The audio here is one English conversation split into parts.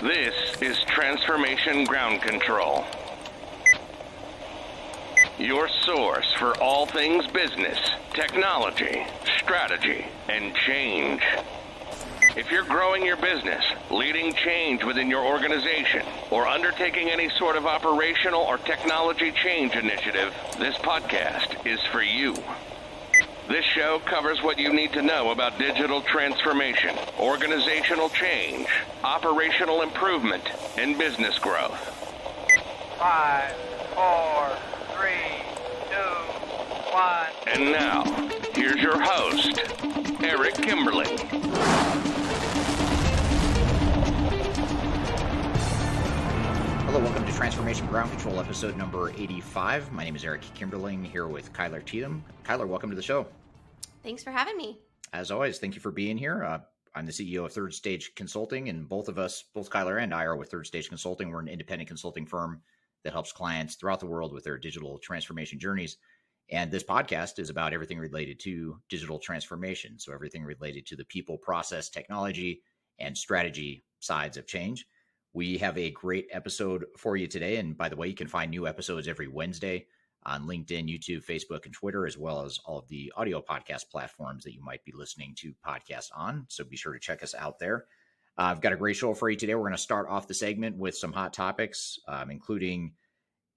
This is Transformation Ground Control, your source for all things business, technology, strategy, and change. If you're growing your business, leading change within your organization, or undertaking any sort of operational or technology change initiative, this podcast is for you. This show covers what you need to know about digital transformation, organizational change, operational improvement, and business growth. 5, 4, 3, 2, 1. And now, here's your host, Eric Kimberling. Hello, welcome to Transformation Ground Control, episode number 85. My name is Eric Kimberling, here with Kyler Cheatham. Kyler, welcome to the show. Thanks for having me. As always, thank you for being here. I'm the CEO of Third Stage Consulting, and both Kyler and I are with Third Stage Consulting. We're an independent consulting firm that helps clients throughout the world with their digital transformation journeys. And this podcast is about everything related to digital transformation. So everything related to the people, process, technology, and strategy sides of change. We have a great episode for you today. And by the way, you can find new episodes every Wednesday on LinkedIn, YouTube, Facebook, and Twitter, as well as all of the audio podcast platforms that you might be listening to podcasts on. So be sure to check us out there. I've got a great show for you today. We're going to start off the segment with some hot topics, including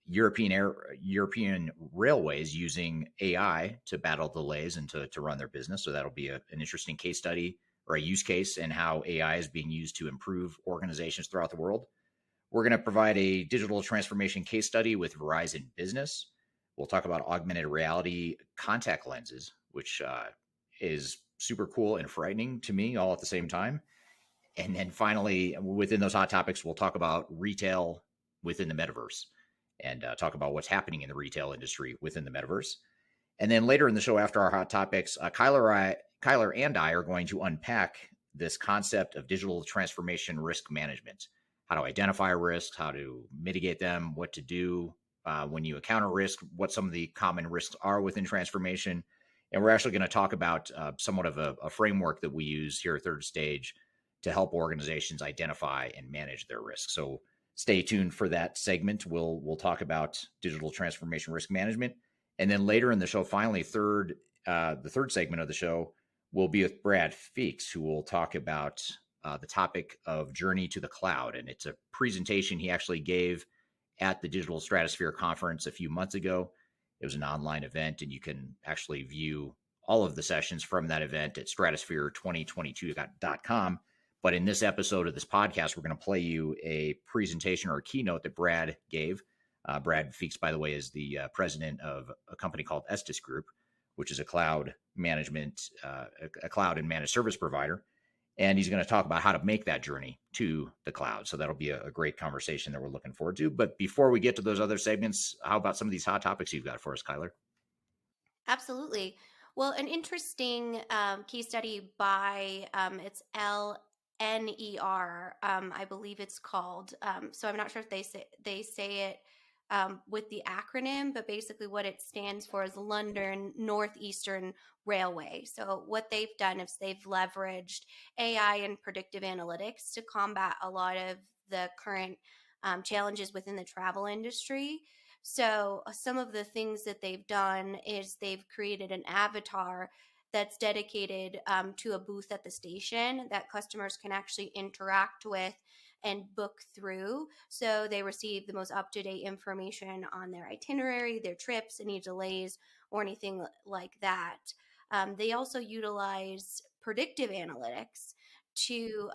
European railways using AI to battle delays and to run their business. So that'll be an interesting case study or a use case and how AI is being used to improve organizations throughout the world. We're going to provide a digital transformation case study with Verizon Business. We'll talk about augmented reality contact lenses, which is super cool and frightening to me all at the same time. And then finally, within those hot topics, we'll talk about retail within the Metaverse and talk about what's happening in the retail industry within the Metaverse. And then later in the show, after our hot topics, Kyler and I are going to unpack this concept of digital transformation risk management, how to identify risks, how to mitigate them, what to do when you encounter risk, what some of the common risks are within transformation. And we're actually going to talk about somewhat of a framework that we use here at Third Stage to help organizations identify and manage their risks. So stay tuned for that segment. We'll talk about digital transformation risk management. And then later in the show, finally, the third segment of the show will be with Brad Feakes, who will talk about the topic of journey to the cloud. And it's a presentation he actually gave at the Digital Stratosphere Conference a few months ago. It was an online event, and you can actually view all of the sessions from that event at stratosphere2022.com. But in this episode of this podcast, we're going to play you a presentation or a keynote that Brad gave. Brad Feakes, by the way, is the president of a company called Estes Group, which is a cloud management, a cloud and managed service provider. And he's going to talk about how to make that journey to the cloud. So that'll be a great conversation that we're looking forward to. But before we get to those other segments, how about some of these hot topics you've got for us, Kyler? Absolutely. Well, an interesting case study by it's LNER, I believe it's called. So I'm not sure if they say it with the acronym, but basically what it stands for is London Northeastern Railway. So what they've done is they've leveraged AI and predictive analytics to combat a lot of the current challenges within the travel industry. So some of the things that they've done is they've created an avatar that's dedicated to a booth at the station that customers can actually interact with and book through. So they receive the most up-to-date information on their itinerary, their trips, any delays, or anything like that. They also utilize predictive analytics to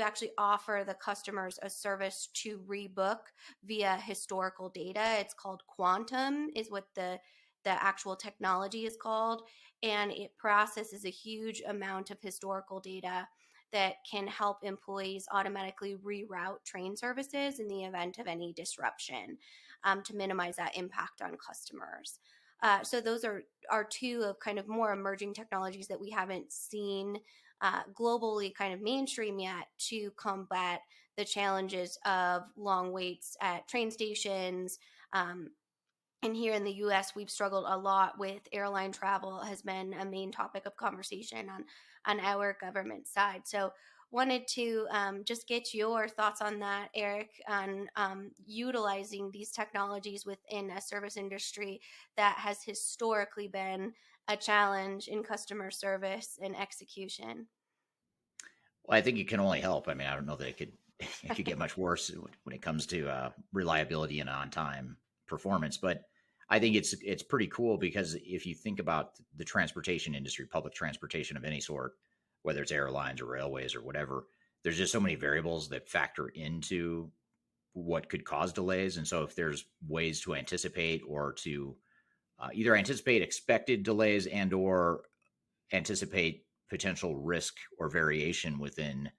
actually offer the customers a service to rebook via historical data. It's called Quantum, is what the actual technology is called. And it processes a huge amount of historical data that can help employees automatically reroute train services in the event of any disruption to minimize that impact on customers. So those are two of kind of more emerging technologies that we haven't seen globally kind of mainstream yet to combat the challenges of long waits at train stations. And here in the U.S., we've struggled a lot with airline travel has been a main topic of conversation on our government side. So wanted to just get your thoughts on that, Eric, on utilizing these technologies within a service industry that has historically been a challenge in customer service and execution. Well, I think it can only help. I mean, I don't know that it could it could get much worse when it comes to reliability and on time performance. But I think it's pretty cool because if you think about the transportation industry, public transportation of any sort, whether it's airlines or railways or whatever, there's just so many variables that factor into what could cause delays. And so if there's ways to anticipate or to either anticipate expected delays and or anticipate potential risk or variation within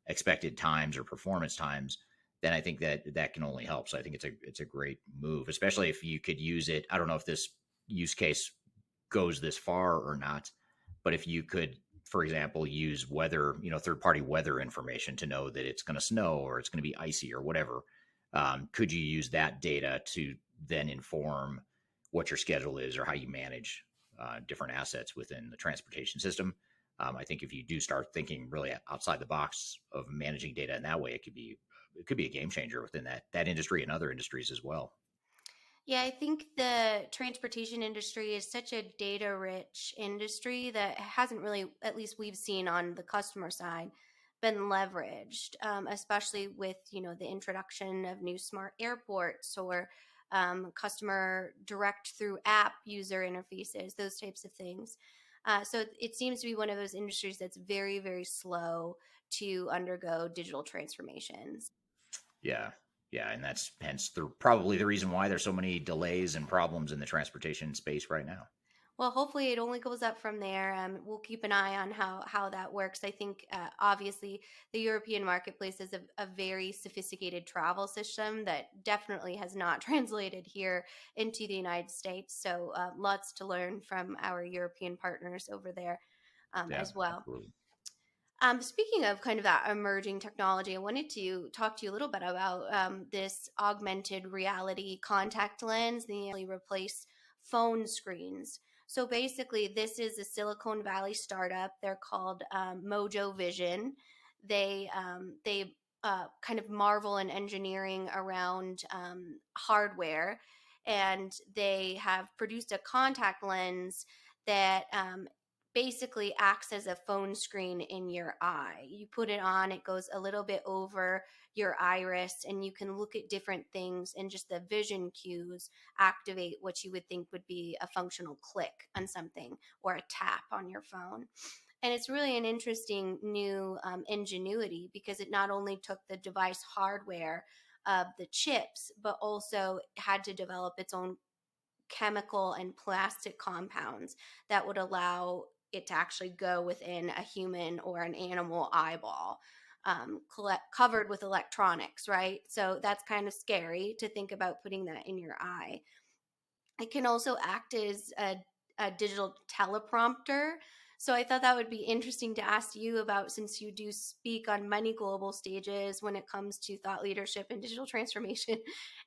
expected times or performance times, then I think that can only help. So I think it's a great move, especially if you could use it. I don't know if this use case goes this far or not, but if you could, for example, use weather, third party weather information to know that it's going to snow or it's going to be icy or whatever, could you use that data to then inform what your schedule is or how you manage different assets within the transportation system? I think if you do start thinking really outside the box of managing data in that way, it could be a game changer within that industry and other industries as well. Yeah, I think the transportation industry is such a data rich industry that hasn't really, at least we've seen on the customer side, been leveraged, especially with, the introduction of new smart airports or customer direct through app user interfaces, those types of things. So it seems to be one of those industries that's very, very slow to undergo digital transformations. Yeah. Yeah. And that's hence probably the reason why there's so many delays and problems in the transportation space right now. Well, hopefully it only goes up from there. We'll keep an eye on how that works. I think obviously the European marketplace is a very sophisticated travel system that definitely has not translated here into the United States. So lots to learn from our European partners over there Yeah, as well. absolutely. Speaking of kind of that emerging technology, I wanted to talk to you a little bit about this augmented reality contact lens, the replace phone screens. So basically, this is a Silicon Valley startup. They're called Mojo Vision. They kind of marvel in engineering around hardware, and they have produced a contact lens that basically acts as a phone screen in your eye. You put it on, it goes a little bit over your iris, and you can look at different things, and just the vision cues activate what you would think would be a functional click on something or a tap on your phone. And it's really an interesting new ingenuity because it not only took the device hardware of the chips, but also had to develop its own chemical and plastic compounds that would allow it to actually go within a human or an animal eyeball, covered with electronics, right? So that's kind of scary to think about putting that in your eye. It can also act as a digital teleprompter. So I thought that would be interesting to ask you about, since you do speak on many global stages when it comes to thought leadership and digital transformation.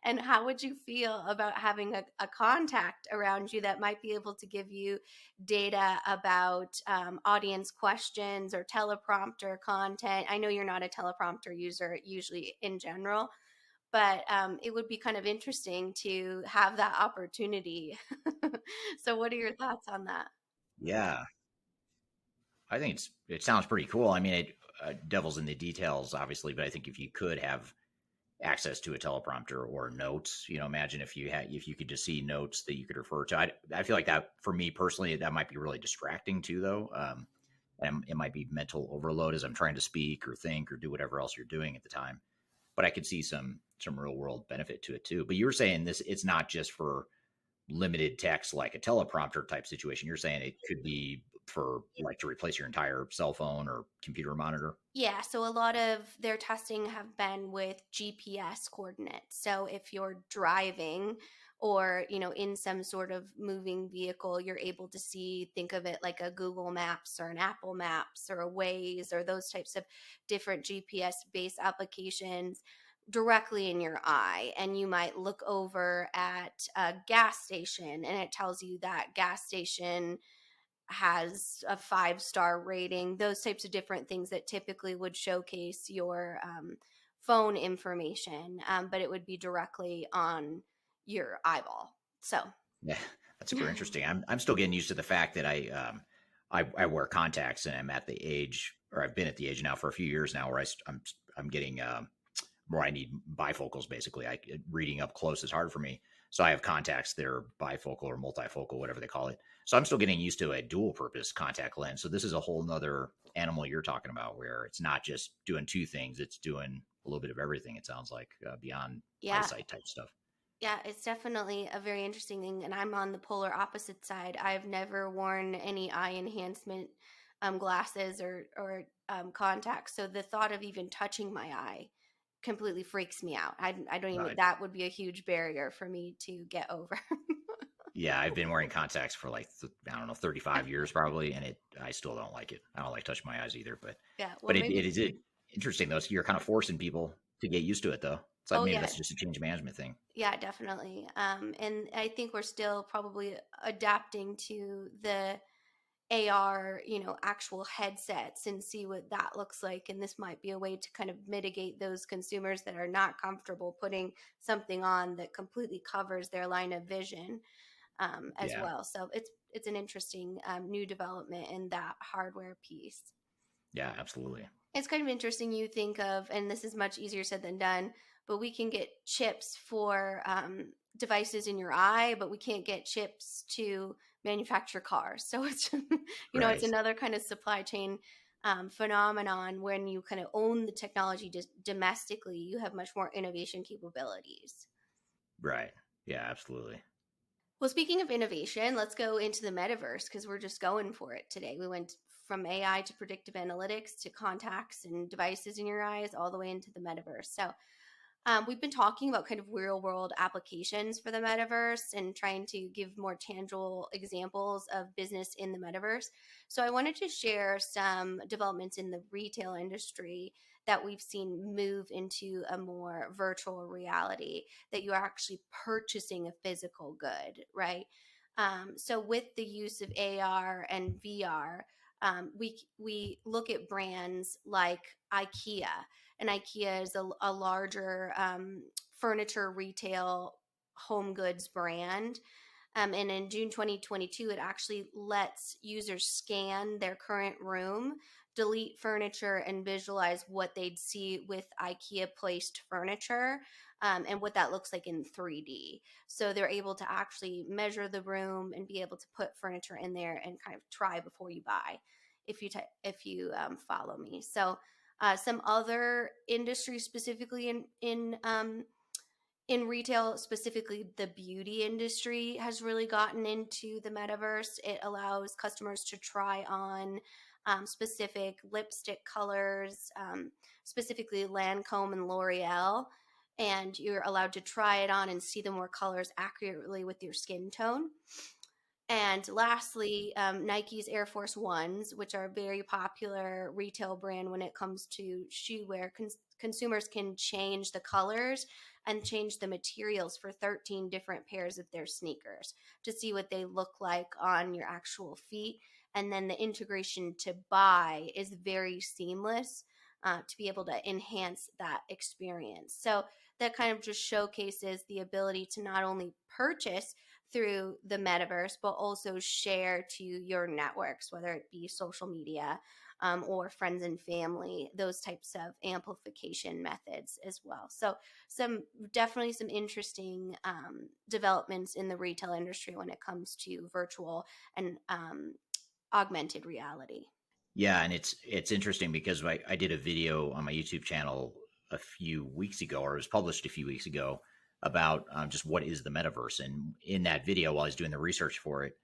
And how would you feel about having a contact around you that might be able to give you data about audience questions or teleprompter content? I know you're not a teleprompter user usually in general, but it would be kind of interesting to have that opportunity. So, what are your thoughts on that? Yeah. I think it sounds pretty cool. I mean, it devil's in the details, obviously, but I think if you could have access to a teleprompter or notes, imagine if you could just see notes that you could refer to. I feel like that for me personally, that might be really distracting too, though. And it might be mental overload as I'm trying to speak or think or do whatever else you're doing at the time. But I could see some real world benefit to it too. But you were saying it's not just for limited text like a teleprompter type situation. You're saying it could be for like to replace your entire cell phone or computer monitor. Yeah, so a lot of their testing have been with GPS coordinates. So if you're driving or, in some sort of moving vehicle, you're able to see, think of it like a Google Maps or an Apple Maps or a Waze or those types of different GPS based applications directly in your eye. And you might look over at a gas station and it tells you that gas station has a 5-star rating, those types of different things that typically would showcase your phone information, but it would be directly on your eyeball. So, Yeah, that's super interesting. I'm still getting used to the fact that I wear contacts, and I'm at the age, or I've been at the age now for a few years now, where I'm getting where I need bifocals. Basically, reading up close is hard for me, so I have contacts that are bifocal or multifocal, whatever they call it. So I'm still getting used to a dual purpose contact lens. So this is a whole nother animal you're talking about, where it's not just doing two things; it's doing a little bit of everything. It sounds like beyond yeah, eyesight type stuff. yeah, it's definitely a very interesting thing. And I'm on the polar opposite side. I've never worn any eye enhancement glasses or contacts. So the thought of even touching my eye completely freaks me out. I don't even, Right. that would be a huge barrier for me to get over. Yeah, I've been wearing contacts for like I don't know, 35 years probably, and I still don't like it. I don't like touching my eyes either, Yeah, well, but maybe. it interesting though. So you're kind of forcing people to get used to it though. It's like Oh, maybe yeah. that's just a change management thing. Yeah, definitely. And I think we're still probably adapting to the AR, actual headsets and see what that looks like. And this might be a way to kind of mitigate those consumers that are not comfortable putting something on that completely covers their line of vision as Yeah, well. So it's an interesting new development in that hardware piece. yeah, absolutely. It's kind of interesting you think of, and this is much easier said than done, but we can get chips for devices in your eye, but we can't get chips to manufacture cars. So it's, it's Right, another kind of supply chain phenomenon. When you kind of own the technology domestically, you have much more innovation capabilities. right. Yeah, absolutely. Well, speaking of innovation, let's go into the metaverse because we're just going for it today. We went from AI to predictive analytics to contacts and devices in your eyes, all the way into the metaverse. So, we've been talking about kind of real world applications for the metaverse and trying to give more tangible examples of business in the metaverse. So, I wanted to share some developments in the retail industry that we've seen move into a more virtual reality, that you're actually purchasing a physical good, right? So, with the use of AR and VR, we look at brands like IKEA, and IKEA is a larger furniture retail home goods brand. And in June 2022, it actually lets users scan their current room, delete furniture, and visualize what they'd see with IKEA placed furniture, and what that looks like in 3D. So they're able to actually measure the room and be able to put furniture in there and kind of try before you buy, if you follow me. So some other industries, specifically in retail, specifically the beauty industry, has really gotten into the metaverse. It allows customers to try on specific lipstick colors, specifically Lancome and L'Oreal, and you're allowed to try it on and see the more colors accurately with your skin tone. And lastly, Nike's Air Force Ones, which are a very popular retail brand when it comes to shoe wear. Consumers can change the colors and change the materials for 13 different pairs of their sneakers to see what they look like on your actual feet. And then the integration to buy is very seamless, to be able to enhance that experience. So that kind of just showcases the ability to not only purchase through the metaverse, but also share to your networks, whether it be social media, or friends and family, those types of amplification methods as well. So definitely some interesting developments in the retail industry when it comes to virtual and augmented reality. Yeah, and it's interesting because I did a video on my YouTube channel a few weeks ago, or it was published a few weeks ago, about just what is the metaverse. And in that video, while I was doing the research for it,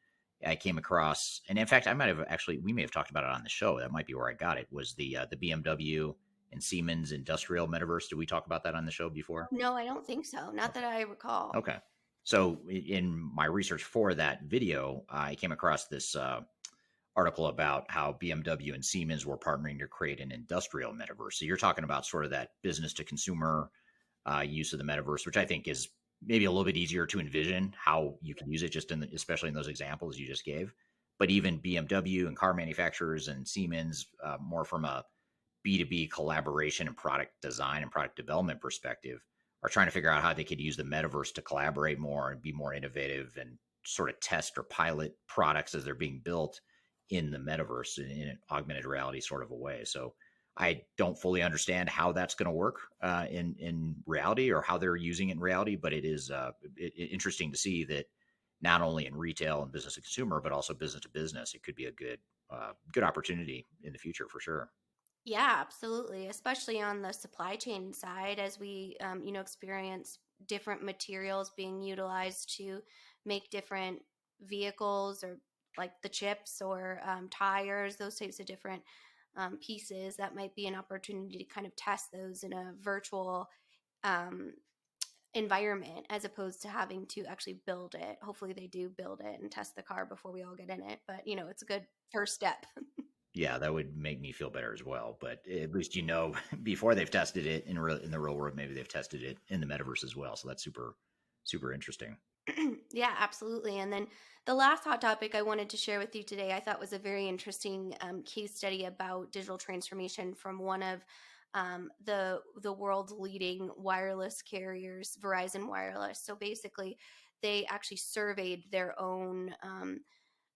I came across, and in fact, I might have actually, we may have talked about it on the show. That might be where I got it. Was the BMW and Siemens industrial metaverse? Did we talk about that on the show before? No, I don't think so. Not that Okay. I recall. Okay. So in my research for that video, I came across this article about how BMW and Siemens were partnering to create an industrial metaverse. So you're talking about sort of that business to consumer use of the metaverse, which I think is maybe a little bit easier to envision how you can use it, just especially in those examples you just gave. but even BMW and car manufacturers and Siemens, more from a B2B collaboration and product design and product development perspective, are trying to figure out how they could use the metaverse to collaborate more and be more innovative and sort of test or pilot products as they're being built in the metaverse in an augmented reality sort of a way. So I don't fully understand how that's going to work in reality or how they're using it in reality, but it is interesting to see that not only in retail and business to consumer, but also business to business, it could be a good opportunity in the future for sure. Yeah, absolutely. Especially on the supply chain side, as we, experience different materials being utilized to make different vehicles or like the chips or tires, those types of different pieces. That might be an opportunity to kind of test those in a virtual um, environment as opposed to having to actually build it. Hopefully, they do build it and test the car before we all get in it. But, it's a good first step. Yeah, that would make me feel better as well. But at least before they've tested it in the real world, maybe they've tested it in the metaverse as well. So that's super interesting. Yeah, absolutely. And then the last hot topic I wanted to share with you today, I thought was a very interesting case study about digital transformation from one of the world's leading wireless carriers, Verizon Wireless. So basically, they actually surveyed their own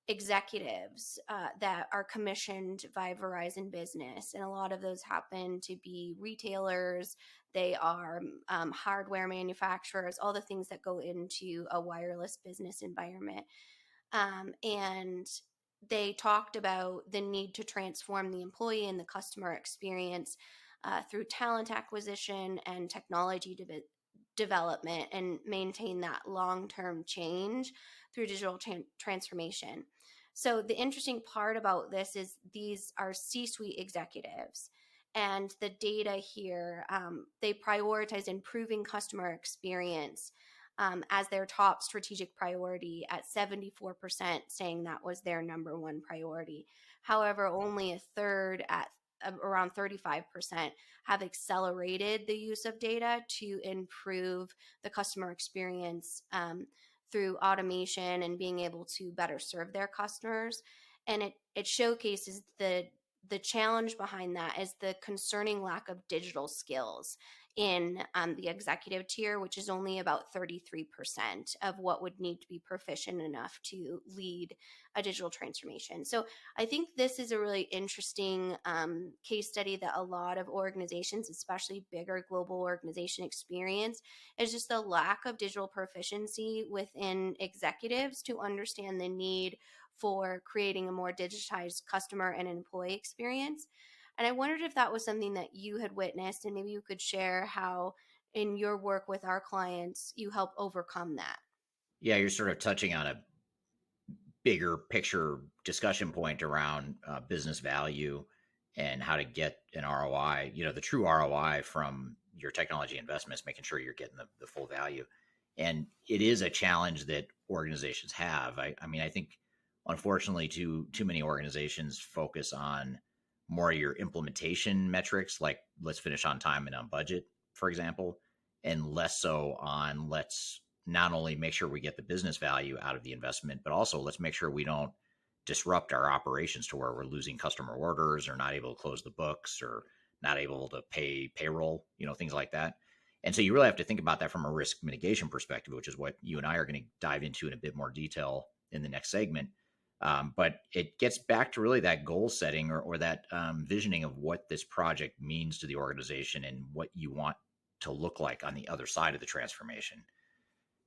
executives that are commissioned by Verizon Business. And a lot of those happen to be retailers, they are hardware manufacturers, all the things that go into a wireless business environment. And they talked about the need to transform the employee and the customer experience through talent acquisition and technology development and maintain that long-term change through digital transformation. So the interesting part about this is these are C-suite executives, and the data here, they prioritize improving customer experience as their top strategic priority at 74%, saying that was their number one priority. However, only a third at around 35% have accelerated the use of data to improve the customer experience through automation and being able to better serve their customers. And it showcases the challenge behind that is the concerning lack of digital skills in the executive tier, which is only about 33% of what would need to be proficient enough to lead a digital transformation. So I think this is a really interesting case study that a lot of organizations, especially bigger global organization, experience, is just the lack of digital proficiency within executives to understand the need for creating a more digitized customer and employee experience. And I wondered if that was something that you had witnessed, and maybe you could share how, in your work with our clients, you help overcome that. Yeah, you're sort of touching on a bigger picture discussion point around business value and how to get an ROI, the true ROI from your technology investments, making sure you're getting the full value. And it is a challenge that organizations have. I mean, I think unfortunately too many organizations focus on more your implementation metrics, like let's finish on time and on budget, for example, and less so on let's not only make sure we get the business value out of the investment, but also let's make sure we don't disrupt our operations to where we're losing customer orders or not able to close the books or not able to pay payroll, things like that. And so you really have to think about that from a risk mitigation perspective, which is what you and I are going to dive into in a bit more detail in the next segment. But it gets back to really that goal setting or that visioning of what this project means to the organization and what you want to look like on the other side of the transformation.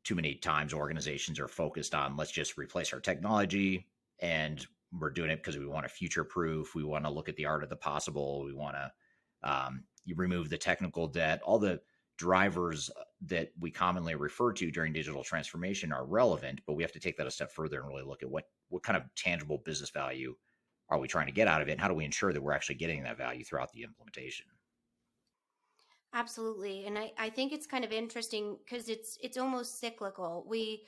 Too many times organizations are focused on let's just replace our technology, and we're doing it because we want to future proof. We want to look at the art of the possible. We want to you remove the technical debt. All the drivers that we commonly refer to during digital transformation are relevant, but we have to take that a step further and really look at what kind of tangible business value are we trying to get out of it, and how do we ensure that we're actually getting that value throughout the implementation. Absolutely. And I think it's kind of interesting because it's almost cyclical. We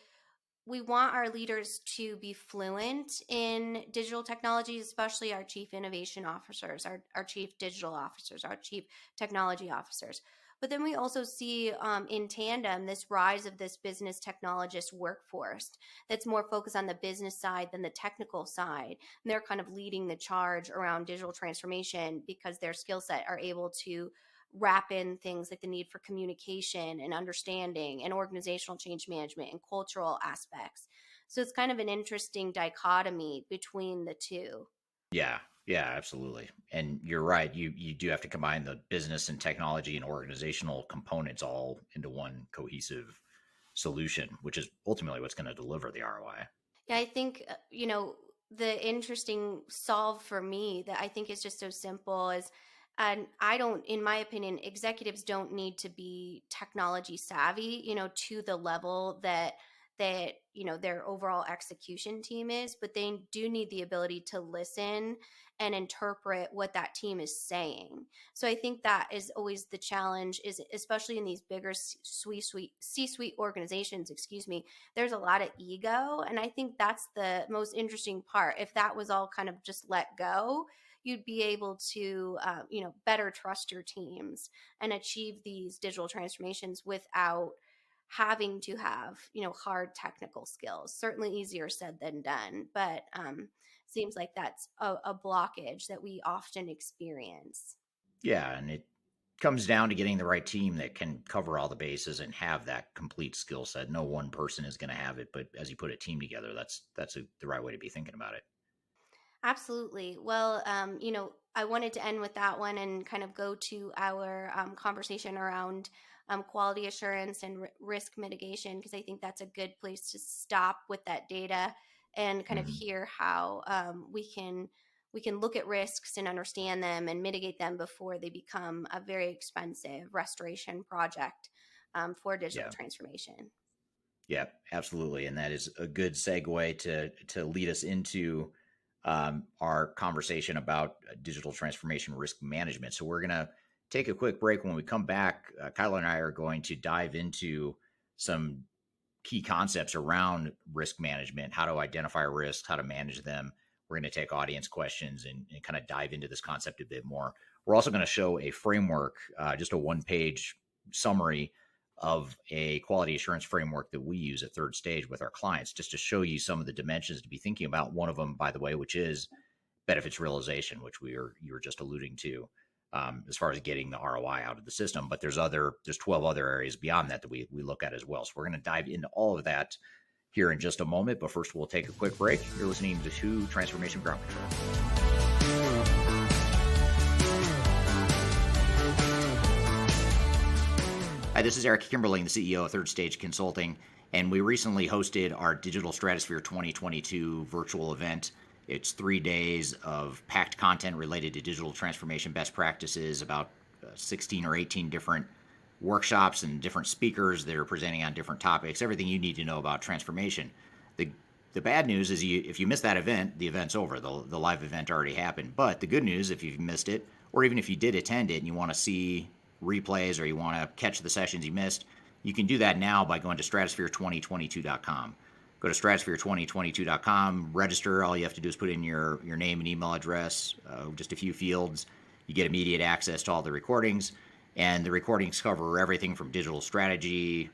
want our leaders to be fluent in digital technologies, especially our chief innovation officers, our chief digital officers, our chief technology officers. But then we also see in tandem this rise of this business technologist workforce that's more focused on the business side than the technical side. And they're kind of leading the charge around digital transformation because their skill set are able to wrap in things like the need for communication and understanding and organizational change management and cultural aspects. So it's kind of an interesting dichotomy between the two. Yeah, yeah, absolutely. And you're right. You do have to combine the business and technology and organizational components all into one cohesive solution, which is ultimately what's going to deliver the ROI. Yeah, I think, the interesting solve for me that I think is just so simple is, and I don't, in my opinion, executives don't need to be technology savvy, to the level that their overall execution team is, but they do need the ability to listen and interpret what that team is saying. So I think that is always the challenge, is especially in these bigger C-suite organizations, excuse me, there's a lot of ego. And I think that's the most interesting part. If that was all kind of just let go, you'd be able to, better trust your teams and achieve these digital transformations without having to have, hard technical skills. Certainly easier said than done, but seems like that's a blockage that we often experience. Yeah, and it comes down to getting the right team that can cover all the bases and have that complete skill set. No one person is going to have it, but as you put a team together, that's the right way to be thinking about it. Absolutely. Well, I wanted to end with that one and kind of go to our conversation around quality assurance and risk mitigation, because I think that's a good place to stop with that data and kind of Hmm. hear how we can look at risks and understand them and mitigate them before they become a very expensive restoration project for digital Yeah. transformation. Yeah, absolutely, and that is a good segue to lead us into our conversation about digital transformation risk management. So we're gonna take a quick break. When we come back, Kyla and I are going to dive into some key concepts around risk management, how to identify risks, how to manage them. We're going to take audience questions and kind of dive into this concept a bit more. We're also going to show a framework, just a one-page summary of a quality assurance framework that we use at Third Stage with our clients, just to show you some of the dimensions to be thinking about. One of them, by the way, which is benefits realization, which you were just alluding to, as far as getting the ROI out of the system. But there's 12 other areas beyond that we look at as well. So we're going to dive into all of that here in just a moment. But first, we'll take a quick break. You're listening to Transformation Ground Control. Hi, this is Eric Kimberling, the CEO of Third Stage Consulting, and we recently hosted our Digital Stratosphere 2022 virtual event. It's 3 days of packed content related to digital transformation best practices, about 16 or 18 different workshops and different speakers that are presenting on different topics, everything you need to know about transformation. The bad news is if you miss that event, the event's over. The live event already happened. But the good news, if you've missed it, or even if you did attend it and you want to see replays or you want to catch the sessions you missed, you can do that now by going to stratosphere2022.com. Go to stratosphere2022.com, register. All you have to do is put in your name and email address, just a few fields. You get immediate access to all the recordings, and the recordings cover everything from digital strategy,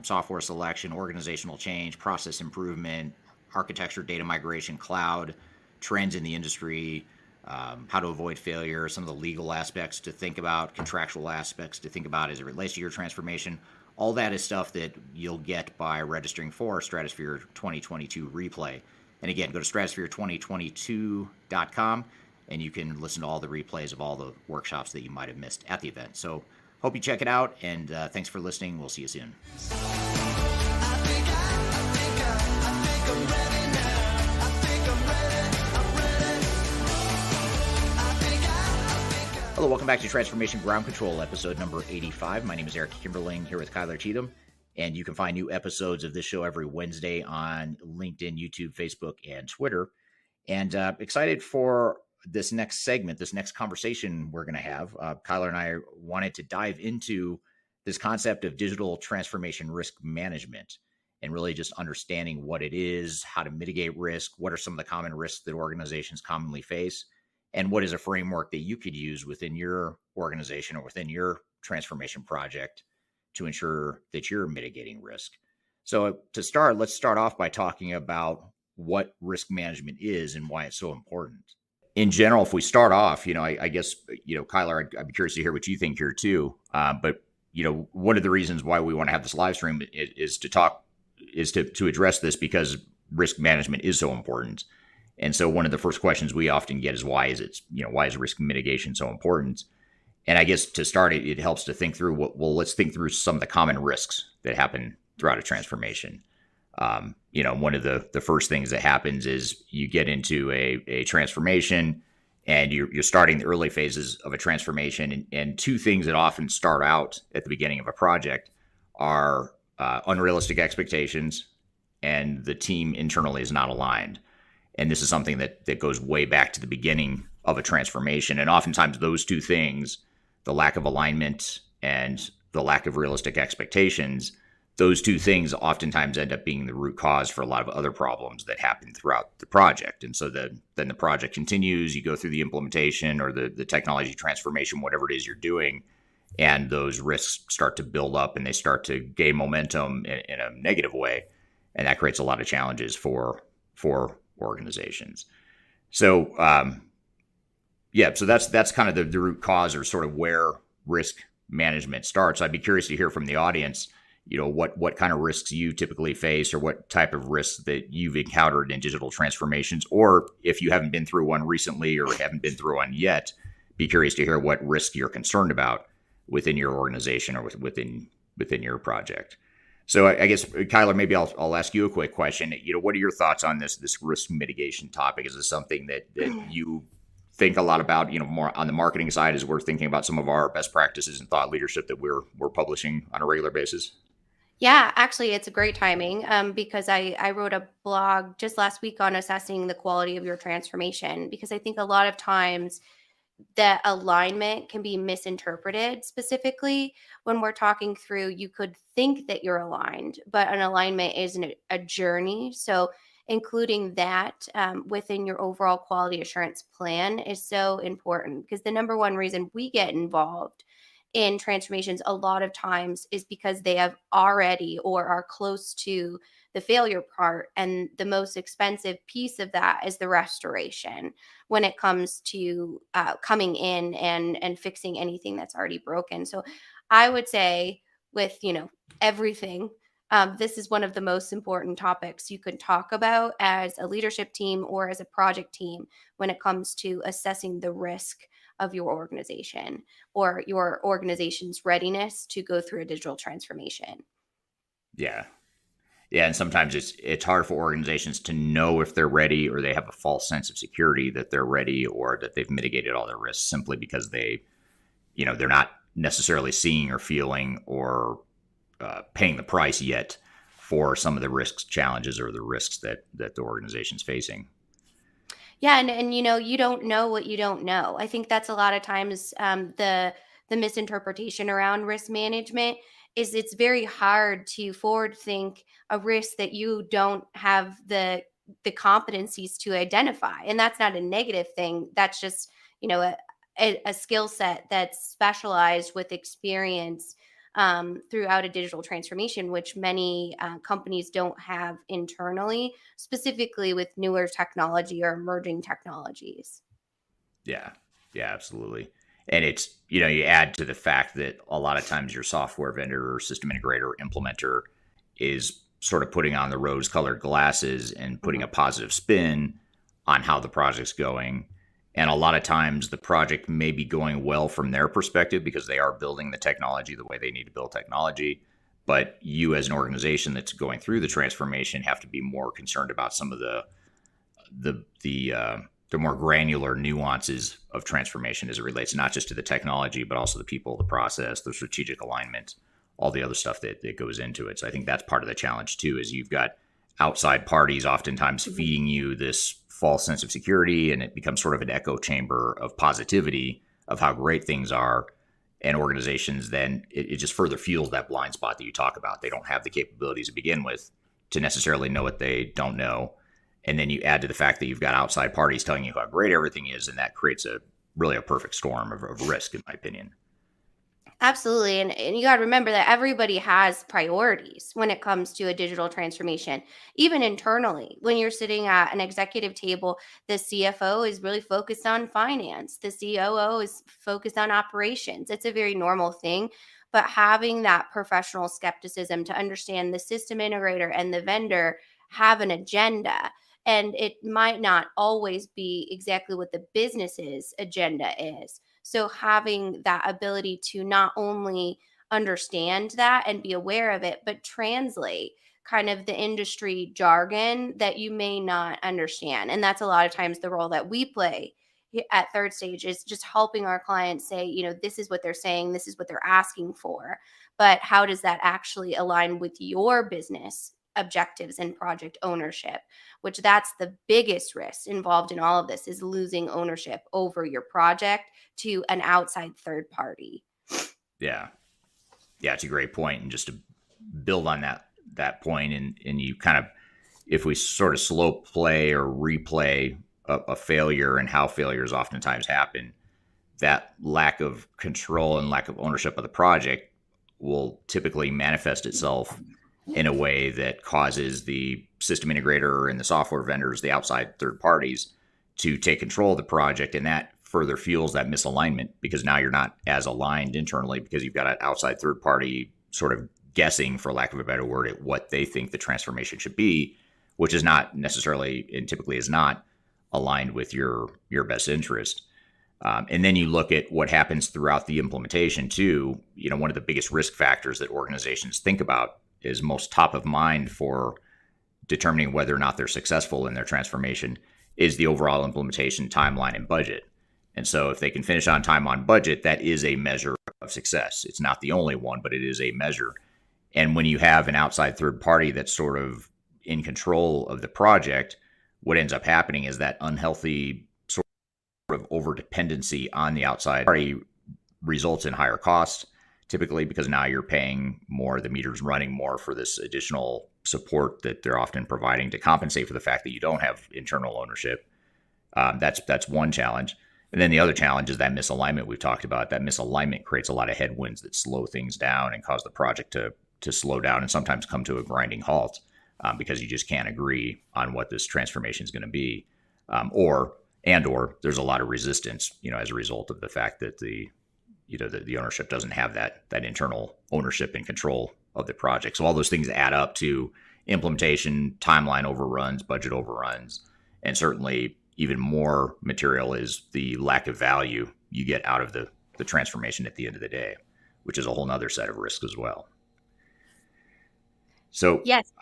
software selection, organizational change, process improvement, architecture, data migration, cloud, trends in the industry, how to avoid failure, some of the legal aspects to think about, contractual aspects to think about as it relates to your transformation. All that is stuff that you'll get by registering for Stratosphere 2022 replay. And again, go to stratosphere2022.com and you can listen to all the replays of all the workshops that you might have missed at the event. So hope you check it out, and thanks for listening. We'll see you soon. Hello, welcome back to Transformation Ground Control, episode number 85. My name is Eric Kimberling, here with Kyler Cheatham, and you can find new episodes of this show every Wednesday on LinkedIn, YouTube, Facebook, and Twitter. And excited for this next segment, this next conversation we're going to have. Kyler and I wanted to dive into this concept of digital transformation risk management and really just understanding what it is, how to mitigate risk, what are some of the common risks that organizations commonly face, and what is a framework that you could use within your organization or within your transformation project to ensure that you're mitigating risk. So to start, let's start off by talking about what risk management is and why it's so important. In general, if we start off, I guess, Kyler, I'd be curious to hear what you think here too. But one of the reasons why we want to have this live stream is to address this, because risk management is so important. And so one of the first questions we often get is, why is risk mitigation so important? And I guess to start, it helps to think through, let's think through some of the common risks that happen throughout a transformation. One of the first things that happens is you get into a transformation, and you're starting the early phases of a transformation. And two things that often start out at the beginning of a project are unrealistic expectations, and the team internally is not aligned. And this is something that goes way back to the beginning of a transformation. And oftentimes those two things, the lack of alignment and the lack of realistic expectations, those two things oftentimes end up being the root cause for a lot of other problems that happen throughout the project. And so then the project continues, you go through the implementation or the technology transformation, whatever it is you're doing, and those risks start to build up and they start to gain momentum in a negative way. And that creates a lot of challenges for organizations. So, so that's kind of the root cause, or sort of where risk management starts. I'd be curious to hear from the audience, what kind of risks you typically face, or what type of risks that you've encountered in digital transformations, or if you haven't been through one recently or haven't been through one yet, be curious to hear what risk you're concerned about within your organization or within your project. So I guess, Kyler, maybe I'll ask you a quick question. What are your thoughts on this risk mitigation topic? Is this something that you think a lot about, more on the marketing side, as we're thinking about some of our best practices and thought leadership that we're publishing on a regular basis? Yeah, actually, it's a great timing because I wrote a blog just last week on assessing the quality of your transformation, because I think a lot of times that alignment can be misinterpreted. Specifically, when we're talking through, you could think that you're aligned, but an alignment isn't a journey. So including that within your overall quality assurance plan is so important, because the number one reason we get involved in transformations a lot of times is because they have already or are close to the failure part. And the most expensive piece of that is the restoration when it comes to coming in and fixing anything that's already broken. So I would say with, everything, this is one of the most important topics you can talk about as a leadership team or as a project team when it comes to assessing the risk of your organization or your organization's readiness to go through a digital transformation. Yeah. Yeah, and sometimes it's hard for organizations to know if they're ready, or they have a false sense of security that they're ready, or that they've mitigated all their risks, simply because they're not necessarily seeing or feeling or paying the price yet for some of the risks, challenges, or the risks that the organization's facing. Yeah, and you don't know what you don't know. I think that's a lot of times the misinterpretation around risk management is it's very hard to forward think a risk that you don't have the competencies to identify. And that's not a negative thing. That's just, a skill set that's specialized with experience throughout a digital transformation, which many companies don't have internally, specifically with newer technology or emerging technologies. Yeah, absolutely. And it's, you add to the fact that a lot of times your software vendor or system integrator or implementer is sort of putting on the rose-colored glasses and putting a positive spin on how the project's going. And a lot of times the project may be going well from their perspective because they are building the technology the way they need to build technology. But you, as an organization that's going through the transformation, have to be more concerned about some of the more granular nuances of transformation as it relates not just to the technology, but also the people, the process, the strategic alignment, all the other stuff that goes into it. So I think that's part of the challenge too, is you've got outside parties oftentimes feeding you this false sense of security, and it becomes sort of an echo chamber of positivity of how great things are. And organizations then, it just further fuels that blind spot that you talk about. They don't have the capabilities to begin with to necessarily know what they don't know. And then you add to the fact that you've got outside parties telling you how great everything is, and that creates really a perfect storm of risk, in my opinion. Absolutely. And you got to remember that everybody has priorities when it comes to a digital transformation, even internally. When you're sitting at an executive table, the CFO is really focused on finance, the COO is focused on operations. It's a very normal thing. But having that professional skepticism to understand the system integrator and the vendor have an agenda. And it might not always be exactly what the business's agenda is. So having that ability to not only understand that and be aware of it, but translate kind of the industry jargon that you may not understand. And that's a lot of times the role that we play at Third Stage, is just helping our clients say, this is what they're saying, this is what they're asking for. But how does that actually align with your business objectives and project ownership? Which that's the biggest risk involved in all of this, is losing ownership over your project to an outside third party. Yeah. Yeah, it's a great point. And just to build on that point, and you kind of, if we sort of slow play or replay a failure and how failures oftentimes happen, that lack of control and lack of ownership of the project will typically manifest itself in a way that causes the system integrator and the software vendors, the outside third parties, to take control of the project. And that further fuels that misalignment, because now you're not as aligned internally, because you've got an outside third party sort of guessing, for lack of a better word, at what they think the transformation should be, which is not necessarily, and typically is not, aligned with your best interest. And then you look at what happens throughout the implementation too. One of the biggest risk factors that organizations think about, is most top of mind for determining whether or not they're successful in their transformation, is the overall implementation timeline and budget. And so if they can finish on time, on budget, that is a measure of success. It's not the only one, but it is a measure. And when you have an outside third party that's sort of in control of the project, what ends up happening is that unhealthy sort of over dependency on the outside party results in higher costs, typically, because now you're paying more, the meter's running more for this additional support that they're often providing to compensate for the fact that you don't have internal ownership. That's one challenge. And then the other challenge is that misalignment we've talked about. That misalignment creates a lot of headwinds that slow things down and cause the project to slow down and sometimes come to a grinding halt, because you just can't agree on what this transformation is going to be. Or there's a lot of resistance, as a result of the fact that the ownership doesn't have that internal ownership and control of the project. So all those things add up to implementation, timeline overruns, budget overruns, and certainly even more material is the lack of value you get out of the transformation at the end of the day, which is a whole nother set of risks as well. So yes,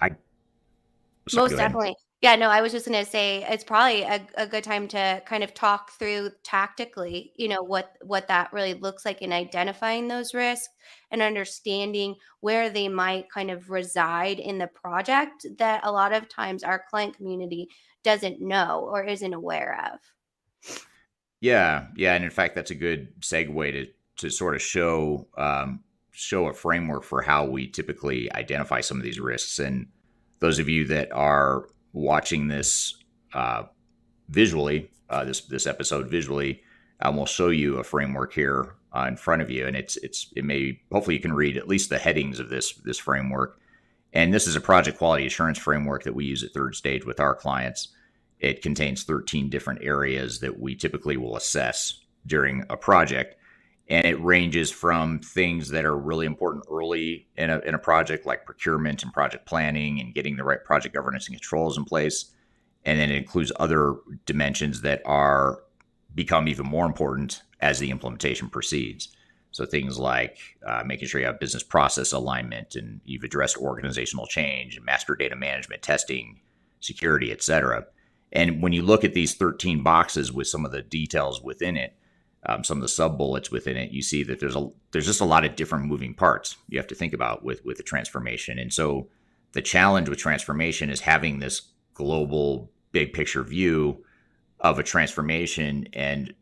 most definitely. Yeah, no, I was just going to say it's probably a good time to kind of talk through tactically, what that really looks like in identifying those risks and understanding where they might kind of reside in the project that a lot of times our client community doesn't know or isn't aware of. Yeah. And in fact, that's a good segue to sort of show a framework for how we typically identify some of these risks. And those of you that are watching this visually, this episode visually, we'll show you a framework here in front of you, and hopefully you can read at least the headings of this framework. And this is a project quality assurance framework that we use at Third Stage with our clients. It contains 13 different areas that we typically will assess during a project. And it ranges from things that are really important early in a project, like procurement and project planning and getting the right project governance and controls in place. And then it includes other dimensions that become even more important as the implementation proceeds. So things like making sure you have business process alignment, and you've addressed organizational change and master data management, testing, security, et cetera. And when you look at these 13 boxes with some of the details within it, some of the sub bullets within it, you see that there's just a lot of different moving parts you have to think about with the transformation. And so the challenge with transformation is having this global big picture view of a transformation and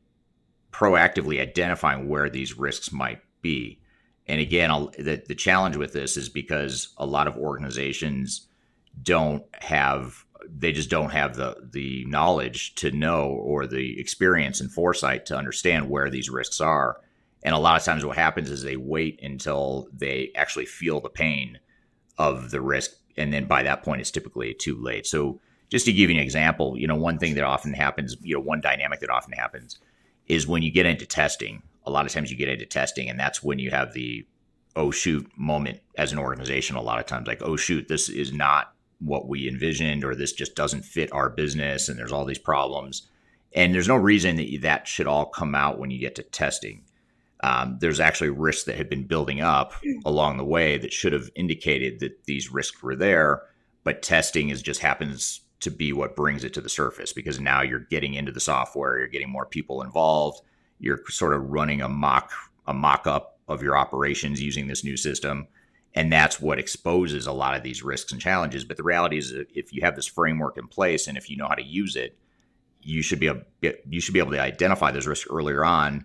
proactively identifying where these risks might be. And again, the challenge with this is because a lot of organizations just don't have the knowledge to know, or the experience and foresight to understand where these risks are. And a lot of times what happens is they wait until they actually feel the pain of the risk. And then by that point, it's typically too late. So just to give you an example, one thing that often happens, one dynamic that often happens is when you get into testing. A lot of times you get into testing, and that's when you have the, oh shoot moment as an organization. A lot of times, like, oh shoot, this is not what we envisioned, or this just doesn't fit our business, and there's all these problems. And there's no reason that should all come out when you get to testing. There's actually risks that have been building up along the way that should have indicated that these risks were there, but testing just happens to be what brings it to the surface, because now you're getting into the software, you're getting more people involved, you're sort of running a mock-up of your operations using this new system. And that's what exposes a lot of these risks and challenges. But the reality is that if you have this framework in place, and if you know how to use it, you should be able to identify those risks earlier on,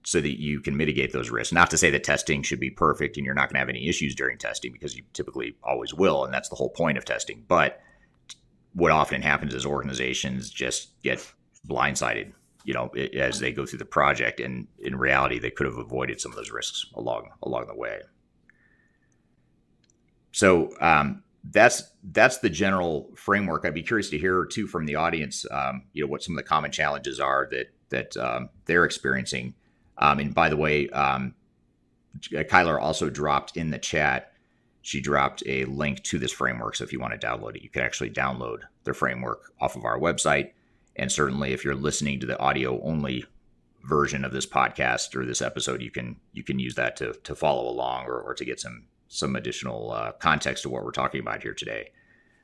so that you can mitigate those risks. Not to say that testing should be perfect and you're not going to have any issues during testing, because you typically always will. And that's the whole point of testing. But what often happens is organizations just get blindsided, as they go through the project. And in reality, they could have avoided some of those risks along the way. So that's the general framework. I'd be curious to hear too from the audience, what some of the common challenges are that they're experiencing. And by the way, Kyler also dropped in the chat. She dropped a link to this framework. So if you want to download it, you can actually download the framework off of our website. And certainly if you're listening to the audio only version of this podcast or this episode, you can use that to follow along, or to get some additional context to what we're talking about here today.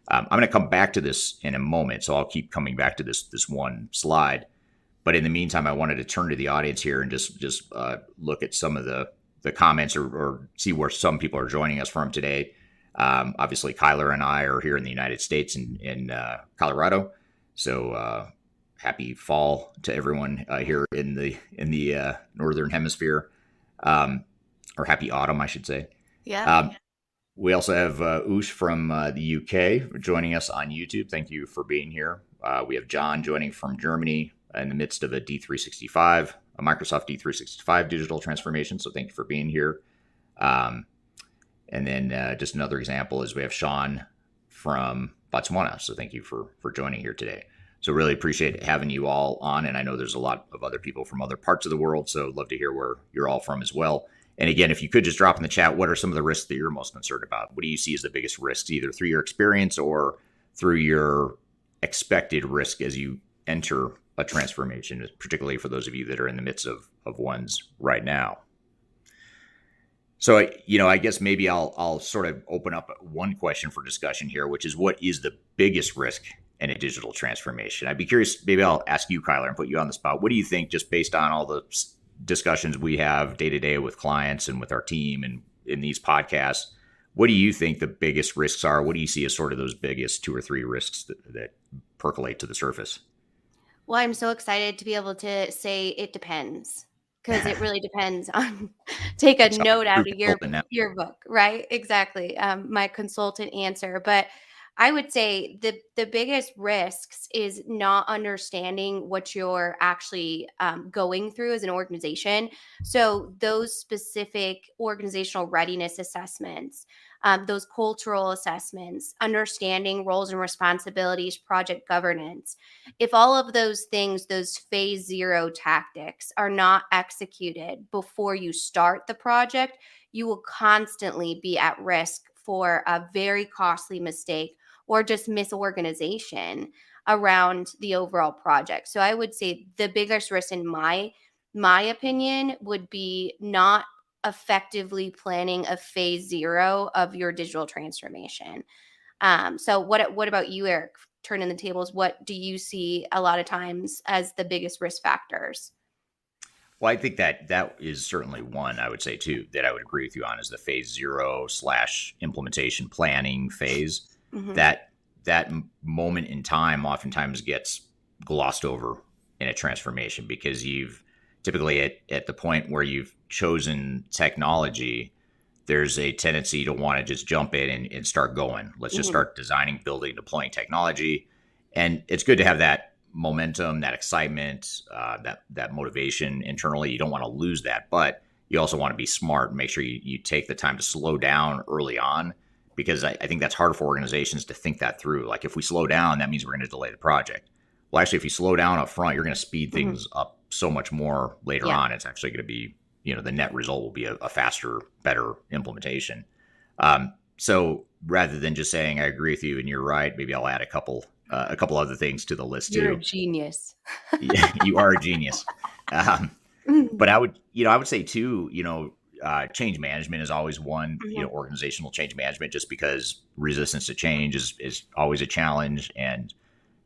I'm going to come back to this in a moment, so I'll keep coming back to this one slide. But in the meantime, I wanted to turn to the audience here and just look at some of the comments, or see where some people are joining us from today. Obviously, Kyler and I are here in the United States in Colorado. So happy fall to everyone here in the Northern Hemisphere, or happy autumn, I should say. Yeah. We also have Ush from the UK joining us on YouTube. Thank you for being here. We have John joining from Germany in the midst of a Microsoft D365 digital transformation. So thank you for being here. And then just another example is we have Sean from Botswana. So thank you for joining here today. So really appreciate having you all on. And I know there's a lot of other people from other parts of the world. So love to hear where you're all from as well. And again, if you could just drop in the chat, what are some of the risks that you're most concerned about? What do you see as the biggest risks, either through your experience or through your expected risk as you enter a transformation, particularly for those of you that are in the midst of ones right now? So, I guess maybe I'll sort of open up one question for discussion here, which is, what is the biggest risk in a digital transformation? I'd be curious, maybe I'll ask you, Kyler, and put you on the spot. What do you think, just based on all the discussions we have day to day with clients and with our team and in these podcasts, what do you think the biggest risks are? What do you see as sort of those biggest 2 or 3 risks that percolate to the surface? Well, I'm so excited to be able to say it depends, because it really depends on, take a note out of your book, right? Exactly. My consultant answer. But I would say the biggest risks is not understanding what you're actually going through as an organization. So those specific organizational readiness assessments, those cultural assessments, understanding roles and responsibilities, project governance. If all of those things, those phase 0 tactics, are not executed before you start the project, you will constantly be at risk for a very costly mistake or just misorganization around the overall project. So I would say the biggest risk, in my opinion, would be not effectively planning a phase 0 of your digital transformation. So what about you, Eric? Turning the tables, what do you see a lot of times as the biggest risk factors? Well, I think that is certainly one, I would say too, that I would agree with you on, is the phase 0 / implementation planning phase. Mm-hmm. That moment in time oftentimes gets glossed over in a transformation, because you've typically at the point where you've chosen technology, there's a tendency to want to just jump in and start going. Let's just start designing, building, deploying technology. And it's good to have that momentum, that excitement, that motivation internally. You don't want to lose that, but you also want to be smart and make sure you take the time to slow down early on, because I think that's hard for organizations to think that through. Like, if we slow down, that means we're going to delay the project. Well, actually, if you slow down up front, you're going to speed things up so much more later on. It's actually going to be, the net result will be a faster, better implementation. So rather than just saying, I agree with you and you're right, maybe I'll add a couple other things to the list too. You're a genius. Yeah, you are a genius. But I would say too, change management is always one, organizational change management, just because resistance to change is always a challenge. And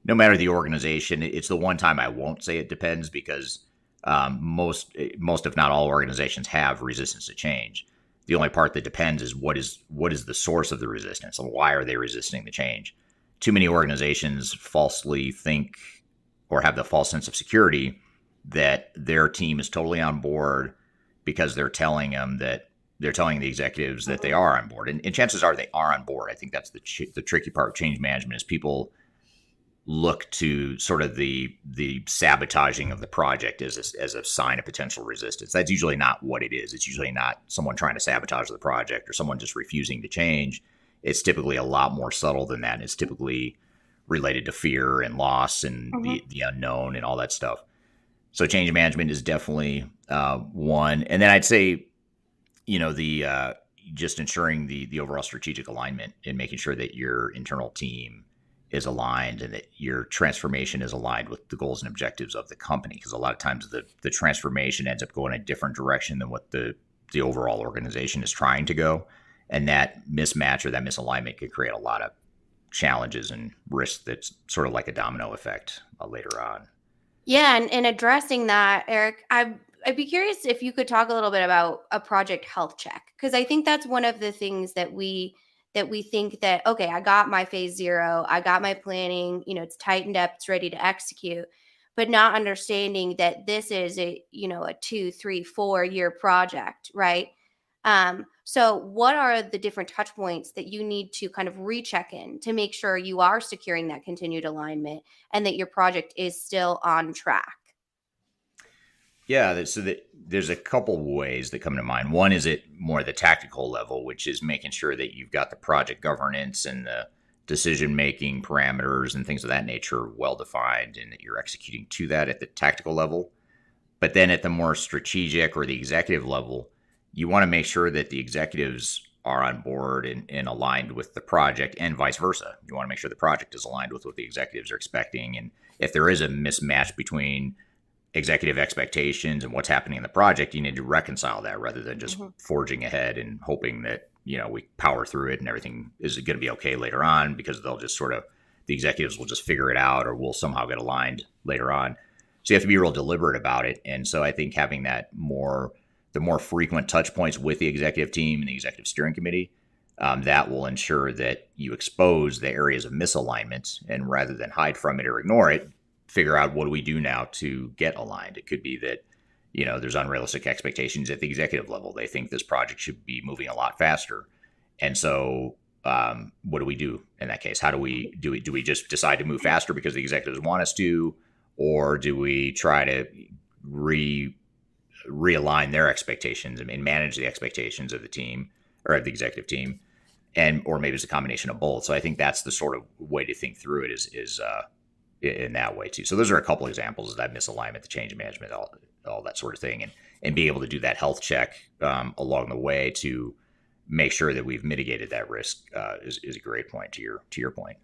no matter the organization, it's the one time I won't say it depends, because most, if not all, organizations have resistance to change. The only part that depends is what is the source of the resistance, and why are they resisting the change? Too many organizations falsely think, or have the false sense of security, that their team is totally on board because they're telling the executives that they are on board. And chances are they are on board. I think that's the tricky part of change management, is people look to sort of the sabotaging of the project as a sign of potential resistance. That's usually not what it is. It's usually not someone trying to sabotage the project or someone just refusing to change. It's typically a lot more subtle than that. It's typically related to fear and loss and the unknown and all that stuff. So change management is definitely one. And then I'd say, just ensuring the overall strategic alignment and making sure that your internal team is aligned and that your transformation is aligned with the goals and objectives of the company. Because a lot of times the transformation ends up going a different direction than what the overall organization is trying to go. And that mismatch or that misalignment can create a lot of challenges and risks. That's sort of like a domino effect later on. Yeah, and addressing that, Eric, I'd be curious if you could talk a little bit about a project health check, because I think that's one of the things that we think that, okay, I got my phase 0, I got my planning, it's tightened up, it's ready to execute, but not understanding that this is a 2, 3, 4 year project, right? So what are the different touch points that you need to kind of recheck in to make sure you are securing that continued alignment and that your project is still on track? Yeah, so there's a couple ways that come to mind. One is at more the tactical level, which is making sure that you've got the project governance and the decision-making parameters and things of that nature well-defined, and that you're executing to that at the tactical level. But then at the more strategic or the executive level, you want to make sure that the executives are on board and aligned with the project, and vice versa. You want to make sure the project is aligned with what the executives are expecting. And if there is a mismatch between executive expectations and what's happening in the project, you need to reconcile that rather than just forging ahead and hoping that, we power through it and everything is going to be okay later on, because they'll just the executives will just figure it out, or we'll somehow get aligned later on. So you have to be real deliberate about it. And so I think having the more frequent touch points with the executive team and the executive steering committee, that will ensure that you expose the areas of misalignment, and rather than hide from it or ignore it, figure out, what do we do now to get aligned? It could be that, there's unrealistic expectations at the executive level. They think this project should be moving a lot faster. And so what do we do in that case? How do we do it? Do we just decide to move faster because the executives want us to, or do we try to realign their expectations and manage the expectations of the team or of the executive team? Or maybe it's a combination of both. So I think that's the sort of way to think through it is in that way too. So those are a couple examples of that misalignment, the change management, all that sort of thing, and be able to do that health check along the way to make sure that we've mitigated that risk is a great point to your point.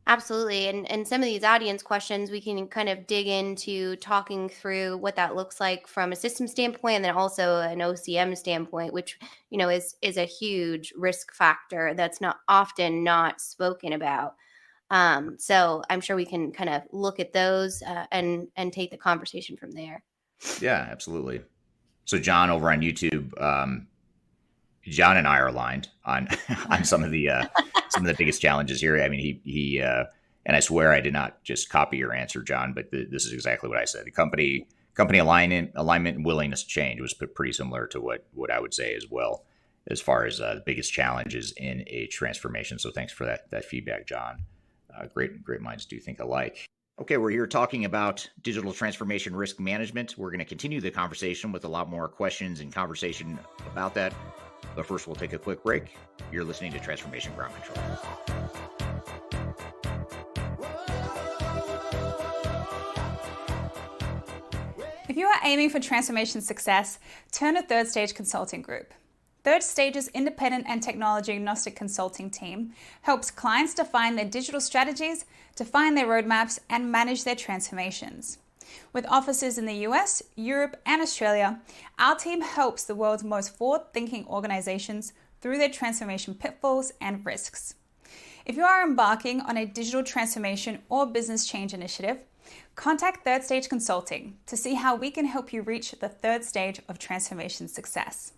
Absolutely. And some of these audience questions, we can kind of dig into talking through what that looks like from a system standpoint, and then also an OCM standpoint, which, is a huge risk factor that's often not spoken about. So I'm sure we can kind of look at those and take the conversation from there. Yeah, absolutely. So John over on YouTube, John and I are aligned on some of the biggest challenges here. I mean, he and I swear I did not just copy your answer, John, but this is exactly what I said. The company alignment and willingness to change was pretty similar to what I would say as well. as far as the biggest challenges in a transformation. So thanks for that feedback, John. Great minds do think alike. Okay, we're here talking about digital transformation risk management. We're going to continue the conversation with a lot more questions and conversation about that. But first, we'll take a quick break. You're listening to Transformation Ground Control. If you are aiming for transformation success, turn to Third Stage Consulting Group. Third Stage's independent and technology agnostic consulting team helps clients define their digital strategies, define their roadmaps, and manage their transformations. With offices in the US, Europe, and Australia, our team helps the world's most forward-thinking organizations through their transformation pitfalls and risks. If you are embarking on a digital transformation or business change initiative, contact Third Stage Consulting to see how we can help you reach the third stage of transformation success.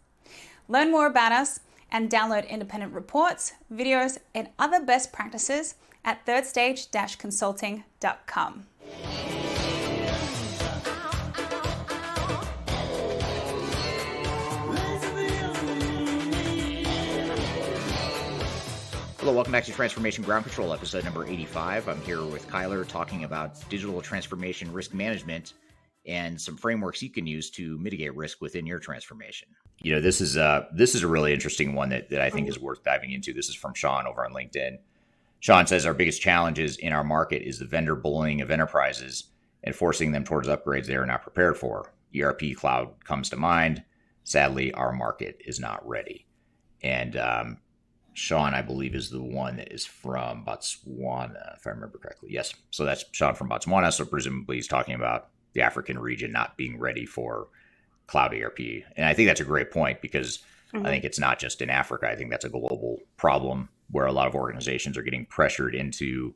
Learn more about us and download independent reports, videos, and other best practices at thirdstage-consulting.com. Hello, welcome back to Transformation Ground Control, episode number 85. I'm here with Kyler talking about digital transformation risk management and some frameworks you can use to mitigate risk within your transformation. You know, this is a really interesting one that I think is worth diving into. This is from Sean over on LinkedIn. Sean says our biggest challenges in our market is the vendor bullying of enterprises and forcing them towards upgrades they are not prepared for. ERP cloud comes to mind. Sadly, our market is not ready. And Sean, I believe, is the one that is from Botswana, if I remember correctly. Yes. So that's Sean from Botswana. So presumably he's talking about the African region not being ready for cloud ERP. And I think that's a great point because I think it's not just in Africa. I think that's a global problem where a lot of organizations are getting pressured into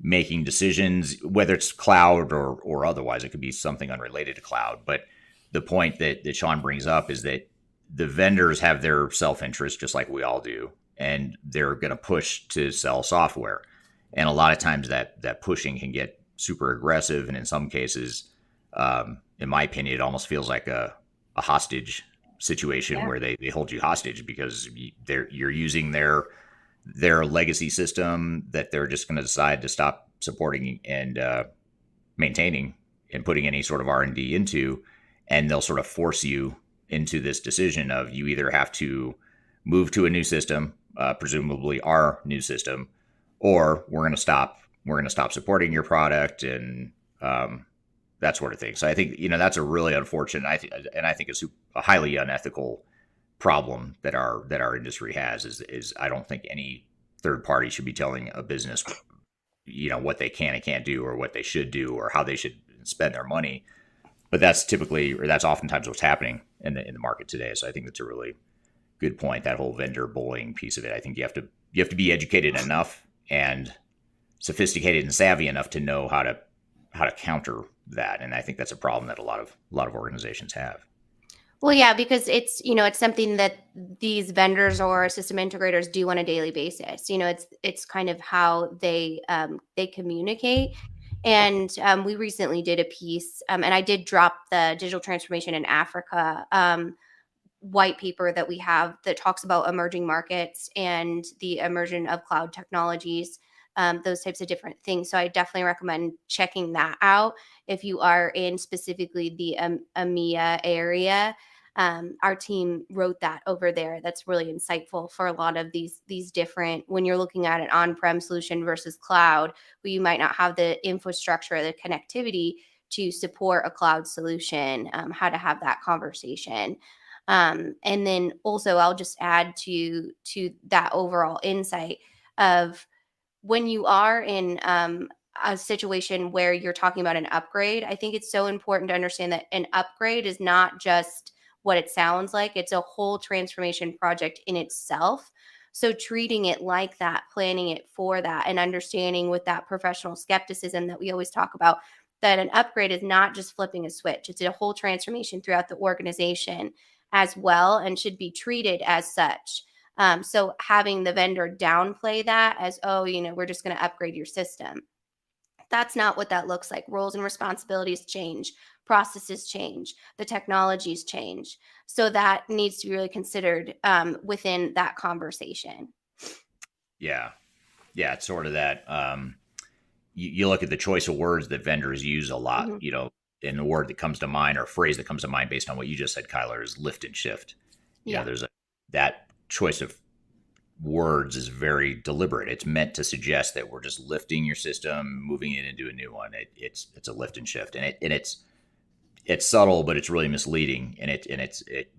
making decisions, whether it's cloud or otherwise. It could be something unrelated to cloud. But the point that Sean brings up is that the vendors have their self-interest, just like we all do. And they're going to push to sell software. And a lot of times that pushing can get super aggressive. And in some cases, in my opinion, it almost feels like a hostage situation where they hold you hostage because you're using their legacy system that they're just going to decide to stop supporting and maintaining and putting any sort of R&D into. And they'll sort of force you into this decision of you either have to move to a new system, presumably our new system, or we're going to stop supporting your product and that sort of thing. So I think, that's a really unfortunate, I think it's a highly unethical problem that our industry has is I don't think any third party should be telling a business, what they can and can't do or what they should do or how they should spend their money. But that's oftentimes what's happening in the market today. So I think that's a really good point, that whole vendor bullying piece of it. I think you have to be educated enough and sophisticated and savvy enough to know how to counter that. And I think that's a problem that a lot of organizations have. Well, yeah, because it's something that these vendors or system integrators do on a daily basis. It's kind of how they communicate. And we recently did a piece, and I did drop the digital transformation in Africa white paper that we have that talks about emerging markets and the immersion of cloud technologies, those types of different things. So I definitely recommend checking that out if you are in specifically the EMEA area. Our team wrote that over there. That's really insightful for a lot of these different, when you're looking at an on-prem solution versus cloud, where you might not have the infrastructure, the connectivity to support a cloud solution, how to have that conversation. And then also I'll just add to that overall insight of when you are in a situation where you're talking about an upgrade, I think it's so important to understand that an upgrade is not just what it sounds like. It's a whole transformation project in itself. So treating it like that, planning it for that, and understanding with that professional skepticism that we always talk about, that an upgrade is not just flipping a switch. It's a whole transformation throughout the organization as well, and should be treated as such. So having the vendor downplay that as, we're just going to upgrade your system. That's not what that looks like. Roles and responsibilities change, processes change, the technologies change. So that needs to be really considered within that conversation. Yeah. Yeah. It's sort of that. You look at the choice of words that vendors use a lot, Mm-hmm. and the word that comes to mind or phrase that comes to mind based on what you just said, Kyler, is lift and shift. Yeah. There's that choice of words is very deliberate. It's meant to suggest that we're just lifting your system, moving it into a new one. It's a lift and shift, and it's subtle, but it's really misleading, and it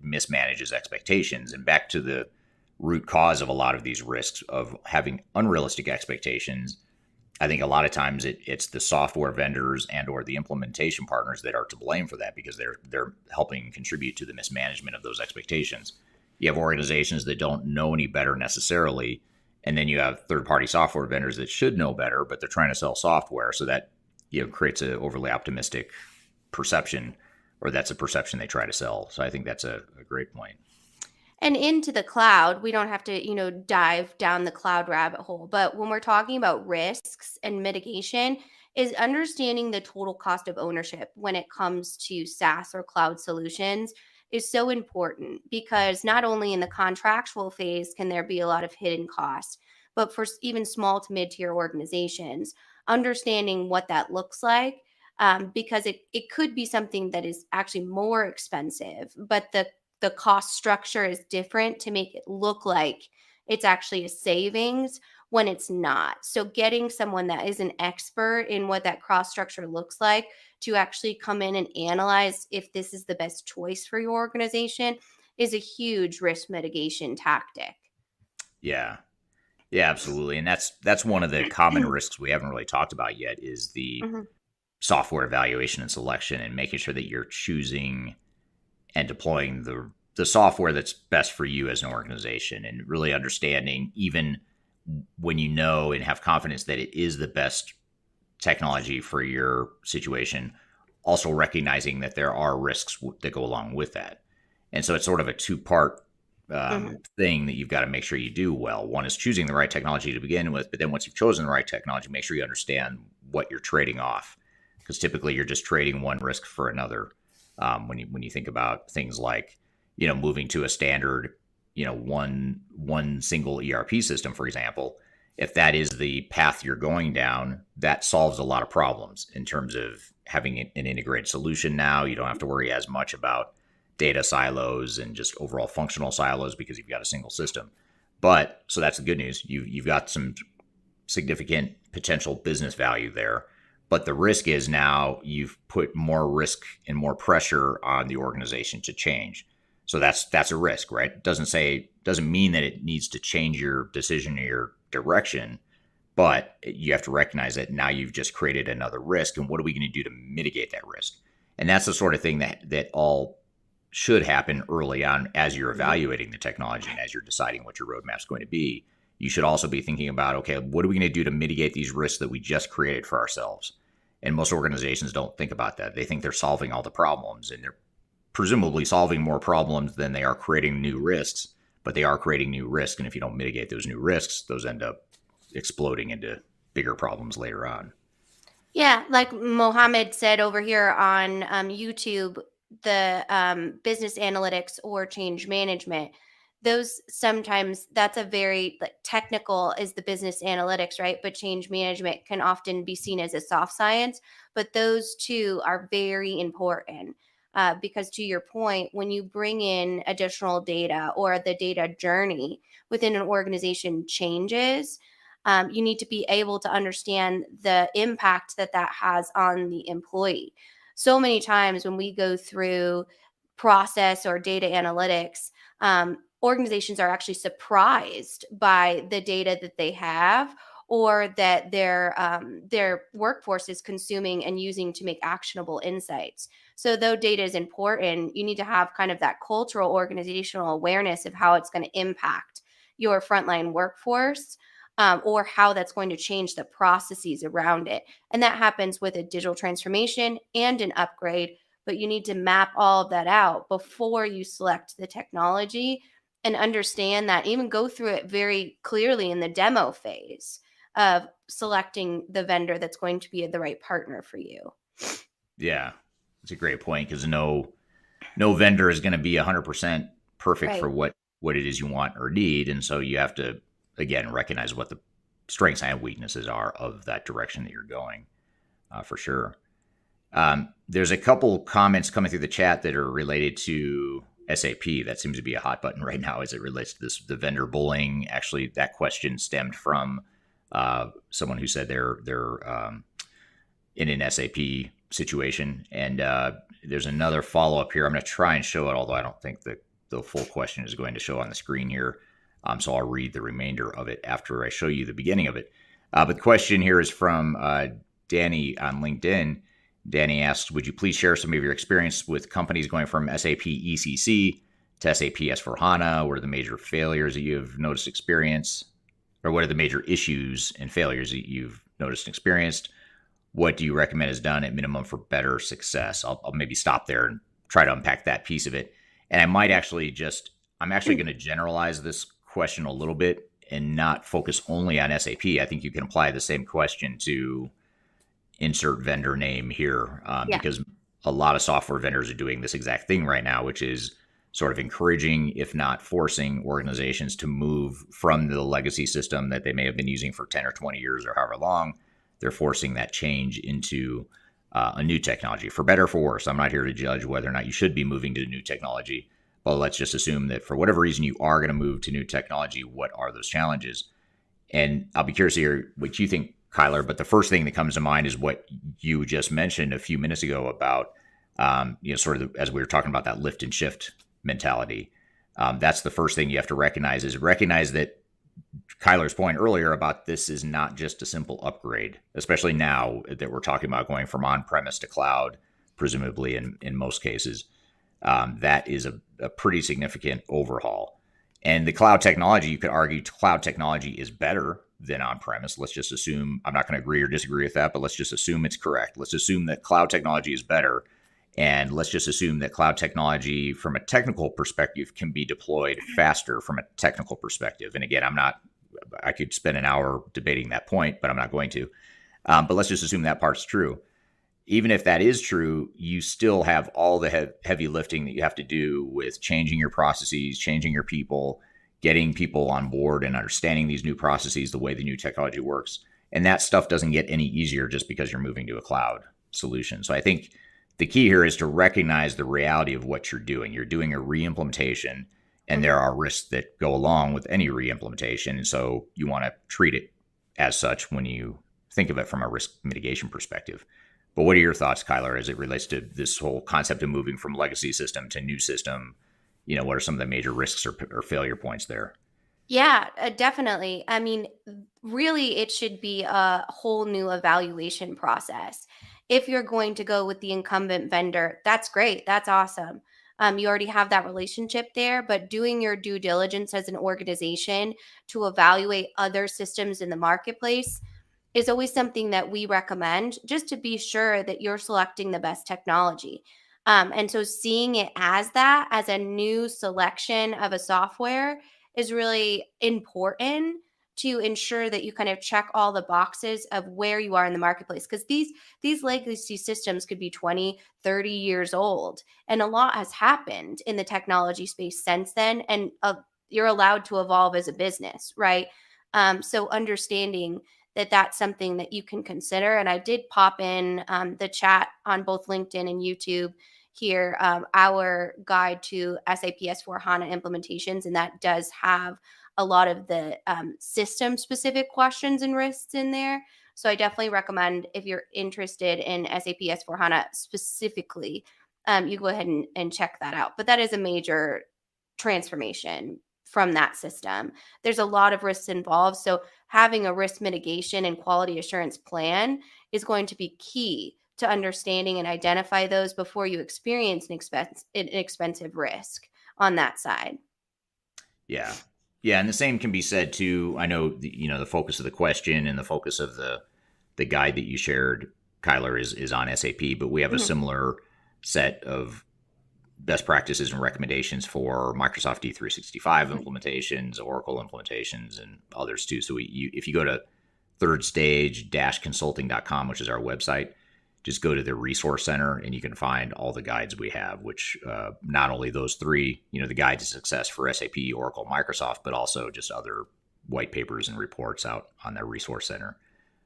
mismanages expectations. And back to the root cause of a lot of these risks of having unrealistic expectations. I think a lot of times it's the software vendors and or the implementation partners that are to blame for that, because they're helping contribute to the mismanagement of those expectations. You have organizations that don't know any better necessarily, and then you have third-party software vendors that should know better, but they're trying to sell software, so that creates an overly optimistic perception, or that's a perception they try to sell. So I think that's a great point. And into the cloud, we don't have to, dive down the cloud rabbit hole. But when we're talking about risks and mitigation, is understanding the total cost of ownership when it comes to SaaS or cloud solutions is so important, because not only in the contractual phase can there be a lot of hidden costs, but for even small to mid-tier organizations, understanding what that looks like, because it could be something that is actually more expensive, but the cost structure is different to make it look like it's actually a savings when it's not. So getting someone that is an expert in what that cost structure looks like to actually come in and analyze if this is the best choice for your organization is a huge risk mitigation tactic. Yeah. Yeah, absolutely. And that's one of the common risks we haven't really talked about yet, is the Mhm. software evaluation and selection, and making sure that you're choosing and deploying the software that's best for you as an organization, and really understanding, even when you know and have confidence that it is the best technology for your situation, also recognizing that there are risks that go along with that. And so it's sort of a two-part Mhm. thing that you've got to make sure you do well. One is choosing the right technology to begin with, but then once you've chosen the right technology, make sure you understand what you're trading off, because typically you're just trading one risk for another. When you think about things like moving to a standard one single ERP system, for example, if that is the path you're going down, that solves a lot of problems in terms of having an integrated solution. Now you don't have to worry as much about data silos and just overall functional silos, because you've got a single system. But so that's the good news. You've got some significant potential business value there. But the risk is now you've put more risk and more pressure on the organization to change. So that's a risk, right? Doesn't mean that it needs to change your decision or your direction, but you have to recognize that now you've just created another risk, and what are we going to do to mitigate that risk? And that's the sort of thing that all should happen early on as you're evaluating the technology and as you're deciding what your roadmap is going to be. You should also be thinking about, okay, what are we going to do to mitigate these risks that we just created for ourselves? And most organizations don't think about that. They think they're solving all the problems, and they're presumably solving more problems than they are creating new risks, but they are creating new risks. And if you don't mitigate those new risks, those end up exploding into bigger problems later on. Yeah, like Mohammed said over here on YouTube, the business analytics or change management, those sometimes that's a very technical is the business analytics, right? But change management can often be seen as a soft science, but those two are very important. Because to your point, when you bring in additional data or the data journey within an organization changes, you need to be able to understand the impact that that has on the employee. So many times when we go through process or data analytics, organizations are actually surprised by the data that they have or that their workforce is consuming and using to make actionable insights. So though data is important, you need to have kind of that cultural organizational awareness of how it's going to impact your frontline workforce, or how that's going to change the processes around it. And that happens with a digital transformation and an upgrade, but you need to map all of that out before you select the technology and understand that, even go through it very clearly in the demo phase. of selecting the vendor that's going to be the right partner for you. Yeah, that's a great point, because no vendor is going to be 100% perfect for what it is you want or need, and so you have to, again, recognize what the strengths and weaknesses are of that direction that you're going, for sure. There's a couple comments coming through the chat that are related to SAP. That seems to be a hot button right now as it relates to the vendor bullying. Actually, that question stemmed from someone who said they're in an SAP situation. And there's another follow-up here. I'm going to try and show it, although I don't think the full question is going to show on the screen here. So I'll read the remainder of it after I show you the beginning of it. But the question here is from Danny on LinkedIn. Danny asks, would you please share some of your experience with companies going from SAP ECC to SAP S4HANA? What are the major failures that you've noticed experienced? Or what are the major issues and failures that you've noticed and experienced? What do you recommend is done at minimum for better success? I'll maybe stop there and try to unpack that piece of it. And I might actually I'm actually going to generalize this question a little bit and not focus only on SAP. I think you can apply the same question to insert vendor name here, because a lot of software vendors are doing this exact thing right now, which is sort of encouraging, if not forcing, organizations to move from the legacy system that they may have been using for 10 or 20 years or however long. They're forcing that change into a new technology, for better or for worse. I'm not here to judge whether or not you should be moving to new technology, but let's just assume that for whatever reason you are going to move to new technology. What are those challenges? And I'll be curious to hear what you think, Kyler, but the first thing that comes to mind is what you just mentioned a few minutes ago about, sort of as we were talking about that lift and shift mentality. That's the first thing you have to recognize that Kyler's point earlier about this is not just a simple upgrade, especially now that we're talking about going from on-premise to cloud, presumably in most cases. That is a pretty significant overhaul. And the cloud technology, you could argue cloud technology is better than on-premise. Let's just assume, I'm not going to agree or disagree with that, but let's just assume it's correct. Let's assume that cloud technology is better. And let's just assume that cloud technology from a technical perspective can be deployed faster from a technical perspective. And again, I could spend an hour debating that point, but I'm not going to. But let's just assume that part's true. Even if that is true, you still have all the heavy lifting that you have to do with changing your processes, changing your people, getting people on board and understanding these new processes, the way the new technology works. And that stuff doesn't get any easier just because you're moving to a cloud solution. So I think the key here is to recognize the reality of what you're doing. You're doing a re-implementation, and there are risks that go along with any re-implementation. And so you want to treat it as such when you think of it from a risk mitigation perspective. But what are your thoughts, Kyler, as it relates to this whole concept of moving from legacy system to new system? What are some of the major risks or failure points there? Yeah, definitely. I mean, really, it should be a whole new evaluation process. If you're going to go with the incumbent vendor, that's great. That's awesome. You already have that relationship there, but doing your due diligence as an organization to evaluate other systems in the marketplace is always something that we recommend, just to be sure that you're selecting the best technology. And so seeing it as a new selection of a software is really important to ensure that you kind of check all the boxes of where you are in the marketplace, because these legacy systems could be 20, 30 years old, and a lot has happened in the technology space since then, and you're allowed to evolve as a business, right? So understanding that that's something that you can consider. And I did pop in the chat on both LinkedIn and YouTube here, our guide to SAP S4HANA implementations, and that does have a lot of the system-specific questions and risks in there. So I definitely recommend, if you're interested in SAP S4HANA specifically, you go ahead and check that out. But that is a major transformation from that system. There's a lot of risks involved. So having a risk mitigation and quality assurance plan is going to be key to understanding and identify those before you experience an expensive risk on that side. Yeah. Yeah. And the same can be said too. I know, the focus of the question and the focus of the guide that you shared, Kyler, is on SAP, but we have a similar set of best practices and recommendations for Microsoft D365 implementations, Oracle implementations, and others too. So if you go to thirdstage-consulting.com, which is our website. Just go to the resource center and you can find all the guides we have, which not only those three, the guide to success for SAP, Oracle, Microsoft, but also just other white papers and reports out on their resource center.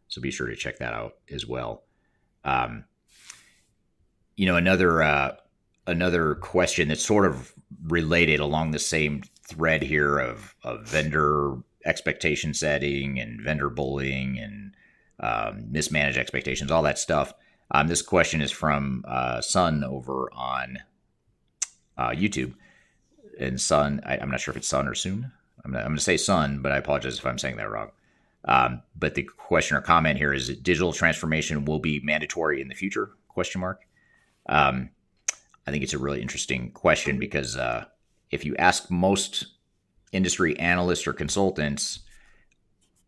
So be sure to check that out as well. Another question that's sort of related along the same thread here of vendor expectation setting and vendor bullying and mismanaged expectations, all that stuff. This question is from Sun over on YouTube. And Sun, I'm not sure if it's Sun or Soon. I'm going to say Sun, but I apologize if I'm saying that wrong. But the question or comment here is, digital transformation will be mandatory in the future? ? I think it's a really interesting question because if you ask most industry analysts or consultants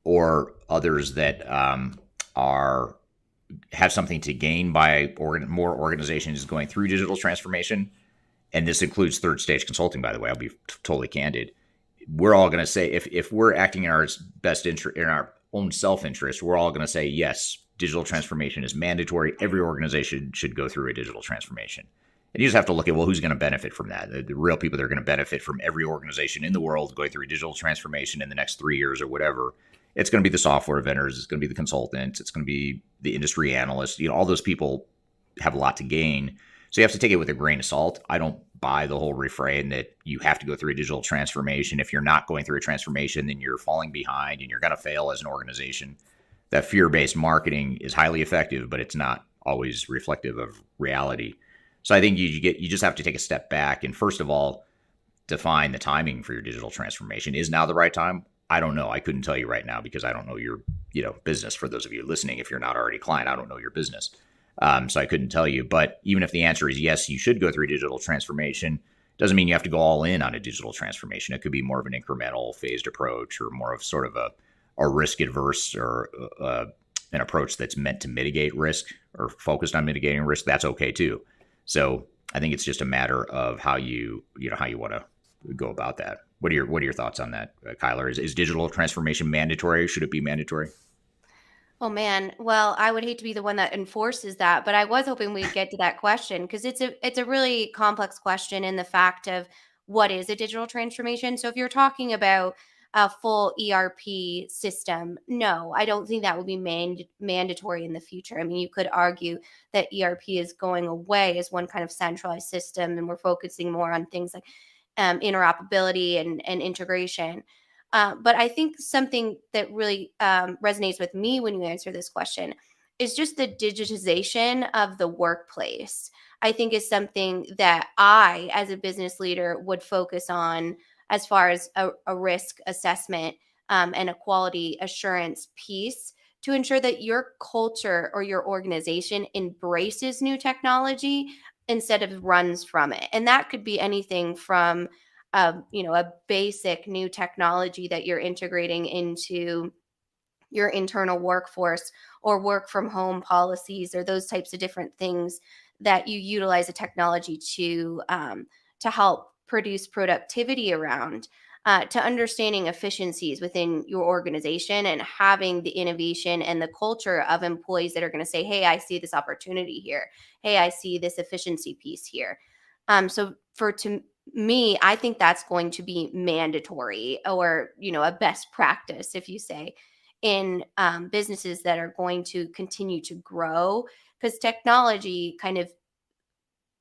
or others that have something to gain by more organizations going through digital transformation, and this includes third stage consulting, by the way, I'll be totally candid. We're all going to say, if we're acting in our best interest, in our own self-interest, we're all going to say, yes, digital transformation is mandatory. Every organization should go through a digital transformation. And you just have to look at, well, who's going to benefit from that? The real people that are going to benefit from every organization in the world going through a digital transformation in the next 3 years or whatever. It's going to be the software vendors. It's going to be the consultants. It's going to be the industry analysts. All those people have a lot to gain. So you have to take it with a grain of salt. I don't buy the whole refrain that you have to go through a digital transformation. If you're not going through a transformation, then you're falling behind and you're going to fail as an organization. That fear-based marketing is highly effective, but it's not always reflective of reality. So I think you just have to take a step back and, first of all, define the timing for your digital transformation. Is now the right time? I don't know. I couldn't tell you right now because I don't know your business. For those of you listening, if you're not already a client, I don't know your business. So I couldn't tell you. But even if the answer is yes, you should go through digital transformation, doesn't mean you have to go all in on a digital transformation. It could be more of an incremental phased approach or more of sort of a risk adverse or an approach that's meant to mitigate risk or focused on mitigating risk. That's okay too. So I think it's just a matter of how you want to go about that. What are your thoughts on that, Kyler? Is digital transformation mandatory? Should it be mandatory? Oh man, well, I would hate to be the one that enforces that, but I was hoping we'd get to that question because it's a really complex question in the fact of what is a digital transformation. So if you're talking about a full ERP system, no, I don't think that would be mandatory in the future. I mean, you could argue that ERP is going away as one kind of centralized system, and we're focusing more on things like interoperability and integration. But I think something that really resonates with me when you answer this question is just the digitization of the workplace. I think is something that I, as a business leader, would focus on as far as a risk assessment and a quality assurance piece to ensure that your culture or your organization embraces new technology instead of runs from it. And that could be anything from a basic new technology that you're integrating into your internal workforce or work from home policies or those types of different things that you utilize a technology to help produce productivity around, to understanding efficiencies within your organization and having the innovation and the culture of employees that are going to say, hey, I see this opportunity here. Hey, I see this efficiency piece here. So to me, I think that's going to be mandatory or, a best practice, if you say, in businesses that are going to continue to grow, because technology kind of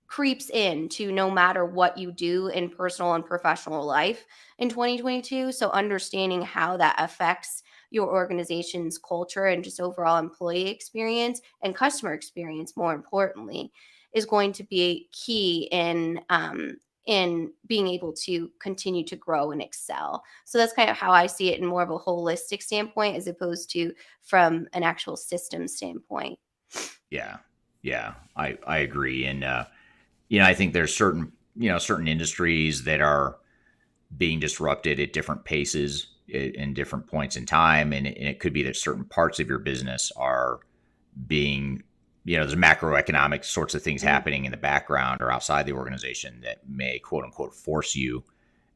creeps into no matter what you do in personal and professional life in 2022. So understanding how that affects your organization's culture and just overall employee experience and customer experience, more importantly, is going to be key in being able to continue to grow and excel. So that's kind of how I see it in more of a holistic standpoint as opposed to from an actual system standpoint. Yeah, I agree. And, I think there's certain industries that are being disrupted at different paces in different points in time. And it could be that certain parts of your business are being, there's macroeconomic sorts of things happening in the background or outside the organization that may, quote unquote, force you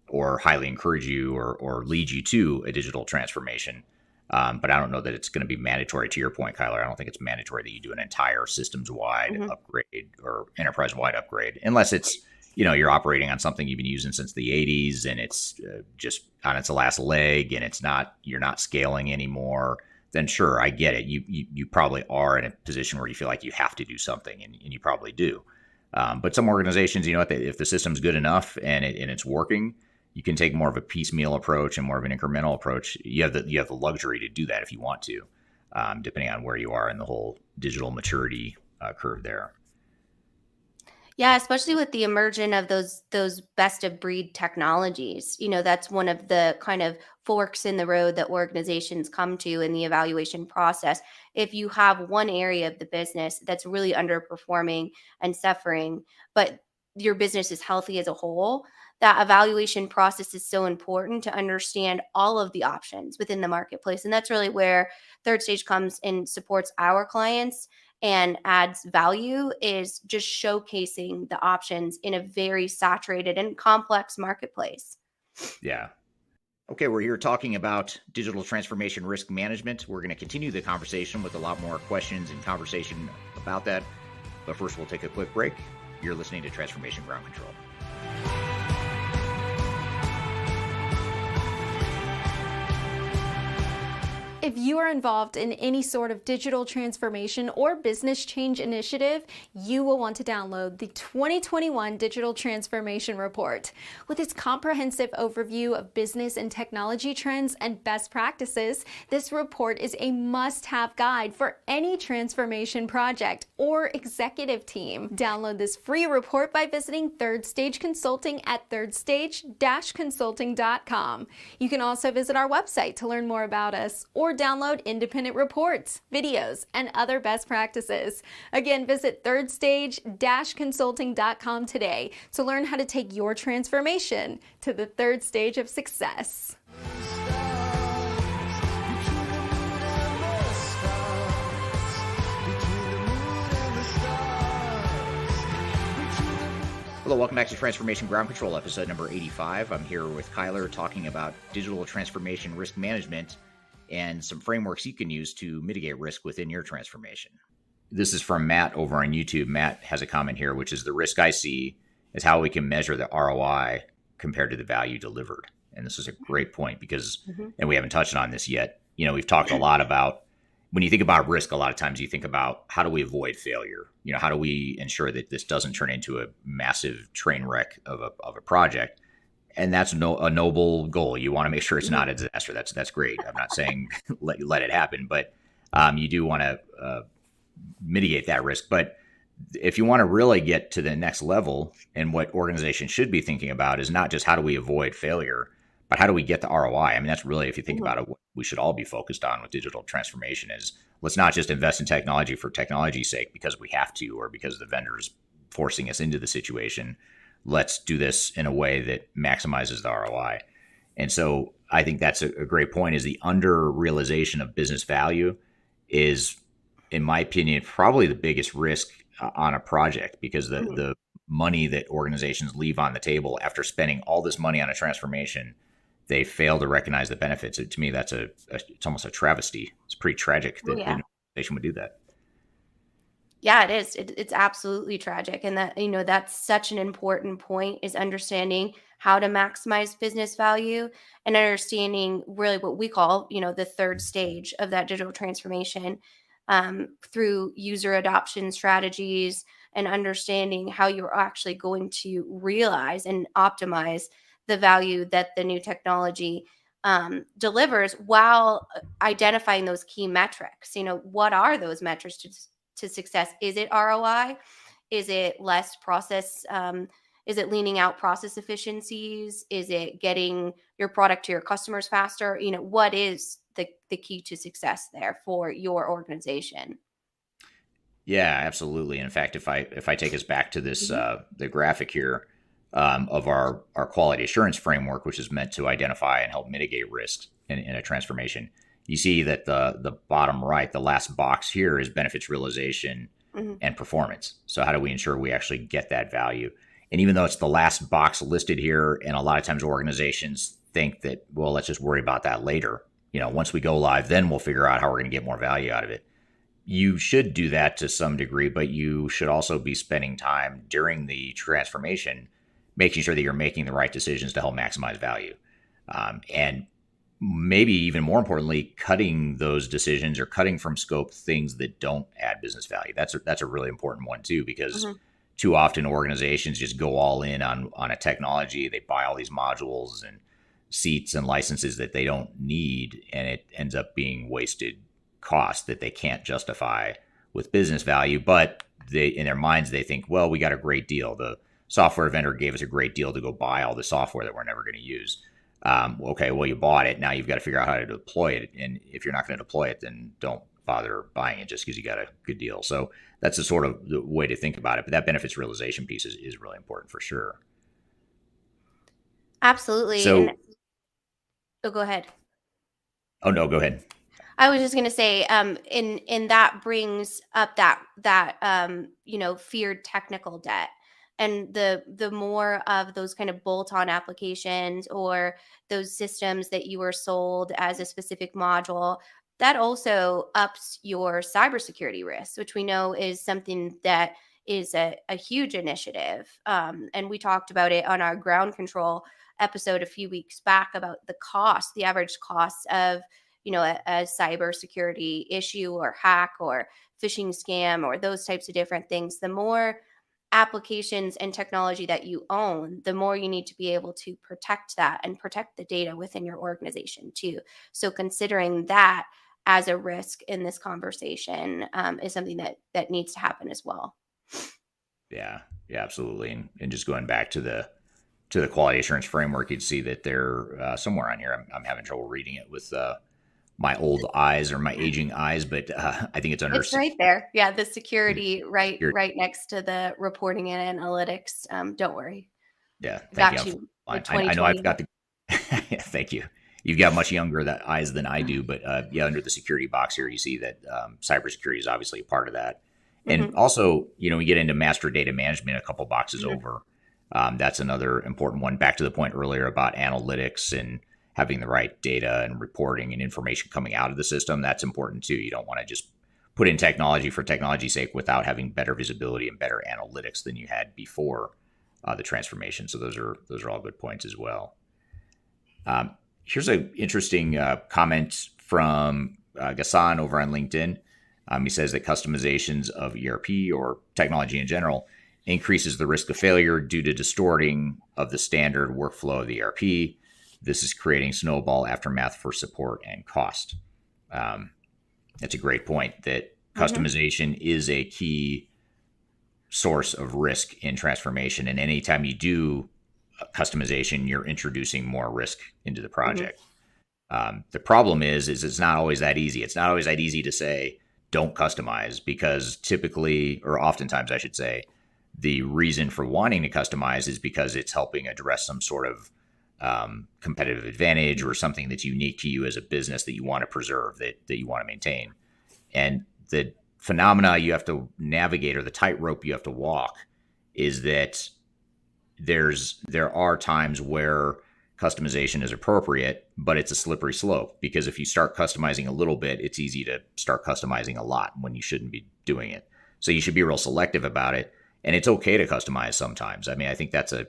or highly encourage you or lead you to a digital transformation. But I don't know that it's going to be mandatory. To your point, Kyler, I don't think it's mandatory that you do an entire systems-wide upgrade or enterprise-wide upgrade, unless it's, you're operating on something you've been using since the 80s and it's just on its last leg and you're not scaling anymore. Then sure, I get it. You probably are in a position where you feel like you have to do something, and you probably do. But some organizations, if the system's good enough and it's working, you can take more of a piecemeal approach and more of an incremental approach. You have the luxury to do that if you want to, depending on where you are in the whole digital maturity curve there. Yeah, especially with the emergence of those best of breed technologies. That's one of the kind of forks in the road that organizations come to in the evaluation process. If you have one area of the business that's really underperforming and suffering, but your business is healthy as a whole, that evaluation process is so important to understand all of the options within the marketplace. And that's really where Third Stage comes and supports our clients and adds value, is just showcasing the options in a very saturated and complex marketplace. Yeah. Okay, we're here talking about digital transformation risk management. We're going to continue the conversation with a lot more questions and conversation about that. But first, we'll take a quick break. You're listening to Transformation Ground Control. If you are involved in any sort of digital transformation or business change initiative, you will want to download the 2021 Digital Transformation Report. With its comprehensive overview of business and technology trends and best practices, this report is a must-have guide for any transformation project or executive team. Download this free report by visiting Third Stage Consulting at thirdstage-consulting.com. You can also visit our website to learn more about us, or download independent reports, videos, and other best practices. Again, visit thirdstage-consulting.com today to learn how to take your transformation to the third stage of success. Hello, welcome back to Transformation Ground Control, episode number 85. I'm here with Kyler talking about digital transformation risk management and some frameworks you can use to mitigate risk within your transformation. This is from Matt over on YouTube. Matt has a comment here, which is: the risk I see is how we can measure the ROI compared to the value delivered. And this is a great point because, and we haven't touched on this yet, we've talked a lot about, when you think about risk, a lot of times you think about how do we avoid failure? How do we ensure that this doesn't turn into a massive train wreck of a project? And that's a noble goal. You want to make sure it's not a disaster. That's great. I'm not saying let it happen, but you do want to mitigate that risk. But if you want to really get to the next level, and what organizations should be thinking about is not just how do we avoid failure, but how do we get the ROI? I mean, that's really, if you think about it, what we should all be focused on with digital transformation is, let's not just invest in technology for technology's sake because we have to, or because the vendor's forcing us into the situation. Let's do this in a way that maximizes the ROI. And so I think that's a great point, is the under realization of business value is, in my opinion, probably the biggest risk on a project, because the money that organizations leave on the table after spending all this money on a transformation, they fail to recognize the benefits. To me, that's it's almost a travesty. It's pretty tragic that an organization would do that. Yeah, it is. It's absolutely tragic. And that's such an important point, is understanding how to maximize business value and understanding really what we call, the third stage of that digital transformation, through user adoption strategies and understanding how you're actually going to realize and optimize the value that the new technology delivers, while identifying those key metrics. What are those metrics to success? Is it ROI? Is it less process? Is it leaning out process efficiencies? Is it getting your product to your customers faster? What is the key to success there for your organization? Yeah, absolutely. And in fact, if I take us back to this, the graphic here of our quality assurance framework, which is meant to identify and help mitigate risks in a transformation, you see that the bottom right, the last box here, is benefits realization and performance. So how do we ensure we actually get that value? And even though it's the last box listed here, and a lot of times organizations think that, well, let's just worry about that later, once we go live, then we'll figure out how we're going to get more value out of it. You should do that to some degree, but you should also be spending time during the transformation, making sure that you're making the right decisions to help maximize value. And maybe even more importantly, cutting those decisions or cutting from scope things that don't add business value. That's a really important one too, because too often organizations just go all in on a technology. They buy all these modules and seats and licenses that they don't need, and it ends up being wasted cost that they can't justify with business value. But in their minds, they think, well, we got a great deal. The software vendor gave us a great deal to go buy all the software that we're never going to use. Okay, well, you bought it. Now you've got to figure out how to deploy it. And if you're not going to deploy it, then don't bother buying it just because you got a good deal. So that's the sort of the way to think about it. But that benefits realization piece is really important for sure. Absolutely. So, go ahead. Oh, no, go ahead. I was just going to say, and that brings up that feared technical debt. And the more of those kind of bolt-on applications or those systems that you were sold as a specific module, that also ups your cybersecurity risks, which we know is something that is a huge initiative. And we talked about it on our ground control episode a few weeks back about the average cost of a cybersecurity issue or hack or phishing scam or those types of different things. The more applications and technology that you own, the more you need to be able to protect that and protect the data within your organization too. So considering that as a risk in this conversation is something that needs to happen as well. Yeah, absolutely. And just going back to the quality assurance framework, you'd see that they're somewhere on here. I'm having trouble reading it with my old eyes or my aging eyes, but I think it's under. It's right there. Yeah, the security right next to the reporting and analytics. Don't worry. Yeah, thank you. I know I've got the. Yeah, thank you. You've got much younger eyes than I do, but under the security box here, you see that cybersecurity is obviously a part of that. And also, we get into master data management a couple boxes over. That's another important one. Back to the point earlier about analytics and having the right data and reporting and information coming out of the system. That's important too. You don't want to just put in technology for technology's sake without having better visibility and better analytics than you had before the transformation. So those are all good points as well. Here's an interesting comment from Ghassan over on LinkedIn. He says that customizations of ERP or technology in general increases the risk of failure due to distorting of the standard workflow of the ERP. This is creating snowball aftermath for support and cost. That's a great point, that customization is a key source of risk in transformation. And anytime you do customization, you're introducing more risk into the project. The problem is it's not always that easy. It's not always that easy to say, don't customize, because typically, or oftentimes I should say, the reason for wanting to customize is because it's helping address some sort of competitive advantage or something that's unique to you as a business that you want to preserve, that you want to maintain. And the phenomena you have to navigate, or the tightrope you have to walk, is that there are times where customization is appropriate, but it's a slippery slope, because if you start customizing a little bit, it's easy to start customizing a lot when you shouldn't be doing it. So you should be real selective about it. And it's okay to customize sometimes. I mean, I think that's a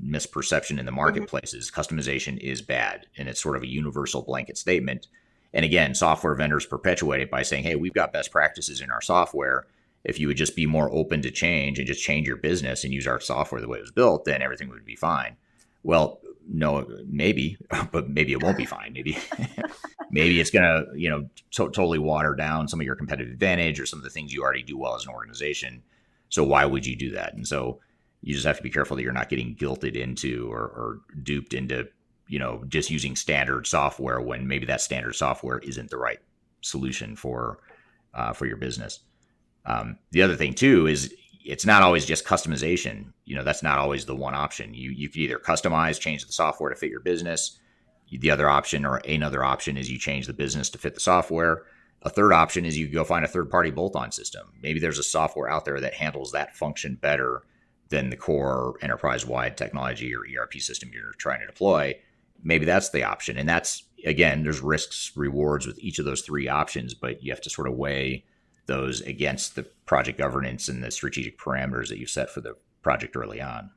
misperception in the marketplace is customization is bad, and it's sort of a universal blanket statement. And again, software vendors perpetuate it by saying, hey, we've got best practices in our software. If you would just be more open to change and just change your business and use our software the way it was built, then everything would be fine. Well, no, maybe, but maybe it won't be fine. Maybe it's going to, totally water down some of your competitive advantage or some of the things you already do well as an organization. So why would you do that? And so you just have to be careful that you're not getting guilted into or duped into, just using standard software when maybe that standard software isn't the right solution for your business. The other thing too is it's not always just customization. That's not always the one option. You could either customize, change the software to fit your business. The other option, or another option, is you change the business to fit the software. A third option is you go find a third-party bolt-on system. Maybe there's a software out there that handles that function better than the core enterprise-wide technology or ERP system you're trying to deploy. Maybe that's the option. And that's again, there's risks, rewards with each of those three options, but you have to sort of weigh those against the project governance and the strategic parameters that you set for the project early on.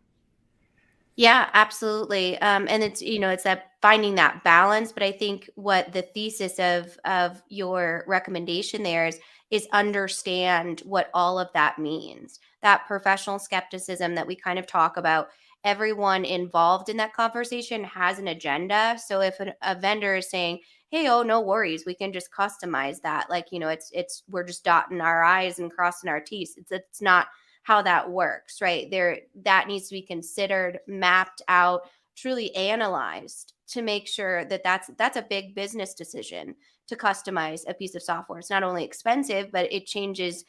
Yeah, absolutely. And it's, it's that finding that balance. But I think what the thesis of your recommendation there is understand what all of that means. That professional skepticism that we kind of talk about. Everyone involved in that conversation has an agenda. So if a vendor is saying, "Hey, oh, no worries, we can just customize that," like, it's we're just dotting our I's and crossing our T's. It's not how that works, right? That needs to be considered, mapped out, truly analyzed to make sure that that's a big business decision to customize a piece of software. It's not only expensive, but it changes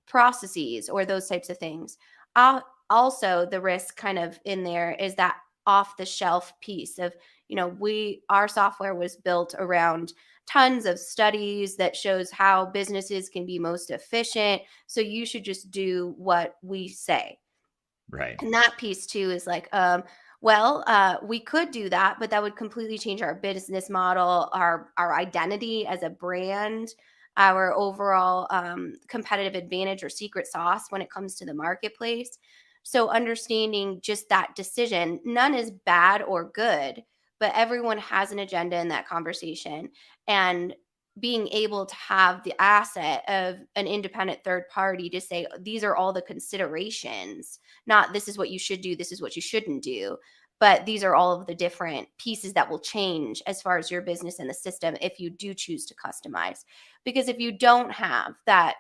processes or those types of things. Also, the risk kind of in there is that off the shelf piece of, our software was built around tons of studies that shows how businesses can be most efficient. So you should just do what we say. Right. And that piece too is like, we could do that, but that would completely change our business model, our identity as a brand, our overall competitive advantage or secret sauce when it comes to the marketplace. So understanding just that decision, none is bad or good, but everyone has an agenda in that conversation. And being able to have the asset of an independent third party to say, these are all the considerations, not this is what you should do, this is what you shouldn't do, but these are all of the different pieces that will change as far as your business and the system if you do choose to customize. Because if you don't have that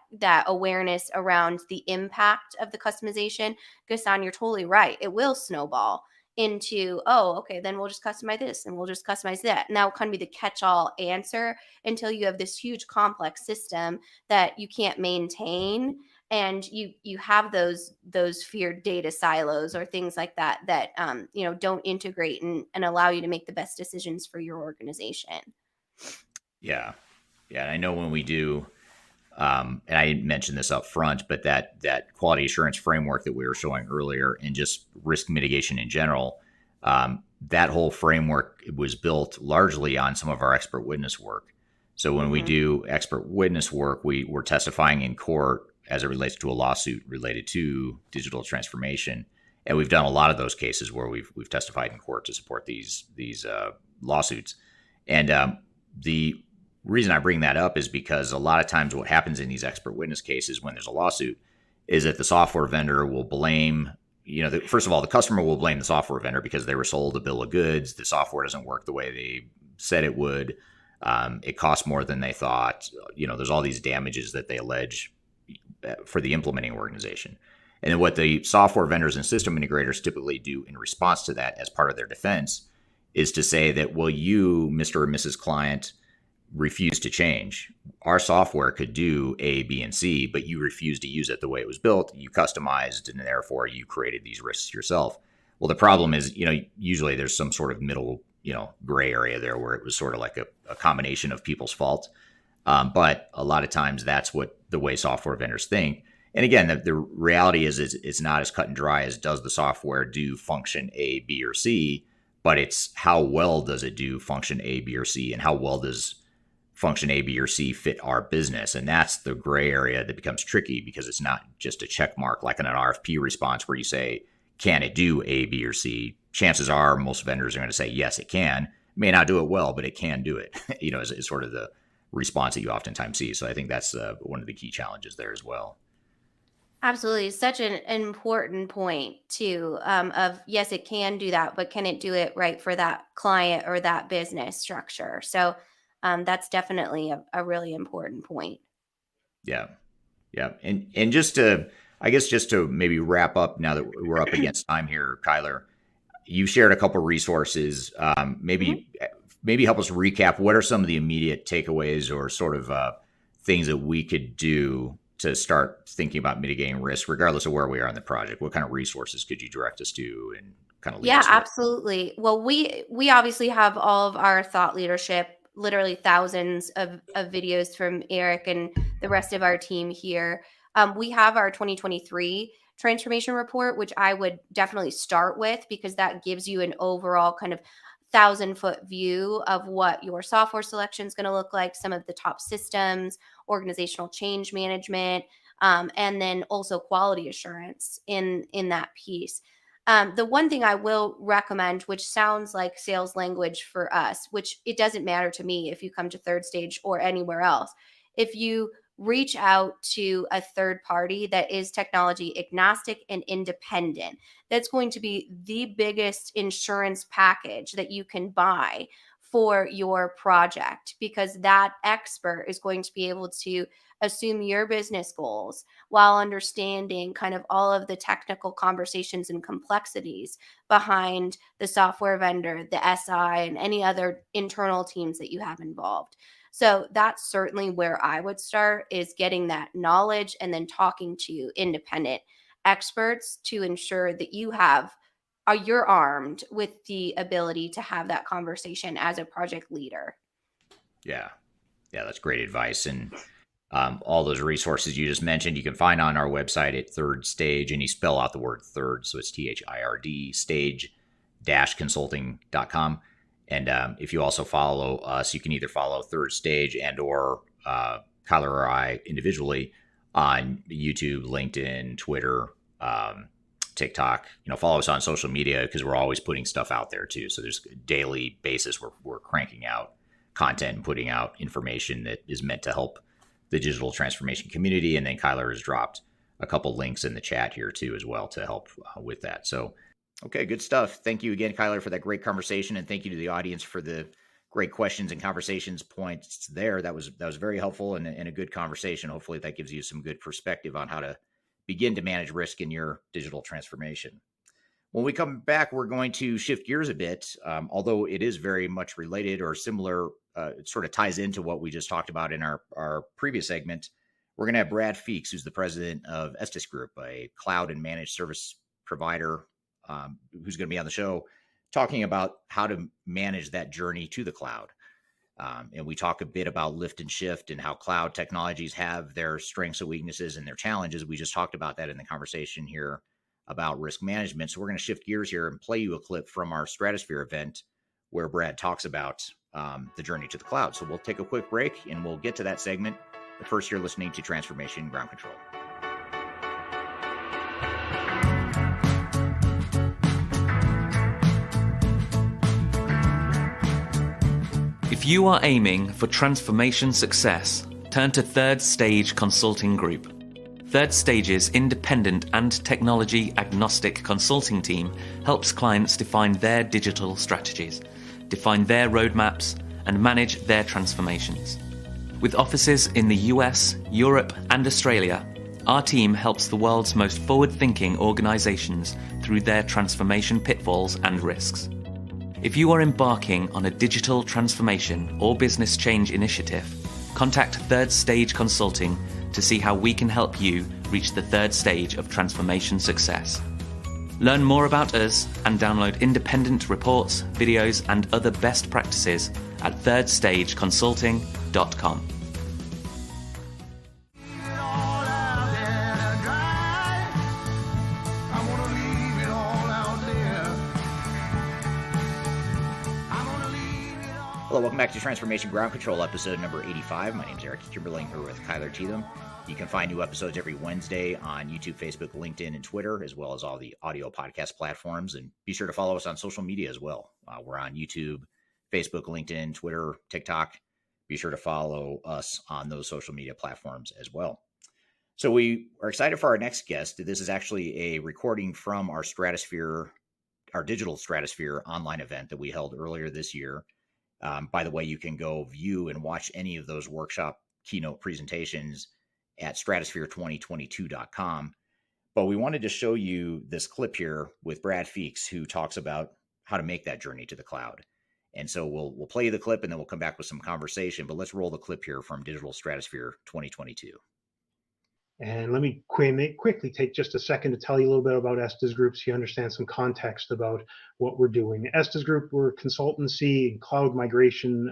awareness around the impact of the customization, Gaston, you're totally right, it will snowball into, oh, okay, then we'll just customize this and we'll just customize that, and that will kind of be the catch-all answer until you have this huge complex system that you can't maintain, and you have those feared data silos or things like that don't integrate and allow you to make the best decisions for your organization. Yeah. And I know when we do, and I didn't mention this up front, but that quality assurance framework that we were showing earlier, and just risk mitigation in general, that whole framework was built largely on some of our expert witness work. So when we do expert witness work, we're testifying in court as it relates to a lawsuit related to digital transformation, and we've done a lot of those cases where we've testified in court to support these lawsuits. And the reason I bring that up is because a lot of times what happens in these expert witness cases when there's a lawsuit is that the software vendor will blame, first of all, the customer will blame the software vendor because they were sold a bill of goods. The software doesn't work the way they said it would. It costs more than they thought. There's all these damages that they allege for the implementing organization. And then what the software vendors and system integrators typically do in response to that as part of their defense is to say that, well, you, Mr. or Mrs. Client, refuse to change. Our software could do A, B, and C, but you refused to use it the way it was built. You customized, and therefore you created these risks yourself. Well, the problem is, usually there's some sort of middle, gray area there where it was sort of like a combination of people's fault. But a lot of times that's what the way software vendors think. And again, the reality is it's not as cut and dry as does the software do function A, B, or C, but it's how well does it do function A, B, or C, and how well does function A, B, or C fit our business. And that's the gray area that becomes tricky because it's not just a check mark like in an RFP response where you say, can it do A, B, or C? Chances are most vendors are going to say, yes, it can. It may not do it well, but it can do it, is sort of the response that you oftentimes see. So I think that's one of the key challenges there as well. Absolutely. Such an important point too, of yes, it can do that, but can it do it right for that client or that business structure? So that's definitely a really important point. Yeah. And just to maybe wrap up now that we're up against time here, Kyler, you shared a couple resources. Maybe help us recap. What are some of the immediate takeaways or sort of things that we could do to start thinking about mitigating risk, regardless of where we are in the project? What kind of resources could you direct us to and kind of lead us with? Absolutely. Well, we obviously have all of our thought leadership, literally thousands of videos from Eric and the rest of our team here. We have our 2023 transformation report, which I would definitely start with because that gives you an overall kind of 1,000-foot view of what your software selection is going to look like, some of the top systems, organizational change management, and then also quality assurance in that piece. The one thing I will recommend, which sounds like sales language for us, which it doesn't matter to me if you come to Third Stage or anywhere else, if you reach out to a third party that is technology agnostic and independent, that's going to be the biggest insurance package that you can buy for your project, because that expert is going to be able to assume your business goals while understanding kind of all of the technical conversations and complexities behind the software vendor, the SI, and any other internal teams that you have involved. So that's certainly where I would start, is getting that knowledge and then talking to independent experts to ensure that you're armed with the ability to have that conversation as a project leader. Yeah, that's great advice. And all those resources you just mentioned, you can find on our website at Third Stage, and you spell out the word third, so it's THIRD, stage-consulting.com. And if you also follow us, you can either follow Third Stage and or Kyler or I individually on YouTube, LinkedIn, Twitter, TikTok. Follow us on social media, because we're always putting stuff out there too. So there's a daily basis we're cranking out content and putting out information that is meant to help the digital transformation community. And then Kyler has dropped a couple links in the chat here too as well to help with that. So, okay, good stuff. Thank you again, Kyler, for that great conversation. And thank you to the audience for the great questions and conversations points there. That was very helpful and a good conversation. Hopefully that gives you some good perspective on how to begin to manage risk in your digital transformation. When we come back, we're going to shift gears a bit, although it is very much related or similar. It sort of ties into what we just talked about in our previous segment. We're going to have Brad Feakes, who's the president of Estes Group, a cloud and managed service provider, who's going to be on the show talking about how to manage that journey to the cloud. And we talk a bit about lift and shift and how cloud technologies have their strengths and weaknesses and their challenges. We just talked about that in the conversation here about risk management. So we're going to shift gears here and play you a clip from our Stratosphere event where Brad talks about the journey to the cloud. So we'll take a quick break and we'll get to that segment. But first, you're listening to Transformation Ground Control. If you are aiming for transformation success, turn to Third Stage Consulting Group. Third Stage's independent and technology agnostic consulting team helps clients define their digital strategies, define their roadmaps, and manage their transformations. With offices in the US, Europe, and Australia, our team helps the world's most forward-thinking organizations through their transformation pitfalls and risks. If you are embarking on a digital transformation or business change initiative, contact Third Stage Consulting to see how we can help you reach the third stage of transformation success. Learn more about us and download independent reports, videos, and other best practices at thirdstageconsulting.com. Hello, welcome back to Transformation Ground Control, episode number 85. My name is Eric Kimberling, here with Kyler Cheatham. You can find new episodes every Wednesday on YouTube, Facebook, LinkedIn, and Twitter, as well as all the audio podcast platforms. And be sure to follow us on social media as well. We're on YouTube, Facebook, LinkedIn, Twitter, TikTok. Be sure to follow us on those social media platforms as well. So we are excited for our next guest. This is actually a recording from our Stratosphere, our digital Stratosphere online event that we held earlier this year. By the way, you can go view and watch any of those workshop keynote presentations at stratosphere2022.com. But we wanted to show you this clip here with Brad Feakes, who talks about how to make that journey to the cloud. And so we'll play you the clip and then we'll come back with some conversation. But let's roll the clip here from Digital Stratosphere 2022. And let me quickly take just a second to tell you a little bit about Estes Group so you understand some context about what we're doing. Estes Group, we're a consultancy and cloud migration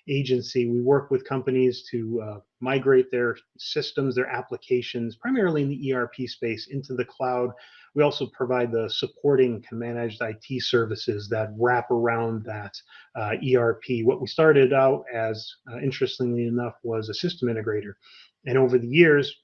agency. We work with companies to migrate their systems, their applications, primarily in the ERP space, into the cloud. we also provide the supporting managed IT services that wrap around that ERP. What we started out as, interestingly enough, was a system integrator. And over the years,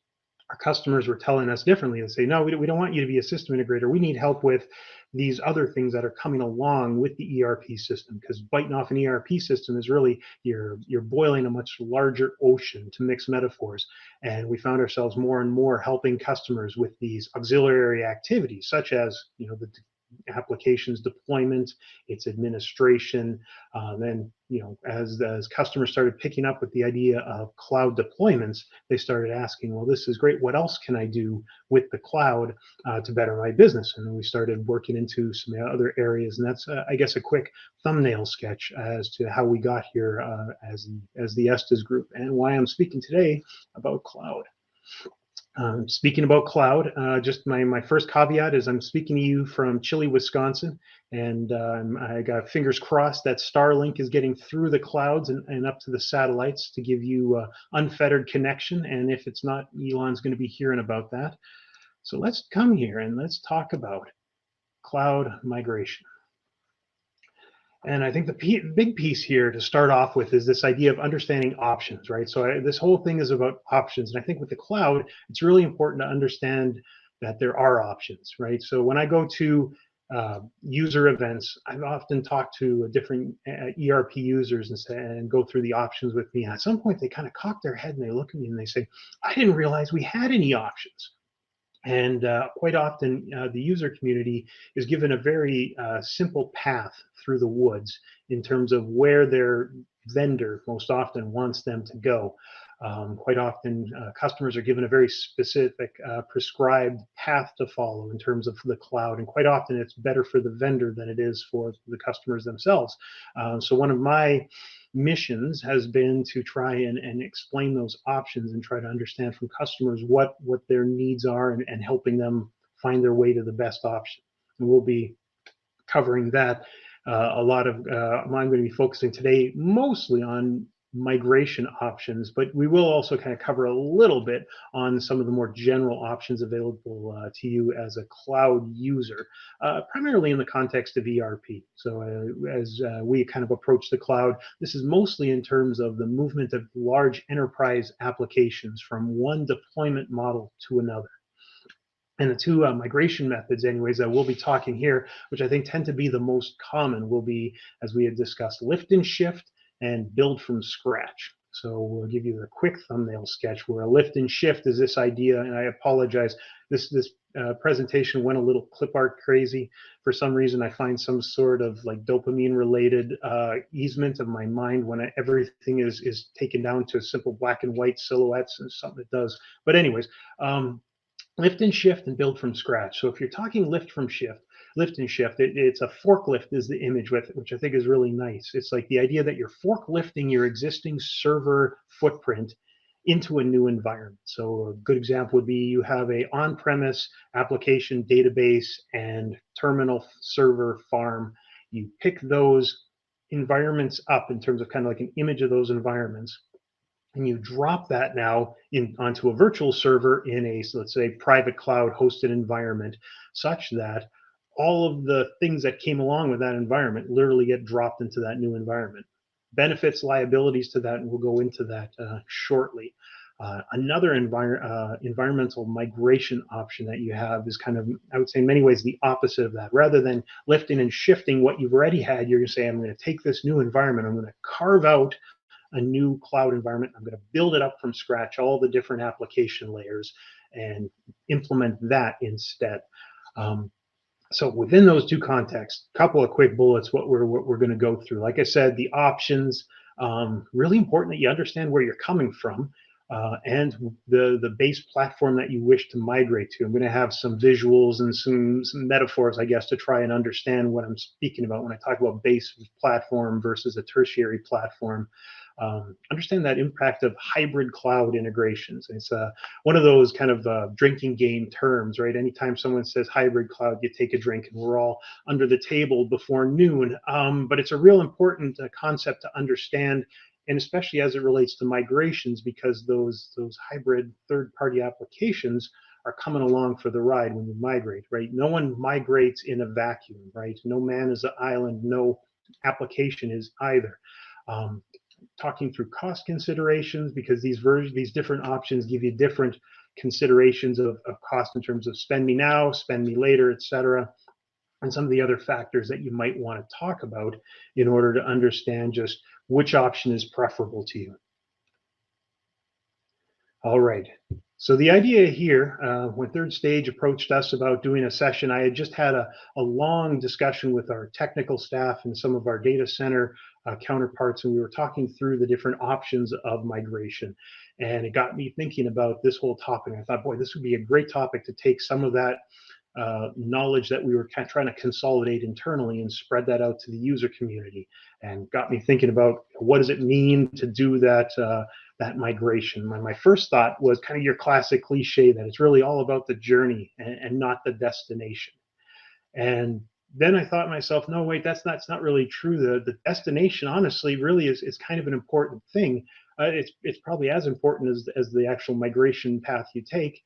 our customers were telling us differently and say, no, we don't want you to be a system integrator. We need help with these other things that are coming along with the ERP system, because biting off an ERP system is really you're boiling a much larger ocean, to mix metaphors. And we found ourselves more and more helping customers with these auxiliary activities, such as the applications deployment, its administration. And as customers started picking up with the idea of cloud deployments, they started asking, well, this is great. What else can I do with the cloud to better my business? And we started working into some other areas. And that's, I guess, a quick thumbnail sketch as to how we got here as the Estes Group, and why I'm speaking today about cloud. Speaking about cloud, just my first caveat is I'm speaking to you from chilly Wisconsin, and I got fingers crossed that Starlink is getting through the clouds and up to the satellites to give you unfettered connection. And if it's not, Elon's going to be hearing about that. So let's come here and let's talk about cloud migration. And I think the big piece here to start off with is this idea of understanding options, right? So this whole thing is about options. And I think with the cloud, it's really important to understand that there are options, right? So when I go to user events, I've often talked to different ERP users and go through the options with me. And at some point, they kind of cock their head and they look at me and they say, I didn't realize we had any options. And quite often, the user community is given a very simple path through the woods in terms of where their vendor most often wants them to go. Quite often, customers are given a very specific prescribed path to follow in terms of the cloud. And quite often, it's better for the vendor than it is for the customers themselves. So one of my missions has been to try and explain those options and try to understand from customers what their needs are, and helping them find their way to the best option. And we'll be covering that a lot of, I'm going to be focusing today mostly on migration options, but we will also kind of cover a little bit on some of the more general options available to you as a cloud user, primarily in the context of ERP. So as we kind of approach the cloud, this is mostly in terms of the movement of large enterprise applications from one deployment model to another. And the two migration methods, anyways, that we'll be talking here, which I think tend to be the most common, will be, as we had discussed, lift and shift and build from scratch. So we'll give you a quick thumbnail sketch where a lift and shift is this idea, and I apologize, this presentation went a little clip art crazy. For some reason, I find some sort of like dopamine related easement of my mind when everything is taken down to simple black and white silhouettes, and something it does. But anyways, lift and shift and build from scratch. So if you're talking lift and shift, it's a forklift is the image with it, which I think is really nice. It's like the idea that you're forklifting your existing server footprint into a new environment. So a good example would be you have a on-premise application database and terminal server farm. You pick those environments up in terms of kind of like an image of those environments, and you drop that now onto a virtual server in a, so let's say, private cloud hosted environment, such that all of the things that came along with that environment literally get dropped into that new environment. Benefits, liabilities to that, and we'll go into that shortly. Another environmental migration option that you have is kind of, I would say in many ways, the opposite of that. Rather than lifting and shifting what you've already had, you're going to say, I'm going to take this new environment, I'm going to carve out a new cloud environment. I'm going to build it up from scratch, all the different application layers, and implement that instead. So within those two contexts, a couple of quick bullets, what we're going to go through. Like I said, the options, really important that you understand where you're coming from, and the base platform that you wish to migrate to. I'm going to have some visuals and some metaphors, I guess, to try and understand what I'm speaking about when I talk about base platform versus a tertiary platform. Understand that impact of hybrid cloud integrations. It's one of those kind of drinking game terms, right? Anytime someone says hybrid cloud, you take a drink, and we're all under the table before noon. But it's a real important concept to understand, and especially as it relates to migrations, because those hybrid third-party applications are coming along for the ride when you migrate, right? No one migrates in a vacuum, right? No man is an island, no application is either. Talking through cost considerations, because these different options give you different considerations of cost in terms of spend me now, spend me later, etc., and some of the other factors that you might want to talk about in order to understand just which option is preferable to you. All right. So the idea here, when Third Stage approached us about doing a session, I had just had a long discussion with our technical staff and some of our data center counterparts, and we were talking through the different options of migration. And it got me thinking about this whole topic. I thought, boy, this would be a great topic to take some of that knowledge that we were kind of trying to consolidate internally and spread that out to the user community, and got me thinking about what does it mean to do that that migration. My first thought was kind of your classic cliche that it's really all about the journey and not the destination. And then I thought to myself, no, wait, that's not really true. The destination, honestly, really is kind of an important thing. It's probably as important as the actual migration path you take.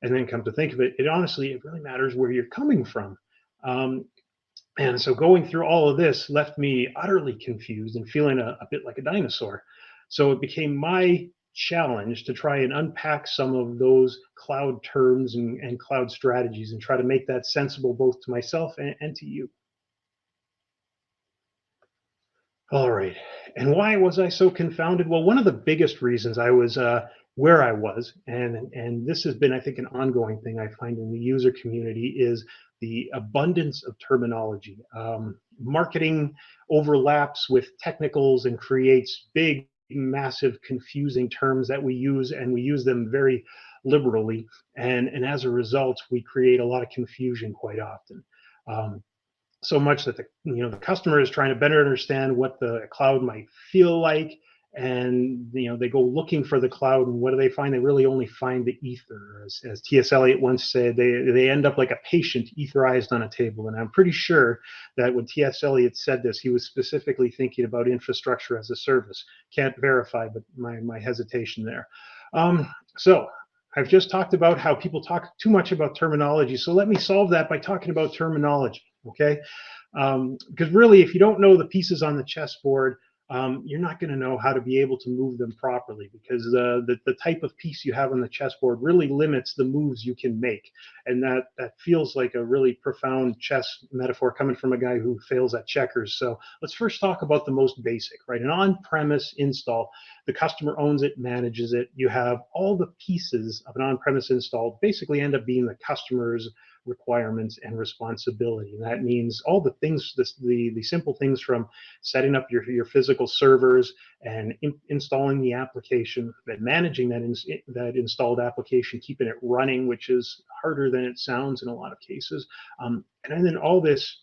And then come to think of it, it really matters where you're coming from. And so going through all of this left me utterly confused and feeling a bit like a dinosaur. So it became my challenge to try and unpack some of those cloud terms and cloud strategies and try to make that sensible both to myself and to you. All right. And why was I so confounded? Well, one of the biggest reasons I was where I was, and this has been, I think, an ongoing thing I find in the user community, is the abundance of terminology. Marketing overlaps with technicals and creates big, massive, confusing terms that we use, and we use them very liberally. And as a result, we create a lot of confusion quite often. So much that the customer is trying to better understand what the cloud might feel like, and they go looking for the cloud, and what do they find? They really only find the ether. As T.S. Eliot once said, they end up like a patient etherized on a table. And I'm pretty sure that when T.S. Eliot said this, he was specifically thinking about infrastructure as a service. Can't verify, but my hesitation there. So I've just talked about how people talk too much about terminology. So let me solve that by talking about terminology. Okay, because really, if you don't know the pieces on the chessboard, you're not going to know how to be able to move them properly, because the type of piece you have on the chessboard really limits the moves you can make. And that feels like a really profound chess metaphor coming from a guy who fails at checkers. So let's first talk about the most basic, right? An on-premise install, the customer owns it, manages it. You have all the pieces of an on-premise install basically end up being the customer's requirements and responsibility. And that means all the things, the simple things from setting up your physical servers and installing the application, then managing that installed application, keeping it running, which is harder than it sounds in a lot of cases. And then all this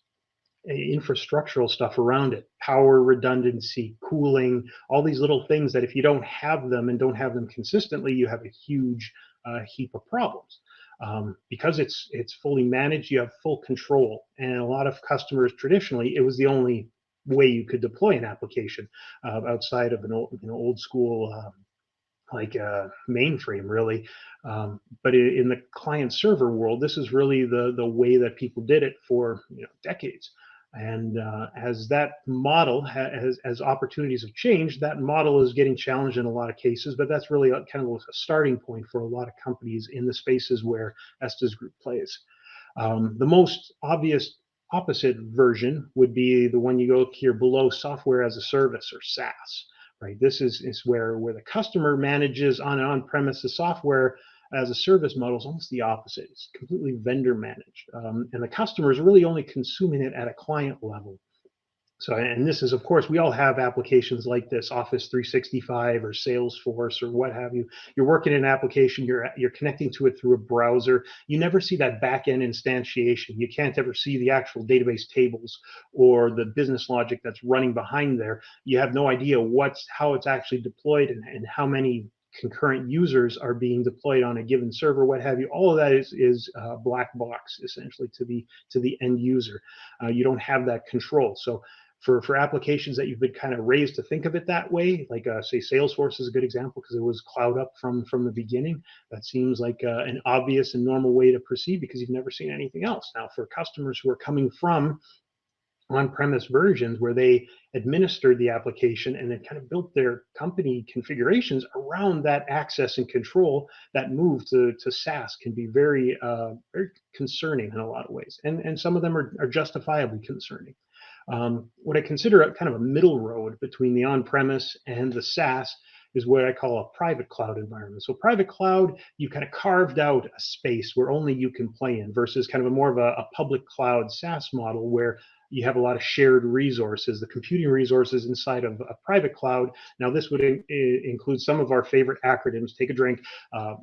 infrastructural stuff around it, power, redundancy, cooling, all these little things that if you don't have them and don't have them consistently, you have a huge heap of problems. Because it's fully managed, you have full control. And a lot of customers, traditionally, it was the only way you could deploy an application outside of an old school like mainframe, really. But in the client server world, this is really the way that people did it for decades. And as that model as opportunities have changed, that model is getting challenged in a lot of cases. But that's really kind of a starting point for a lot of companies in the spaces where Estes Group plays. The most obvious opposite version would be the one you go here below, software as a service, or SaaS. Right. This is where the customer manages on an on-premises software as a service model is almost the opposite. It's completely vendor managed, and the customer is really only consuming it at a client level. So, and this is, of course, we all have applications like this, Office 365 or Salesforce or what have you. You're working in an application, you're connecting to it through a browser. You never see that back-end instantiation. You can't ever see the actual database tables or the business logic that's running behind there. You have no idea how it's actually deployed and how many concurrent users are being deployed on a given server, what have you. All of that is black box, essentially, to the end user. You don't have that control. So for applications that you've been kind of raised to think of it that way, like say Salesforce is a good example because it was cloud up from the beginning. That seems like an obvious and normal way to proceed because you've never seen anything else. Now, for customers who are coming from on-premise versions where they administered the application and then kind of built their company configurations around that access and control, that move to SaaS can be very very concerning in a lot of ways, and some of them are justifiably concerning. What I consider a kind of a middle road between the on-premise and the SaaS is what I call a private cloud environment. So private cloud, you kind of carved out a space where only you can play in versus kind of a more of a public cloud SaaS model where you have a lot of shared resources, the computing resources inside of a private cloud. Now, this would include some of our favorite acronyms. Take a drink,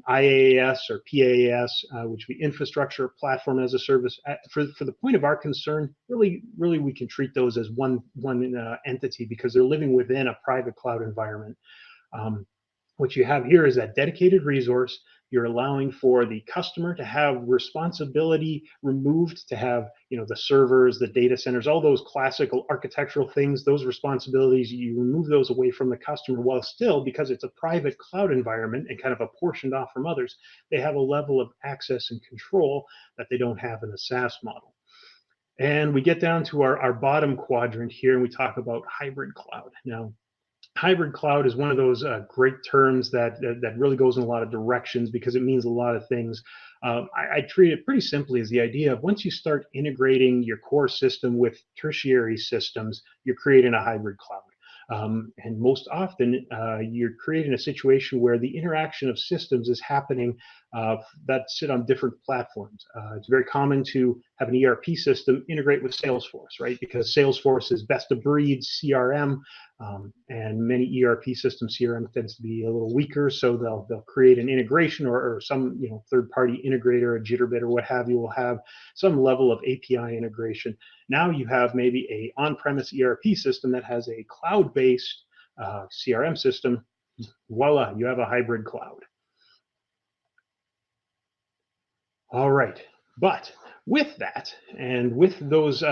IaaS or PaaS, which would be infrastructure, platform as a service. For the point of our concern, really we can treat those as one entity because they're living within a private cloud environment. What you have here is that dedicated resource. You're allowing for the customer to have responsibility removed, to have, the servers, the data centers, all those classical architectural things, those responsibilities, you remove those away from the customer, while still, because it's a private cloud environment and kind of apportioned off from others, they have a level of access and control that they don't have in a SaaS model. And we get down to our bottom quadrant here, and we talk about hybrid cloud. Now, hybrid cloud is one of those great terms that really goes in a lot of directions because it means a lot of things. I treat it pretty simply as the idea of once you start integrating your core system with tertiary systems, you're creating a hybrid cloud. And most often, you're creating a situation where the interaction of systems is happening that sit on different platforms. It's very common to have an ERP system integrate with Salesforce, right? Because Salesforce is best of breed CRM, and many ERP systems, CRM tends to be a little weaker, so they'll create an integration or some third-party integrator, a Jitterbit or what have you, will have some level of API integration. Now you have maybe a on-premise ERP system that has a cloud-based CRM system. Voila, you have a hybrid cloud. All right, but with that and with those,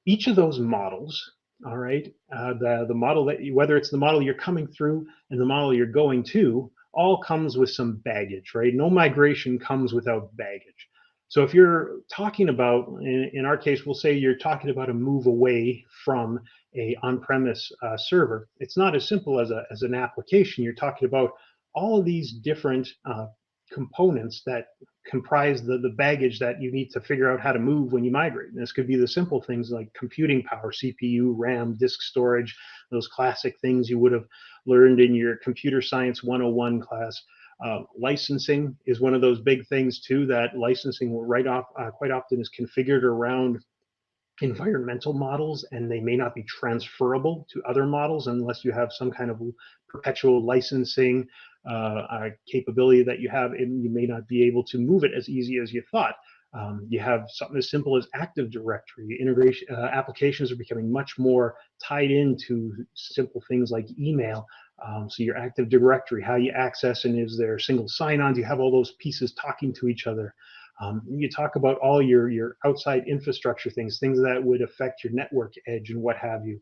each of those models, all right, the model that whether it's the model you're coming through and the model you're going to, all comes with some baggage, right? No migration comes without baggage. So if you're talking about, in our case, we'll say you're talking about a move away from a on-premise server, it's not as simple as an application. You're talking about all of these different components that comprise the baggage that you need to figure out how to move when you migrate. And this could be the simple things like computing power, CPU, RAM, disk storage, those classic things you would have learned in your computer science 101 class. Licensing is one of those big things too, that licensing quite often is configured around environmental models, and they may not be transferable to other models unless you have some kind of perpetual licensing capability that you have, and you may not be able to move it as easy as you thought. You have something as simple as Active Directory integration. Applications are becoming much more tied into simple things like email. So your Active Directory, how you access, and is there single sign-on? Do you have all those pieces talking to each other? You talk about all your outside infrastructure things that would affect your network edge and what have you.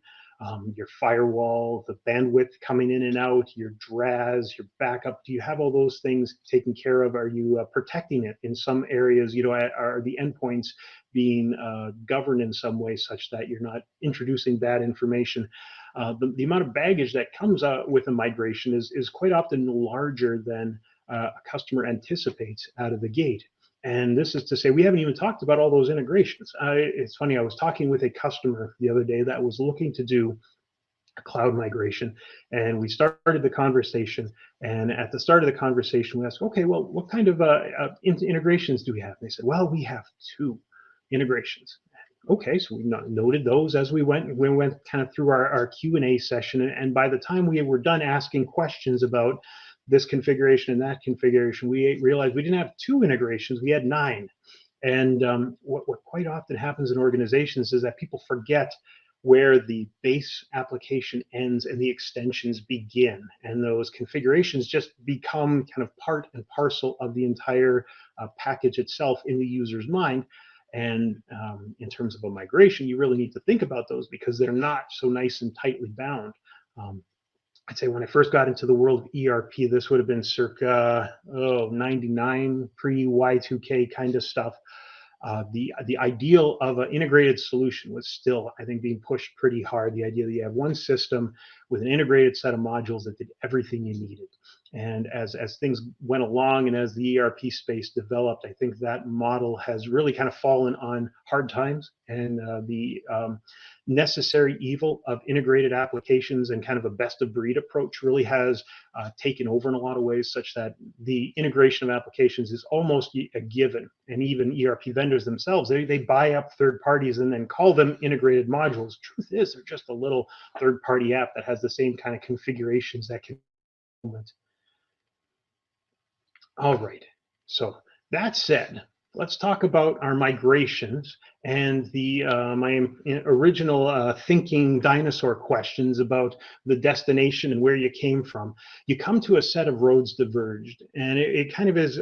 Your firewall, the bandwidth coming in and out, your DRAS, your backup. Do you have all those things taken care of? Are you protecting it in some areas? Are the endpoints being governed in some way such that you're not introducing bad information? The amount of baggage that comes out with a migration is quite often larger than a customer anticipates out of the gate. And this is to say, we haven't even talked about all those integrations. It's funny, I was talking with a customer the other day that was looking to do a cloud migration, and we started the conversation. And at the start of the conversation, we asked, okay, well, what kind of integrations do we have? And they said, well, we have 2 integrations. Okay, so we noted those as we went kind of through our Q&A session. And by the time we were done asking questions about this configuration and that configuration, we realized we didn't have 2 integrations, we had 9. And what quite often happens in organizations is that people forget where the base application ends and the extensions begin. And those configurations just become kind of part and parcel of the entire package itself in the user's mind. And in terms of a migration, you really need to think about those because they're not so nice and tightly bound. I'd say when I first got into the world of ERP, this would have been circa 99, pre-Y2K kind of stuff. The ideal of an integrated solution was still, I think, being pushed pretty hard. The idea that you have one system with an integrated set of modules that did everything you needed. And as things went along and as the ERP space developed, I think that model has really kind of fallen on hard times, and the necessary evil of integrated applications and kind of a best of breed approach really has taken over in a lot of ways, such that the integration of applications is almost a given. And even ERP vendors themselves, they buy up third parties and then call them integrated modules. Truth is, they're just a little third party app that has the same kind of configurations that can. All right, so that said, let's talk about our migrations and the my original thinking dinosaur questions about the destination and where you came from. You come to a set of roads diverged, and it kind of is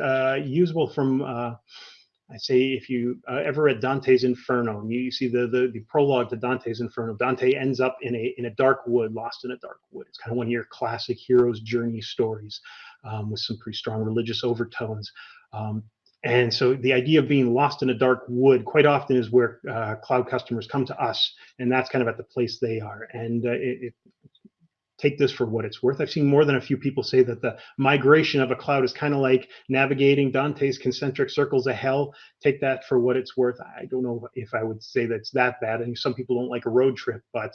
usable from, I say, if you ever read Dante's Inferno, and you see the prologue to Dante's Inferno, Dante ends up in a dark wood, lost in a dark wood. It's kind of one of your classic hero's journey stories with some pretty strong religious overtones. And so the idea of being lost in a dark wood quite often is where cloud customers come to us, and that's kind of at the place they are. And take this for what it's worth. I've seen more than a few people say that the migration of a cloud is kind of like navigating Dante's concentric circles of hell. Take that for what it's worth. I don't know if I would say that's that bad. I think some people don't like a road trip, but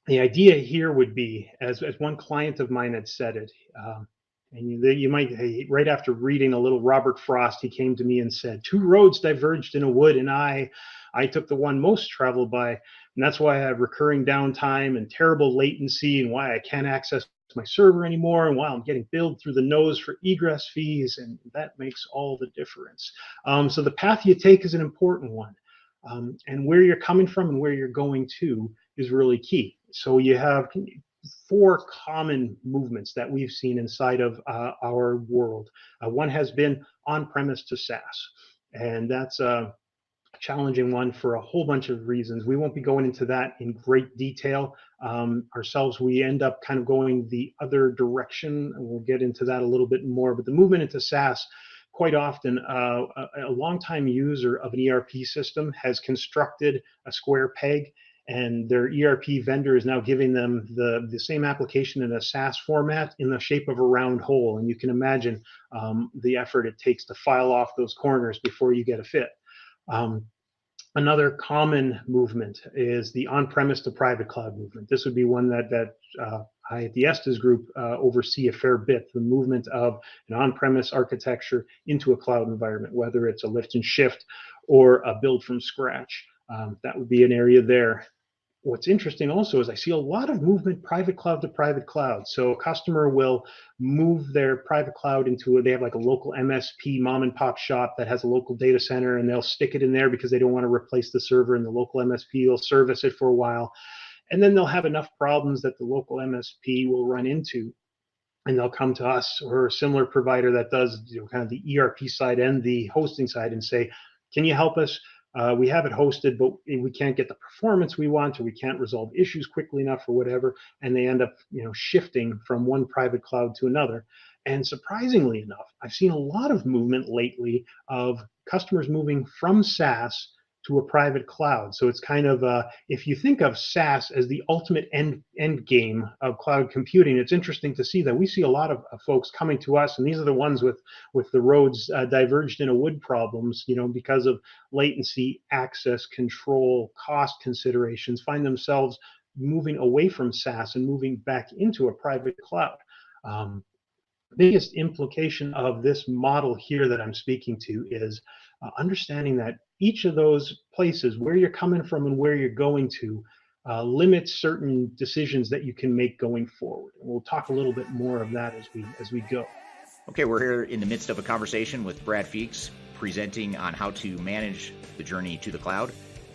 the idea here would be, as one client of mine had said it, and you might, right after reading a little Robert Frost, he came to me and said, 2 roads diverged in a wood, and I took the one most traveled by, and that's why I have recurring downtime and terrible latency, and why I can't access my server anymore, and why I'm getting billed through the nose for egress fees, and that makes all the difference. So the path you take is an important one, and where you're coming from and where you're going to is really key. So you have 4 common movements that we've seen inside of our world. One has been on-premise to SaaS, and that's a challenging one for a whole bunch of reasons. We won't be going into that in great detail ourselves. We end up kind of going the other direction, and we'll get into that a little bit more. But the movement into SaaS, quite often, a longtime user of an ERP system has constructed a square peg, and their ERP vendor is now giving them the same application in a SaaS format in the shape of a round hole. And you can imagine the effort it takes to file off those corners before you get a fit. Another common movement is the on-premise to private cloud movement. This would be one that I at the Estes group oversee a fair bit, the movement of an on-premise architecture into a cloud environment, whether it's a lift and shift or a build from scratch. That would be an area there. What's interesting also is I see a lot of movement private cloud to private cloud. So a customer will move their private cloud into they have like a local MSP mom and pop shop that has a local data center, and they'll stick it in there because they don't want to replace the server, and the local MSP will service it for a while. And then they'll have enough problems that the local MSP will run into, and they'll come to us or a similar provider that does kind of the ERP side and the hosting side and say, can you help us? We have it hosted, but we can't get the performance we want, or we can't resolve issues quickly enough, or whatever. And they end up, shifting from one private cloud to another. And surprisingly enough, I've seen a lot of movement lately of customers moving from SaaS to a private cloud. So it's kind of, if you think of SaaS as the ultimate end game of cloud computing, it's interesting to see that we see a lot of folks coming to us, and these are the ones with the roads diverged in a wood problems, because of latency, access control, cost considerations, find themselves moving away from SaaS and moving back into a private cloud. Biggest implication of this model here that I'm speaking to is understanding that each of those places, where you're coming from and where you're going to, limits certain decisions that you can make going forward. And we'll talk a little bit more of that as we go. Okay, we're here in the midst of a conversation with Brad Feakes, presenting on how to manage the journey to the cloud.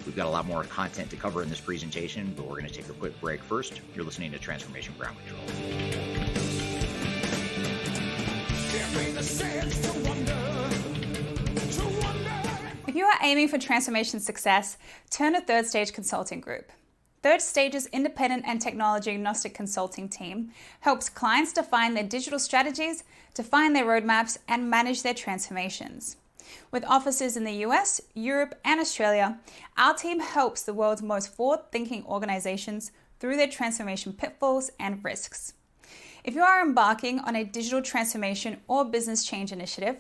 We've got a lot more content to cover in this presentation, but we're going to take a quick break first. You're listening to Transformation Ground Control. If you are aiming for transformation success, turn to Third Stage Consulting Group. Third Stage's independent and technology agnostic consulting team helps clients define their digital strategies, define their roadmaps, and manage their transformations. With offices in the US, Europe, and Australia, our team helps the world's most forward-thinking organizations through their transformation pitfalls and risks. If you are embarking on a digital transformation or business change initiative,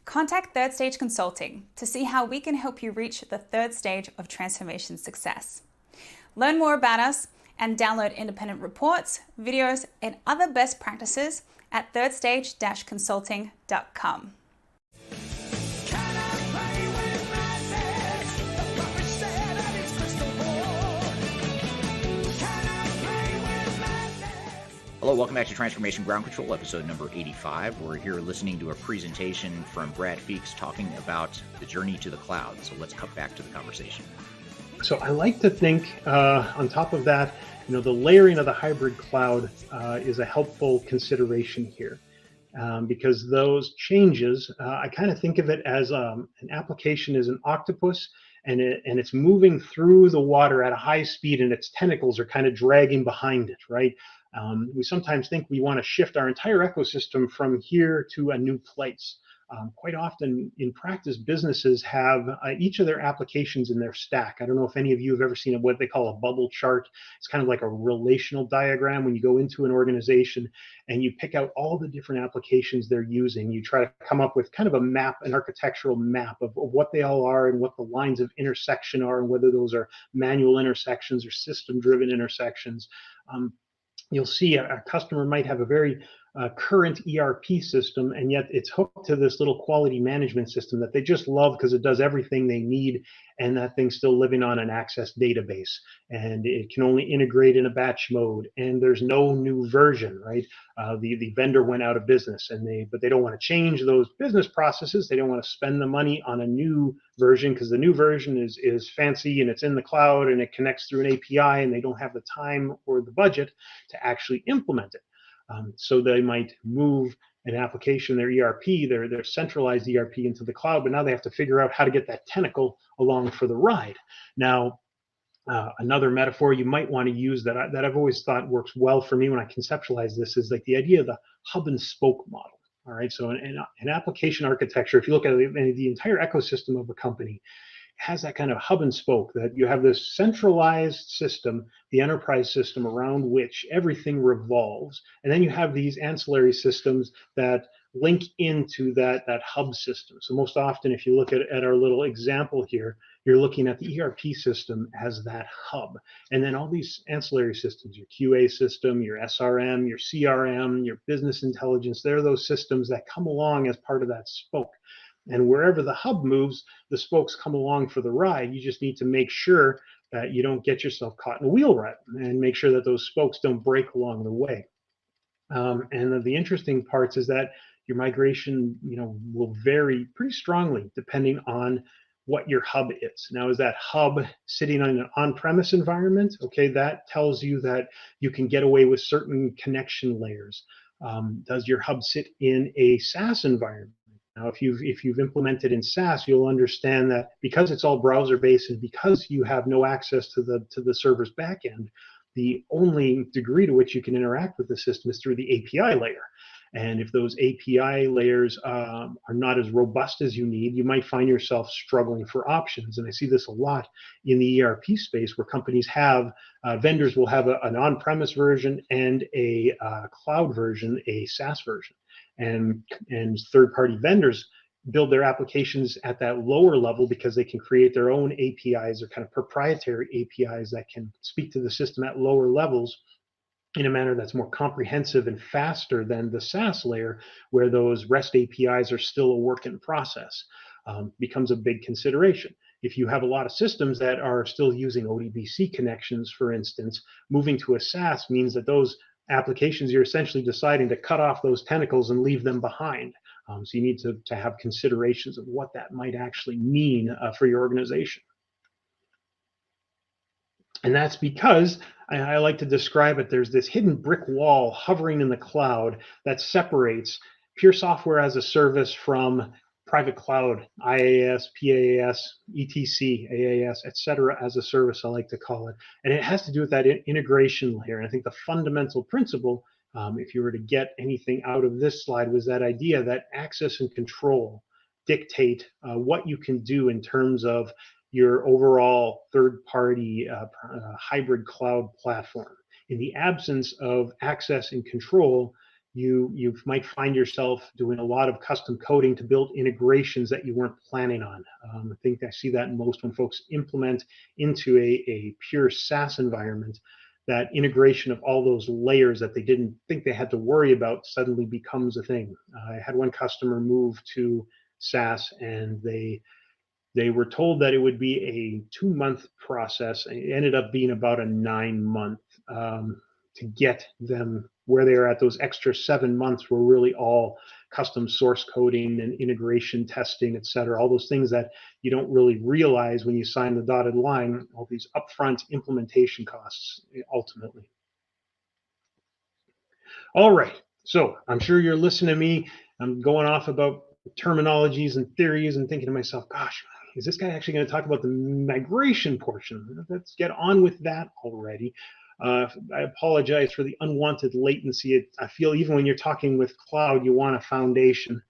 contact Third Stage Consulting to see how we can help you reach the third stage of transformation success. Learn more about us and download independent reports, videos, and other best practices at thirdstage-consulting.com. Hello, welcome back to Transformation Ground Control, episode number 85. We're here listening to a presentation from Brad Feakes talking about the journey to the cloud. So let's cut back to the conversation. So I like to think on top of that, the layering of the hybrid cloud is a helpful consideration here because those changes, I kind of think of it as an application is an octopus and it's moving through the water at a high speed and its tentacles are kind of dragging behind it, right? We sometimes think we want to shift our entire ecosystem from here to a new place. Quite often in practice, businesses have each of their applications in their stack. I don't know if any of you have ever seen what they call a bubble chart. It's kind of like a relational diagram when you go into an organization and you pick out all the different applications they're using. You try to come up with kind of a map, an architectural map of what they all are and what the lines of intersection are and whether those are manual intersections or system-driven intersections. You'll see a customer might have a very current ERP system, and yet it's hooked to this little quality management system that they just love because it does everything they need, and that thing's still living on an Access database, and it can only integrate in a batch mode, and there's no new version, right? The vendor went out of business, but they don't want to change those business processes. They don't want to spend the money on a new version because the new version is fancy and it's in the cloud and it connects through an API, and they don't have the time or the budget to actually implement it. So they might move an application, their ERP, their centralized ERP into the cloud, but now they have to figure out how to get that tentacle along for the ride. Now, another metaphor you might want to use that I've always thought works well for me when I conceptualize this is like the idea of the hub and spoke model. All right, so in application architecture, if you look at the entire ecosystem of a company, has that kind of hub and spoke, that you have this centralized system, the enterprise system around which everything revolves. And then you have these ancillary systems that link into that hub system. So most often, if you look at our little example here, you're looking at the ERP system as that hub. And then all these ancillary systems, your QA system, your SRM, your CRM, your business intelligence, they're those systems that come along as part of that spoke. And wherever the hub moves, the spokes come along for the ride. You just need to make sure that you don't get yourself caught in a wheel rut and make sure that those spokes don't break along the way. And the interesting parts is that your migration, will vary pretty strongly depending on what your hub is. Now, is that hub sitting on an on-premise environment? Okay, that tells you that you can get away with certain connection layers. Does your hub sit in a SaaS environment? Now, if you've implemented in SaaS, you'll understand that because it's all browser-based and because you have no access to the server's backend, the only degree to which you can interact with the system is through the API layer. And if those API layers are not as robust as you need, you might find yourself struggling for options. And I see this a lot in the ERP space where companies have, vendors will have an on-premise version and a cloud version, a SaaS version. And third-party vendors build their applications at that lower level because they can create their own APIs or kind of proprietary APIs that can speak to the system at lower levels in a manner that's more comprehensive and faster than the SaaS layer, where those REST APIs are still a work in process. Becomes a big consideration. If you have a lot of systems that are still using ODBC connections, for instance, moving to a SaaS means that those applications, you're essentially deciding to cut off those tentacles and leave them behind. So you need to have considerations of what that might actually mean for your organization. And that's because I like to describe it, there's this hidden brick wall hovering in the cloud that separates pure software as a service from private cloud, IaaS, PaaS, ETC, AAS, etc. as a service, I like to call it. And it has to do with that integration layer. And I think the fundamental principle, if you were to get anything out of this slide, was that idea that access and control dictate what you can do in terms of your overall third-party hybrid cloud platform. In the absence of access and control, you might find yourself doing a lot of custom coding to build integrations that you weren't planning on. I think I see that most when folks implement into a pure SaaS environment, that integration of all those layers that they didn't think they had to worry about suddenly becomes a thing. I had one customer move to SaaS, and they were told that it would be a 2-month process. It ended up being about a 9-month to get them where they are at. Those extra 7 months were really all custom source coding and integration testing, et cetera, all those things that you don't really realize when you sign the dotted line, all these upfront implementation costs ultimately. All right, so I'm sure you're listening to me. I'm going off about terminologies and theories and thinking to myself, gosh, is this guy actually going to talk about the migration portion? Let's get on with that already. I apologize for the unwanted latency. I feel even when you're talking with cloud, you want a foundation.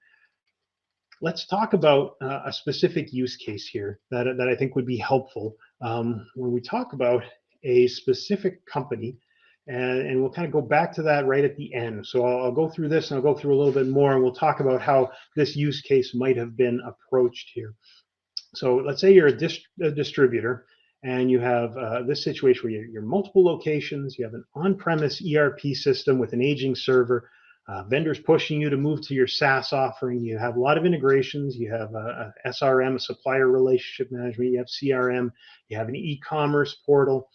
Let's talk about a specific use case here that I think would be helpful when we talk about a specific company, and we'll kind of go back to that right at the end. So I'll go through this and I'll go through a little bit more, and we'll talk about how this use case might have been approached here. So let's say you're a distributor, and you have this situation where you're multiple locations, you have an on-premise ERP system with an aging server, vendors pushing you to move to your SaaS offering, you have a lot of integrations, you have a SRM, a supplier relationship management, you have CRM, you have an e-commerce portal,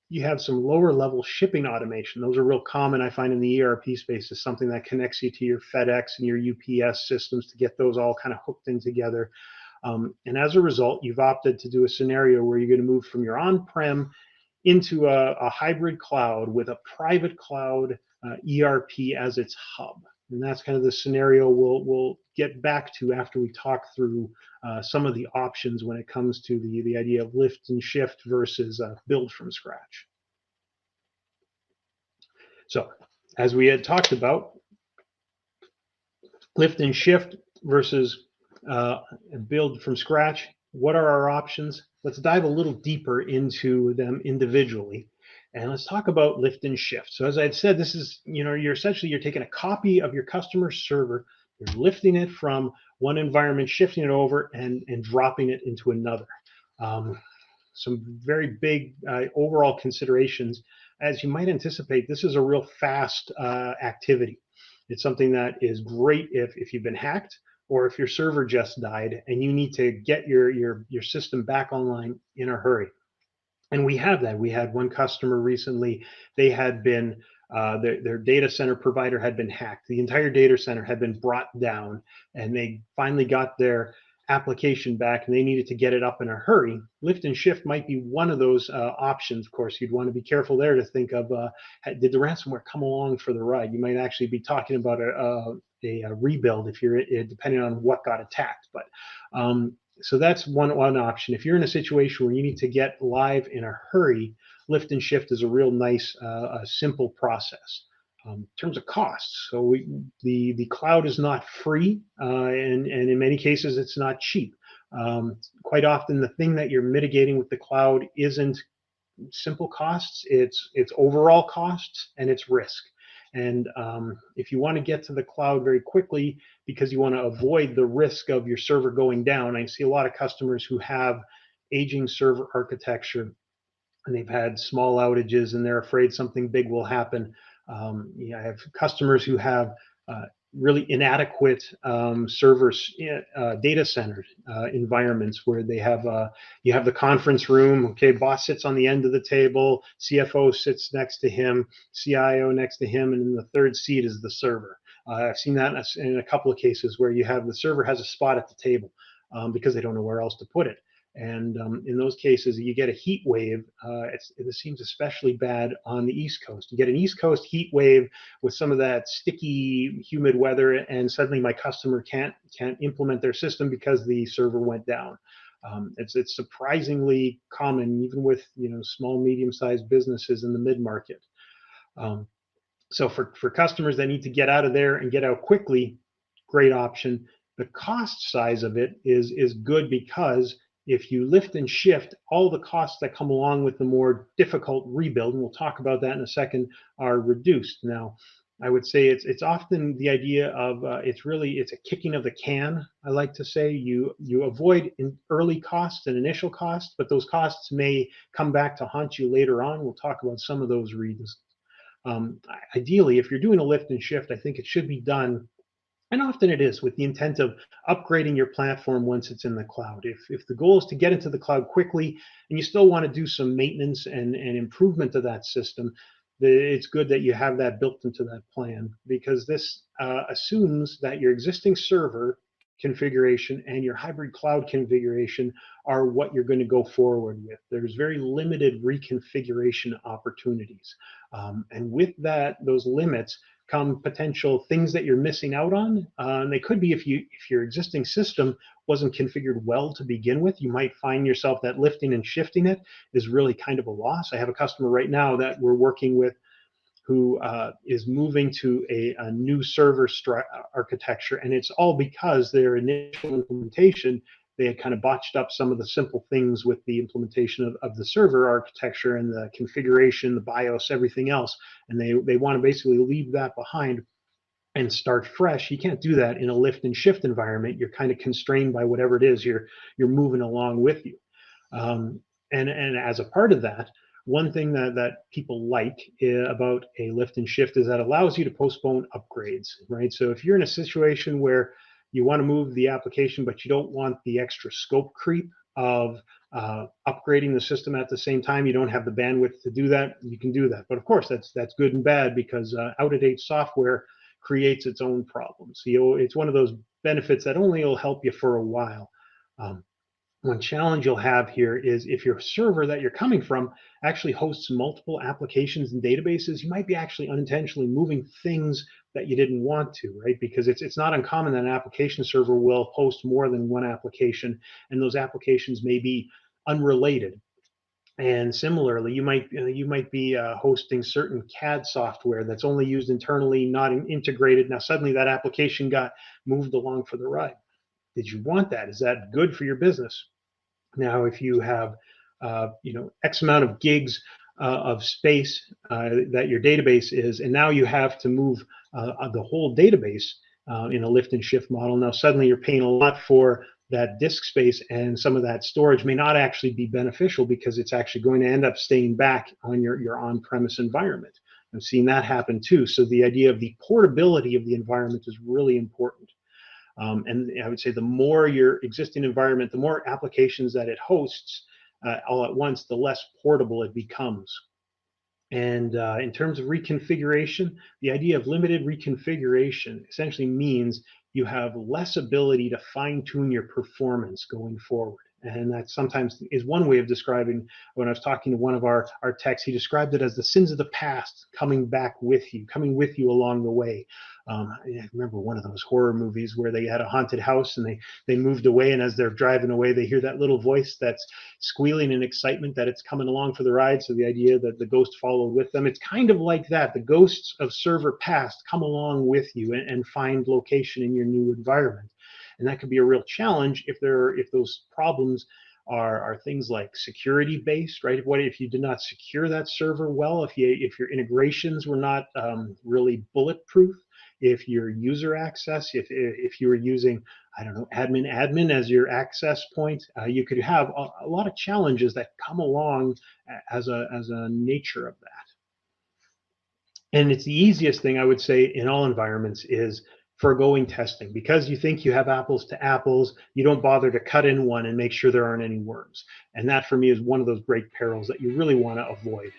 you have some lower level shipping automation. Those are real common, I find, in the ERP space, is something that connects you to your FedEx and your UPS systems to get those all kind of hooked in together. And as a result, you've opted to do a scenario where you're going to move from your on-prem into a hybrid cloud with a private cloud ERP as its hub. And that's kind of the scenario we'll get back to after we talk through some of the options when it comes to the idea of lift and shift versus build from scratch. So as we had talked about, lift and shift versus build from scratch. What are our options? Let's dive a little deeper into them individually, and let's talk about lift and shift. So as I had said, this is, you're taking a copy of your customer server, you're lifting it from one environment, shifting it over, and dropping it into another. Some very big overall considerations. As you might anticipate, this is a real fast activity. It's something that is great if you've been hacked, or if your server just died and you need to get your system back online in a hurry. And we have that. We had one customer recently, they had been, their data center provider had been hacked. The entire data center had been brought down, and they finally got their application back and they needed to get it up in a hurry. Lift and shift might be one of those options. Of course, you'd want to be careful there to think of, did the ransomware come along for the ride? You might actually be talking about a rebuild if you're depending on what got attacked. But so that's one option. If you're in a situation where you need to get live in a hurry, lift and shift is a real nice, simple process. In terms of costs, so the cloud is not free, and in many cases it's not cheap. Quite often the thing that you're mitigating with the cloud isn't simple costs, it's overall costs and it's risk. And if you want to get to the cloud very quickly because you want to avoid the risk of your server going down, I see a lot of customers who have aging server architecture and they've had small outages and they're afraid something big will happen. I have customers who have really inadequate servers, data center environments where they have you have the conference room. Okay, boss sits on the end of the table, CFO sits next to him, CIO next to him, and in the third seat is the server. I've seen that in a couple of cases where you have the server has a spot at the table because they don't know where else to put it. And in those cases, you get a heat wave. It seems especially bad on the East Coast. You get an East Coast heat wave with some of that sticky, humid weather, and suddenly my customer can't implement their system because the server went down. It's surprisingly common, even with small, medium-sized businesses in the mid-market. So for customers that need to get out of there and get out quickly, great option. The cost size of it is good because if you lift and shift, all the costs that come along with the more difficult rebuild, and we'll talk about that in a second, are reduced. Now, I would say it's often the idea of it's a kicking of the can. I like to say you avoid early costs and initial costs, but those costs may come back to haunt you later on. We'll talk about some of those reasons. Ideally, if you're doing a lift and shift, I think it should be done, and often it is, with the intent of upgrading your platform once it's in the cloud. If the goal is to get into the cloud quickly and you still want to do some maintenance and improvement to that system, it's good that you have that built into that plan, because this assumes that your existing server configuration and your hybrid cloud configuration are what you're going to go forward with. There's very limited reconfiguration opportunities. And with those limits come potential things that you're missing out on. And they could be if your existing system wasn't configured well to begin with, you might find yourself that lifting and shifting it is really kind of a loss. I have a customer right now that we're working with who is moving to a new server architecture, and it's all because their initial implementation, they had kind of botched up some of the simple things with the implementation of the server architecture and the configuration, the BIOS, everything else, and they want to basically leave that behind and start fresh. You can't do that in a lift and shift environment. You're kind of constrained by whatever it is you're moving along with you. And as a part of that, one thing that people like about a lift and shift is that it allows you to postpone upgrades, right? So if you're in a situation where you want to move the application, but you don't want the extra scope creep of upgrading the system at the same time, you don't have the bandwidth to do that, you can do that. But of course, that's good and bad, because out-of-date software creates its own problems. It's one of those benefits that only will help you for a while. One challenge you'll have here is if your server that you're coming from actually hosts multiple applications and databases, you might be actually unintentionally moving things that you didn't want to, right? Because it's not uncommon that an application server will host more than one application, and those applications may be unrelated. And similarly, you might be hosting certain CAD software that's only used internally, not integrated. Now suddenly that application got moved along for the ride. Did you want that? Is that good for your business? Now, if you have X amount of gigs of space that your database is, and now you have to move the whole database in a lift and shift model, now suddenly you're paying a lot for that disk space, and some of that storage may not actually be beneficial because it's actually going to end up staying back on your on-premise environment. I've seen that happen too. So the idea of the portability of the environment is really important. And I would say the more your existing environment, the more applications that it hosts all at once, the less portable it becomes. And in terms of reconfiguration, the idea of limited reconfiguration essentially means you have less ability to fine-tune your performance going forward. And that sometimes is one way of describing, when I was talking to one of our techs, he described it as the sins of the past coming back with you, coming with you along the way. I remember one of those horror movies where they had a haunted house and they moved away, and as they're driving away, they hear that little voice that's squealing in excitement that it's coming along for the ride. So the idea that the ghost followed with them, it's kind of like that. The ghosts of server past come along with you and find location in your new environment. And that could be a real challenge if those problems are things like security based, right? What if you did not secure that server well? If your integrations were not really bulletproof? If your user access, if you were using, I don't know, admin as your access point, you could have a lot of challenges that come along as a nature of that. And it's the easiest thing I would say in all environments is foregoing testing. Because you think you have apples to apples, you don't bother to cut in one and make sure there aren't any worms. And that for me is one of those great perils that you really want to avoid.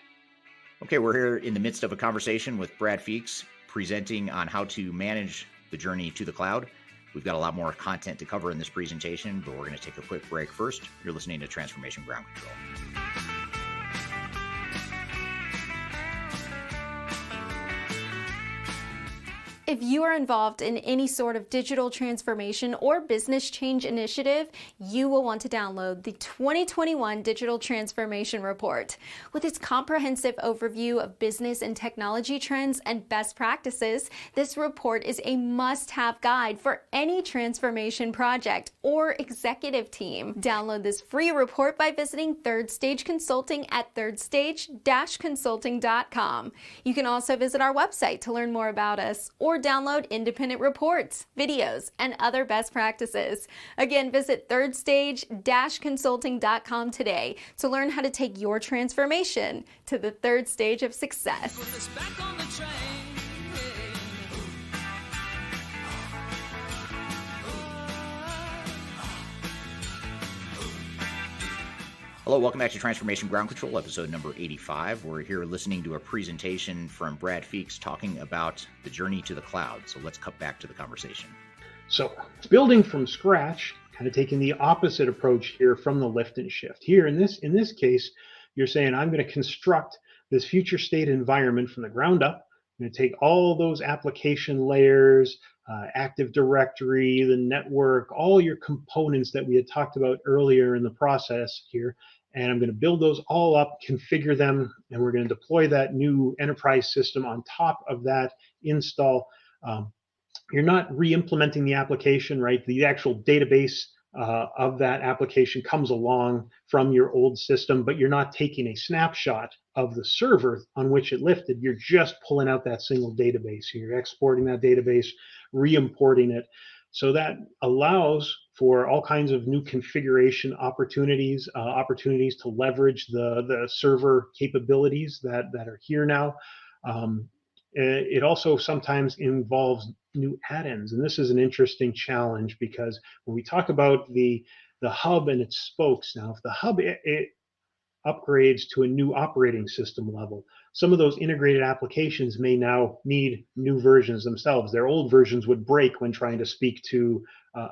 Okay, we're here in the midst of a conversation with Brad Feakes, presenting on how to manage the journey to the cloud. We've got a lot more content to cover in this presentation, but we're going to take a quick break first. You're listening to Transformation Ground Control. If you are involved in any sort of digital transformation or business change initiative, you will want to download the 2021 Digital Transformation Report. With its comprehensive overview of business and technology trends and best practices, this report is a must-have guide for any transformation project or executive team. Download this free report by visiting Third Stage Consulting at thirdstage-consulting.com. You can also visit our website to learn more about us or download independent reports, videos, and other best practices. Again, visit thirdstage-consulting.com today to learn how to take your transformation to the third stage of success. Hello, welcome back to Transformation Ground Control, episode number 85. We're here listening to a presentation from Brad Feakes talking about the journey to the cloud. So let's cut back to the conversation. So building from scratch, kind of taking the opposite approach here from the lift and shift. Here in this case, you're saying I'm going to construct this future state environment from the ground up. I'm going to take all those application layers, Active Directory, the network, all your components that we had talked about earlier in the process here, and I'm going to build those all up, configure them, and we're going to deploy that new enterprise system on top of that install. You're not re-implementing the application, right? The actual database of that application comes along from your old system, but you're not taking a snapshot of the server on which it lifted. You're just pulling out that single database. You're exporting that database, re-importing it. So that allows for all kinds of new configuration opportunities, opportunities to leverage the server capabilities that are here now. It also sometimes involves new add-ins, and this is an interesting challenge because when we talk about the hub and its spokes, now if the hub it upgrades to a new operating system level, some of those integrated applications may now need new versions themselves. Their old versions would break when trying to speak to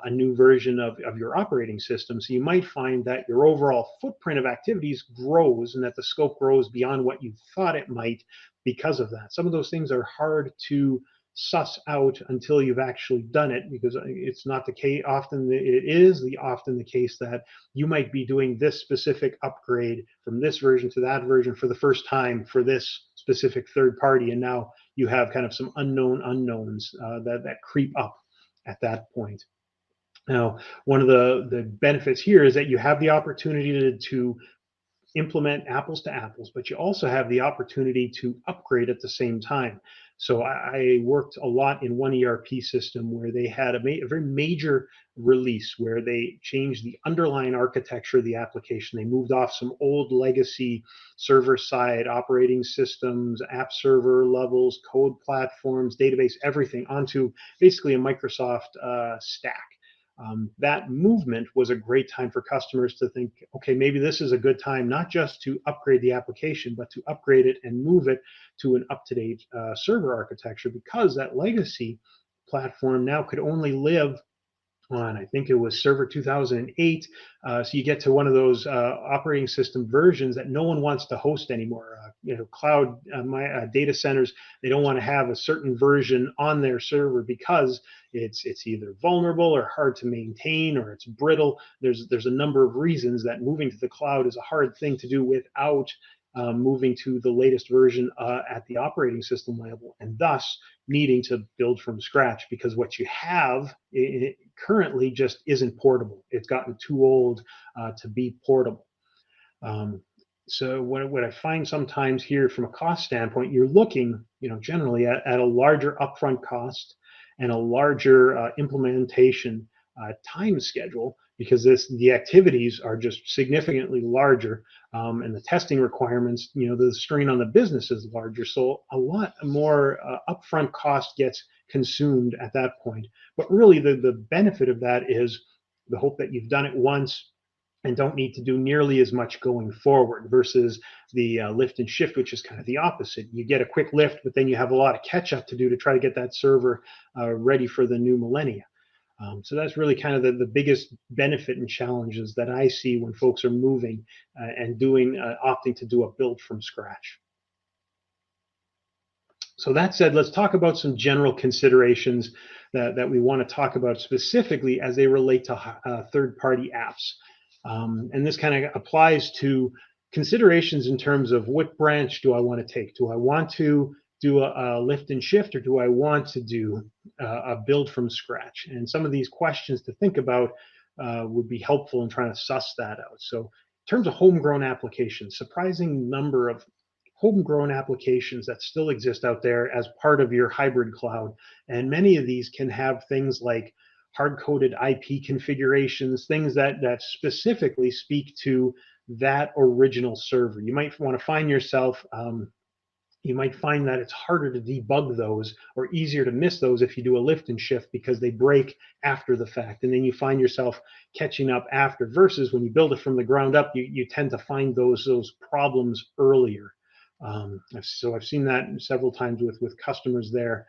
a new version of your operating system. So you might find that your overall footprint of activities grows and that the scope grows beyond what you thought it might because of that. Some of those things are hard to suss out until you've actually done it, because it's not the case. Often it is often the case that you might be doing this specific upgrade from this version to that version for the first time for this specific third party, and now you have kind of some unknown unknowns that creep up at that point. Now, one of the benefits here is that you have the opportunity to implement apples to apples, but you also have the opportunity to upgrade at the same time. So I worked a lot in one ERP system where they had a very major release where they changed the underlying architecture of the application. They moved off some old legacy server-side operating systems, app server levels, code platforms, database, everything onto basically a Microsoft stack. That movement was a great time for customers to think, okay, maybe this is a good time not just to upgrade the application, but to upgrade it and move it to an up-to-date server architecture, because that legacy platform now could only live on, I think it was Server 2008. So you get to one of those operating system versions that no one wants to host anymore. Cloud data centers, they don't want to have a certain version on their server because it's either vulnerable or hard to maintain, or it's brittle. There's a number of reasons that moving to the cloud is a hard thing to do without moving to the latest version at the operating system level, and thus needing to build from scratch, because what you have currently just isn't portable. It's gotten too old to be portable. So what I find sometimes here from a cost standpoint, you're looking, generally at a larger upfront cost and a larger implementation time schedule, because the activities are just significantly larger, and the testing requirements, the strain on the business is larger. So a lot more upfront cost gets consumed at that point. But really the benefit of that is the hope that you've done it once and don't need to do nearly as much going forward, versus the lift and shift, which is kind of the opposite. You get a quick lift, but then you have a lot of catch up to do to try to get that server ready for the new millennia. So that's really kind of the biggest benefit and challenges that I see when folks are moving and opting to do a build from scratch. So that said, let's talk about some general considerations that we want to talk about specifically as they relate to third-party apps. And this kind of applies to considerations in terms of what branch do I want to take? Do I want to do a lift and shift, or do I want to do a build from scratch? And some of these questions to think about would be helpful in trying to suss that out. So in terms of homegrown applications, surprising number of homegrown applications that still exist out there as part of your hybrid cloud. And many of these can have things like hard-coded IP configurations, things that specifically speak to that original server. You might want to find yourself you might find that it's harder to debug those or easier to miss those if you do a lift and shift because they break after the fact. And then you find yourself catching up after, versus when you build it from the ground up, you tend to find those problems earlier. So I've seen that several times with customers there.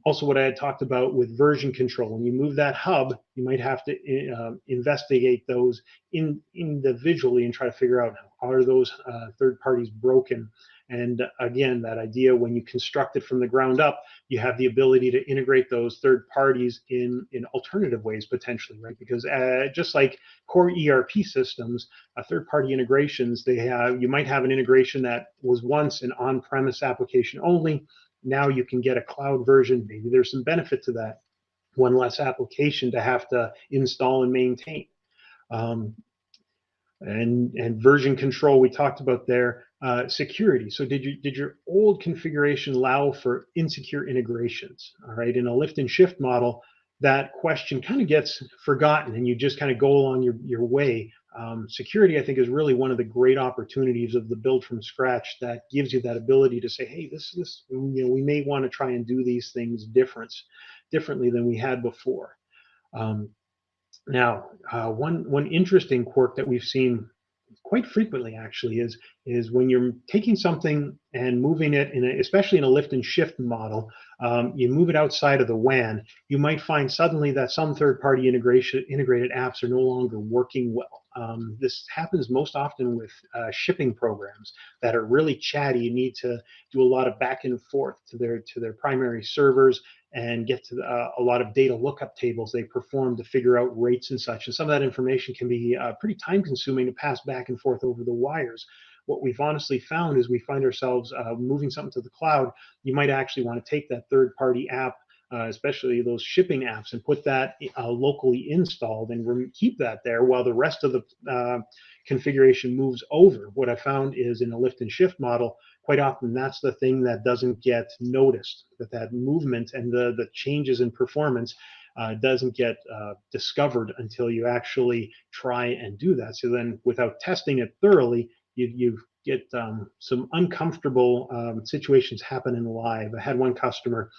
Also, what I had talked about with version control, when you move that hub, you might have to investigate those individually and try to figure out, are those third parties broken? And again, that idea, when you construct it from the ground up, you have the ability to integrate those third parties in alternative ways potentially, right? Because just like core ERP systems, third-party integrations, you might have an integration that was once an on-premise application only. Now you can get a cloud version. Maybe there's some benefit to that. One less application to have to install and maintain. And version control we talked about there. Security. So did your old configuration allow for insecure integrations? All right, in a lift and shift model, that question kind of gets forgotten and you just kind of go along your way. Security, I think, is really one of the great opportunities of the build from scratch that gives you that ability to say, hey, this we may want to try and do these things differently than we had before. Now, one interesting quirk that we've seen quite frequently actually is when you're taking something and moving it especially in a lift and shift model, you move it outside of the WAN, you might find suddenly that some third-party integrated apps are no longer working well. This happens most often with shipping programs that are really chatty. You need to do a lot of back and forth to their primary servers and get to a lot of data lookup tables they perform to figure out rates and such. And some of that information can be pretty time consuming to pass back and forth over the wires. What we've honestly found is we find ourselves moving something to the cloud. You might actually want to take that third-party app, especially those shipping apps, and put that locally installed and keep that there while the rest of the configuration moves over. What I found is in a lift and shift model, quite often that's the thing that doesn't get noticed, that movement and the changes in performance doesn't get discovered until you actually try and do that. So then without testing it thoroughly, you get some uncomfortable situations happening live. I had one customer,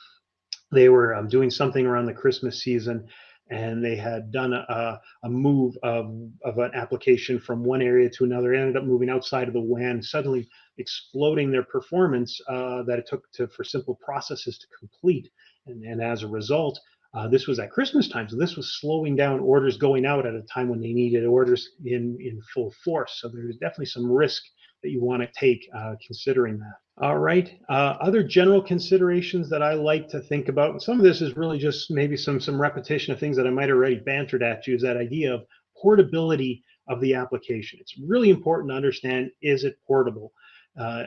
they were doing something around the Christmas season, and they had done a move of an application from one area to another, ended up moving outside of the WAN, suddenly exploding their performance that it took for simple processes to complete. And as a result, this was at Christmas time, so this was slowing down orders going out at a time when they needed orders in full force. So there's definitely some risk that you want to take considering that. All right. Other general considerations that I like to think about, and some of this is really just maybe some repetition of things that I might have already bantered at you, is that idea of portability of the application. It's really important to understand, is it portable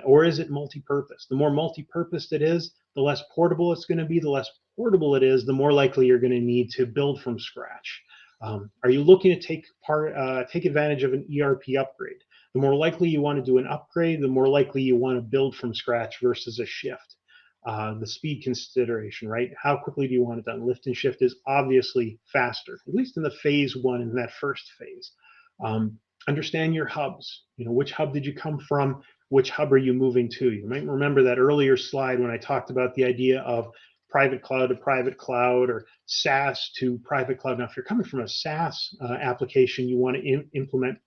or is it multi-purpose? The more multi-purposed it is, the less portable it's going to be. The less portable it is, the more likely you're going to need to build from scratch. Are you looking to take advantage of an ERP upgrade? The more likely you want to do an upgrade, the more likely you want to build from scratch versus a shift. The speed consideration, right? How quickly do you want it done? Lift and shift is obviously faster, at least in the phase one, in that first phase. Understand your hubs. Which hub did you come from? Which hub are you moving to? You might remember that earlier slide when I talked about the idea of private cloud to private cloud or SaaS to private cloud. Now, if you're coming from a SaaS application, you want to implement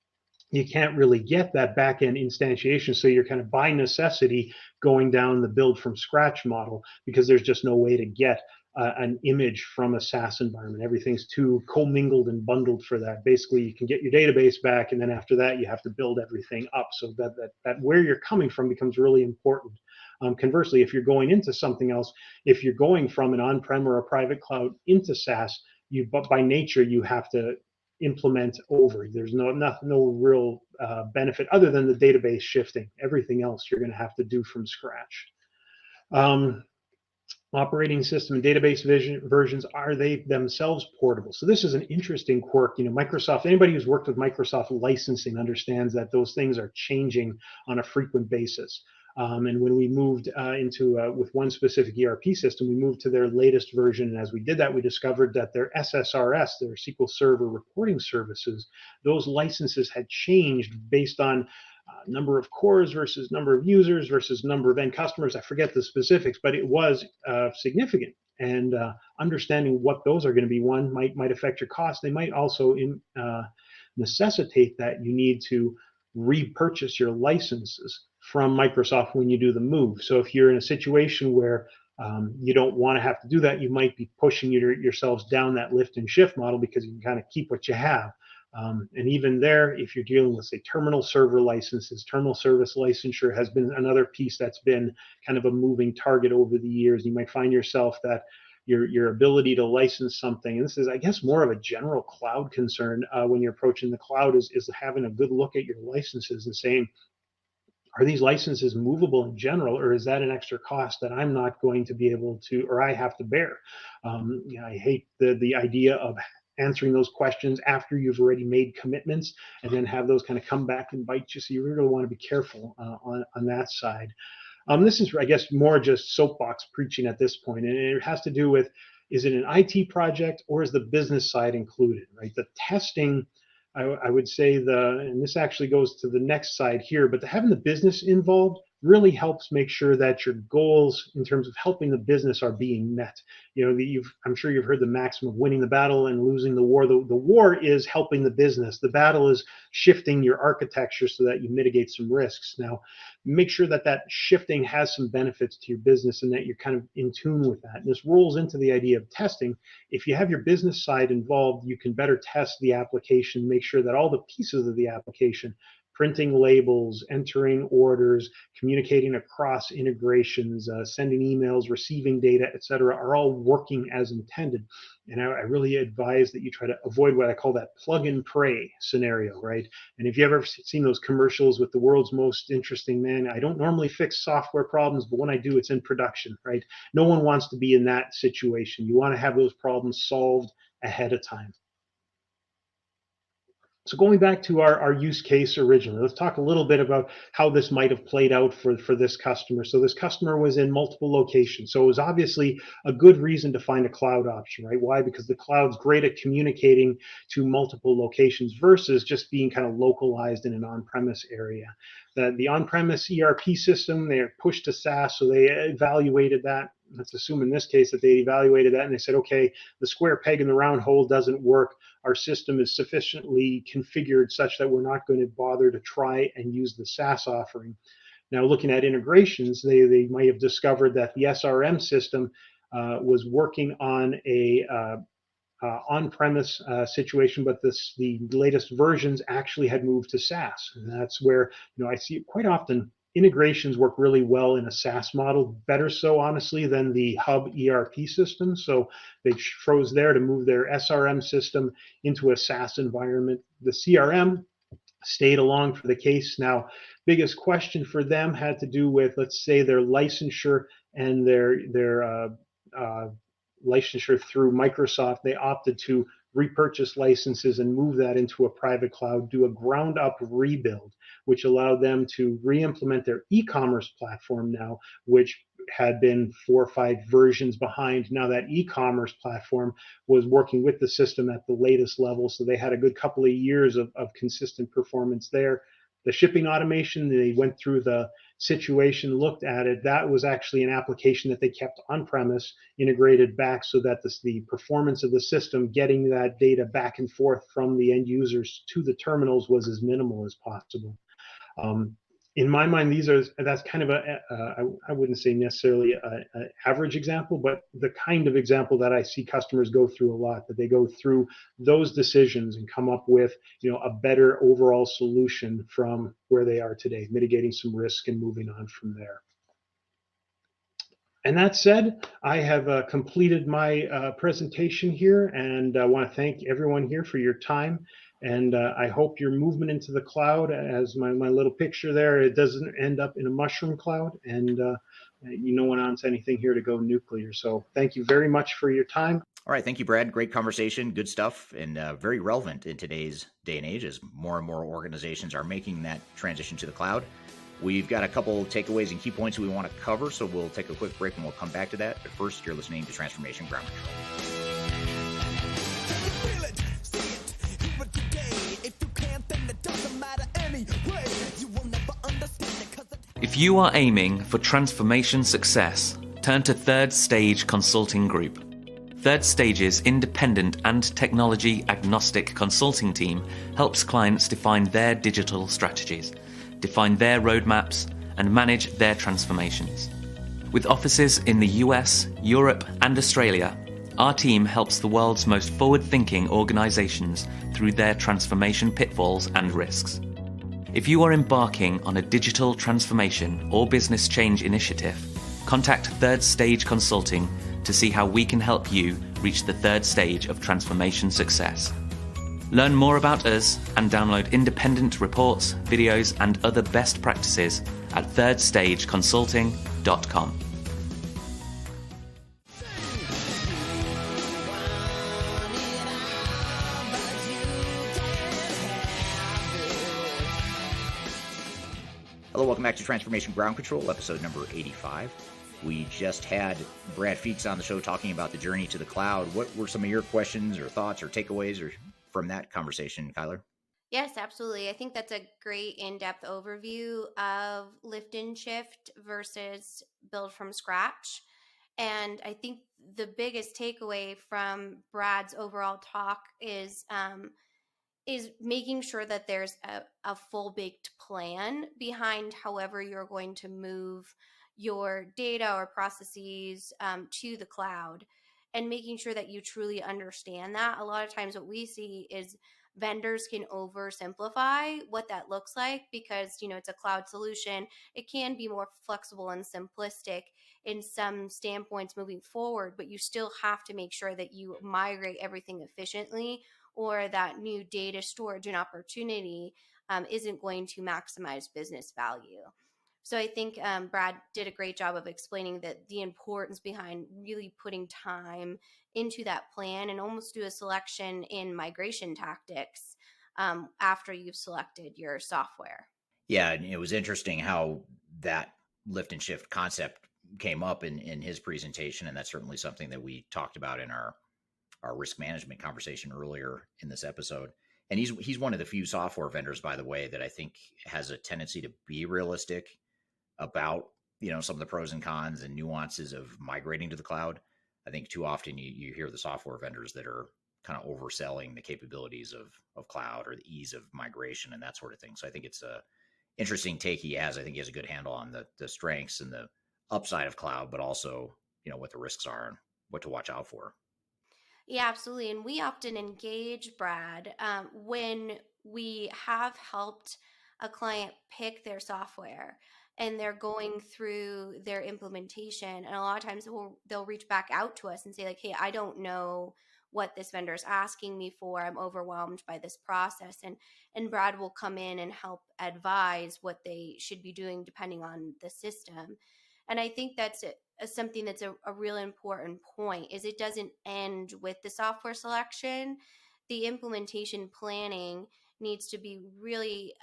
you can't really get that back-end instantiation. So you're kind of by necessity going down the build from scratch model because there's just no way to get an image from a SaaS environment. Everything's too commingled and bundled for that. Basically, you can get your database back, and then after that, you have to build everything up. So that where you're coming from becomes really important. Conversely, if you're going into something else, if you're going from an on-prem or a private cloud into SaaS, but by nature you have to implement over. There's no real benefit other than the database shifting. Everything else you're going to have to do from scratch. Operating system and database versions, are they themselves portable? So this is an interesting quirk. Microsoft, anybody who's worked with Microsoft licensing understands that those things are changing on a frequent basis. And when we moved with one specific ERP system, we moved to their latest version. And as we did that, we discovered that their SSRS, their SQL Server reporting services, those licenses had changed based on number of cores versus number of users versus number of end customers. I forget the specifics, but it was significant. And understanding what those are going to be, one might affect your cost. They might also necessitate that you need to repurchase your licenses from Microsoft when you do the move. So if you're in a situation where you don't want to have to do that, you might be pushing yourselves down that lift and shift model because you can kind of keep what you have. And even there, if you're dealing with, say, terminal server licenses, terminal service licensure has been another piece that's been kind of a moving target over the years. You might find yourself that your ability to license something, and this is, I guess, more of a general cloud concern when you're approaching the cloud, is having a good look at your licenses and saying, are these licenses movable in general, or is that an extra cost that I'm not going to be able to, or I have to bear? I hate the idea of answering those questions after you've already made commitments and then have those kind of come back and bite you. So you really want to be careful on that side. This is, I guess, more just soapbox preaching at this point, and it has to do with, is it an IT project or is the business side included, right? The testing, I would say and this actually goes to the next side here, but having the business involved really helps make sure that your goals in terms of helping the business are being met. I'm sure you've heard the maxim of winning the battle and losing the war. The war is helping the business. The battle is shifting your architecture so that you mitigate some risks. Now, make sure that shifting has some benefits to your business and that you're kind of in tune with that. And this rolls into the idea of testing. If you have your business side involved, you can better test the application, make sure that all the pieces of the application, printing labels, entering orders, communicating across integrations, sending emails, receiving data, etc., are all working as intended. And I really advise that you try to avoid what I call that plug and pray scenario, right? And if you've ever seen those commercials with the world's most interesting man, I don't normally fix software problems, but when I do, it's in production, right? No one wants to be in that situation. You want to have those problems solved ahead of time. So going back to our use case originally, let's talk a little bit about how this might have played out for this customer. So this customer was in multiple locations. So it was obviously a good reason to find a cloud option, right? Why? Because the cloud's great at communicating to multiple locations versus just being kind of localized in an on-premise area. The on-premise ERP system, they're pushed to SaaS, so they evaluated that. Let's assume in this case that they evaluated that and they said, okay, the square peg in the round hole doesn't work. Our system is sufficiently configured such that we're not going to bother to try and use the SaaS offering. Now, looking at integrations, they might have discovered that the SRM system was working on a on-premise situation, but the latest versions actually had moved to SaaS. And that's where I see it quite often. Integrations work really well in a SaaS model, better so, honestly, than the hub ERP system. So they chose there to move their SRM system into a SaaS environment. The CRM stayed along for the case. Now, biggest question for them had to do with, let's say, their licensure and their licensure through Microsoft. They opted to repurchase licenses and move that into a private cloud, do a ground up rebuild, which allowed them to re-implement their e-commerce platform now, which had been 4 or 5 versions behind. Now that e-commerce platform was working with the system at the latest level, so they had a good couple of years of consistent performance there. the shipping automation. They went through the situation, looked at it. That was actually an application that they kept on premise, integrated back so that the performance of the system getting that data back and forth from the end users to the terminals was as minimal as possible. In my mind, that's kind of I wouldn't say necessarily an average example, but the kind of example that I see customers go through a lot, that they go through those decisions and come up with, a better overall solution from where they are today, mitigating some risk and moving on from there. And that said, I have completed my presentation here, and I want to thank everyone here for your time. And I hope your movement into the cloud, as my little picture there, it doesn't end up in a mushroom cloud, and no one wants anything here to go nuclear. So thank you very much for your time. All right. Thank you, Brad. Great conversation. Good stuff, and very relevant in today's day and age as more and more organizations are making that transition to the cloud. We've got a couple takeaways and key points we want to cover, so we'll take a quick break and we'll come back to that. But first, you're listening to Transformation Ground Control. If you are aiming for transformation success, turn to Third Stage Consulting Group. Third Stage's independent and technology agnostic consulting team helps clients define their digital strategies, define their roadmaps, and manage their transformations. With offices in the US, Europe, and Australia, our team helps the world's most forward-thinking organizations through their transformation pitfalls and risks. If you are embarking on a digital transformation or business change initiative, contact Third Stage Consulting to see how we can help you reach the third stage of transformation success. Learn more about us and download independent reports, videos, and other best practices at thirdstageconsulting.com. Hello, welcome back to Transformation Ground Control, episode number 85. We just had Brad Feakes on the show talking about the journey to the cloud. What were some of your questions or thoughts or takeaways from that conversation, Kyler? Yes, absolutely. I think that's a great in-depth overview of lift and shift versus build from scratch. And I think the biggest takeaway from Brad's overall talk is making sure that there's a full baked plan behind however you're going to move your data or processes to the cloud, and making sure that you truly understand that. A lot of times what we see is vendors can oversimplify what that looks like because, it's a cloud solution. It can be more flexible and simplistic in some standpoints moving forward, but you still have to make sure that you migrate everything efficiently, or that new data storage and opportunity isn't going to maximize business value. So I think Brad did a great job of explaining that the importance behind really putting time into that plan and almost do a selection in migration tactics after you've selected your software. Yeah, and it was interesting how that lift and shift concept came up in his presentation, and that's certainly something that we talked about in our risk management conversation earlier in this episode. And he's one of the few software vendors, by the way, that I think has a tendency to be realistic about, some of the pros and cons and nuances of migrating to the cloud. I think too often you hear the software vendors that are kind of overselling the capabilities of cloud or the ease of migration and that sort of thing. So I think it's a interesting take he has. I think he has a good handle on the strengths and the upside of cloud, but also, what the risks are and what to watch out for. Yeah, absolutely. And we often engage Brad when we have helped a client pick their software and they're going through their implementation. And a lot of times they'll reach back out to us and say like, hey, I don't know what this vendor is asking me for. I'm overwhelmed by this process. And Brad will come in and help advise what they should be doing depending on the system. And I think that's something that's a really important point is it doesn't end with the software selection. The implementation planning needs to be really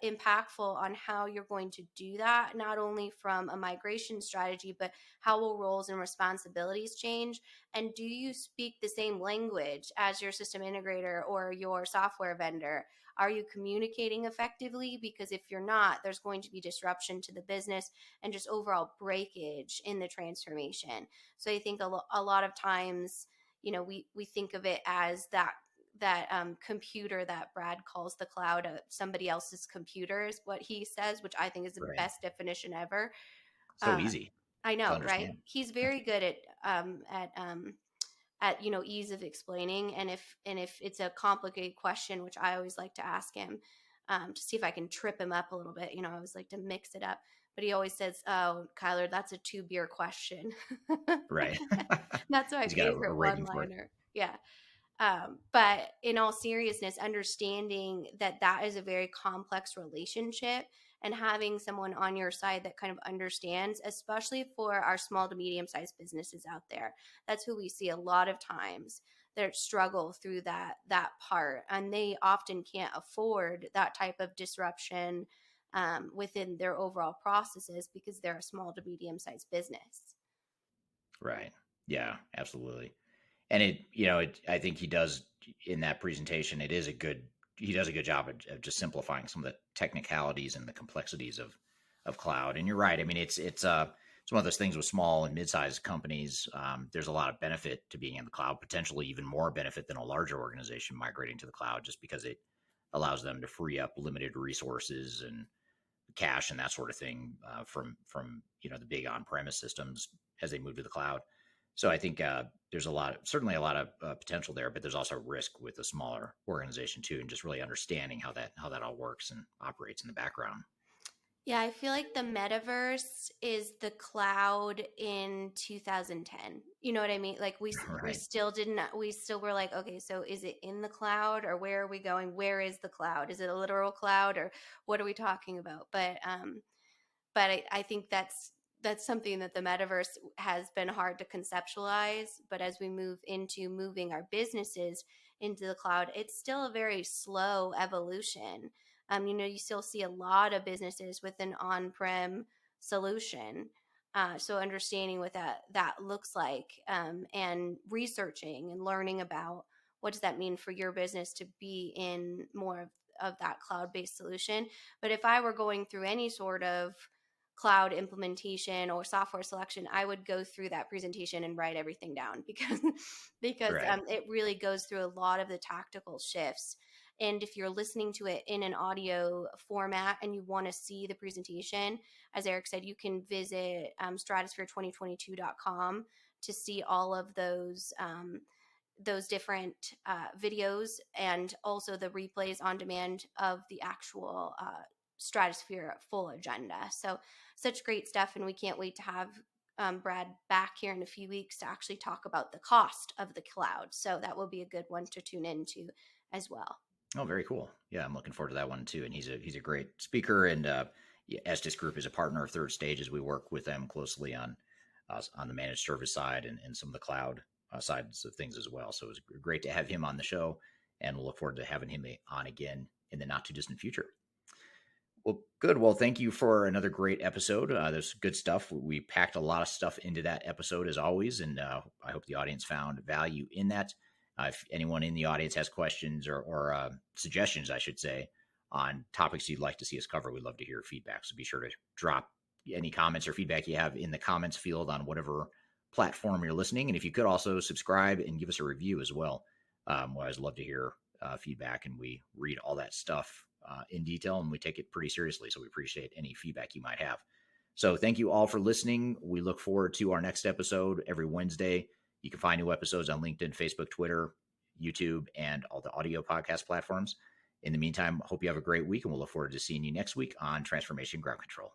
impactful on how you're going to do that, not only from a migration strategy, but how will roles and responsibilities change? And do you speak the same language as your system integrator or your software vendor? Are you communicating effectively? Because if you're not, there's going to be disruption to the business and just overall breakage in the transformation. So I think a lot of times, we think of it as that computer that Brad calls the cloud, somebody else's computer is what he says, which I think is the Right. best definition ever. So easy. I know, to right? understand. He's very good at ease of explaining, and if it's a complicated question, which I always like to ask him to see if I can trip him up a little bit. I always like to mix it up, but he always says, "Oh, Kyler, that's a 2-beer question." Right. That's my He's got a favorite rating for it. one-liner. Yeah. But in all seriousness, understanding that is a very complex relationship, and having someone on your side that kind of understands, especially for our small to medium sized businesses out there. That's who we see a lot of times that struggle through that part, and they often can't afford that type of disruption within their overall processes because they're a small to medium sized business. Right. Yeah, absolutely. And I think he does in that presentation. He does a good job of just simplifying some of the technicalities and the complexities of cloud. And you're right. I mean, it's one of those things with small and mid-sized companies. There's a lot of benefit to being in the cloud, potentially even more benefit than a larger organization migrating to the cloud, just because it allows them to free up limited resources and cash and that sort of thing from the big on-premise systems as they move to the cloud. So I think there's certainly a lot of potential there, but there's also risk with a smaller organization too, and just really understanding how that all works and operates in the background. Yeah, I feel like the metaverse is the cloud in 2010. You know what I mean? Like we Right. we still were like, okay, so is it in the cloud, or where are we going? Where is the cloud? Is it a literal cloud, or what are we talking about? But I think that's something that the metaverse has been hard to conceptualize. But as we move into moving our businesses into the cloud, it's still a very slow evolution. You still see a lot of businesses with an on-prem solution. So understanding what that looks like, and researching and learning about what does that mean for your business to be in more of that cloud-based solution. But if I were going through any sort of cloud implementation or software selection, I would go through that presentation and write everything down because Right. it really goes through a lot of the tactical shifts. And if you're listening to it in an audio format and you want to see the presentation, as Eric said, you can visit stratosphere2022.com to see all of those different videos, and also the replays on demand of the actual Stratosphere full agenda. So such great stuff, and we can't wait to have Brad back here in a few weeks to actually talk about the cost of the cloud. So that will be a good one to tune into as well. Oh, very cool. Yeah, I'm looking forward to that one too. And he's a great speaker. And Estes Group is a partner of Third Stage, as we work with them closely on the managed service side and some of the cloud sides of things as well. So it was great to have him on the show, and we'll look forward to having him on again in the not too distant future. Well, good. Well, thank you for another great episode. There's good stuff. We packed a lot of stuff into that episode, as always, and I hope the audience found value in that. If anyone in the audience has questions or suggestions, I should say, on topics you'd like to see us cover, we'd love to hear feedback. So be sure to drop any comments or feedback you have in the comments field on whatever platform you're listening. And if you could also subscribe and give us a review as well. I always love to hear feedback, and we read all that stuff in detail, and we take it pretty seriously. So we appreciate any feedback you might have. So thank you all for listening. We look forward to our next episode every Wednesday. You can find new episodes on LinkedIn, Facebook, Twitter, YouTube, and all the audio podcast platforms. In the meantime, hope you have a great week, and we'll look forward to seeing you next week on Transformation Ground Control.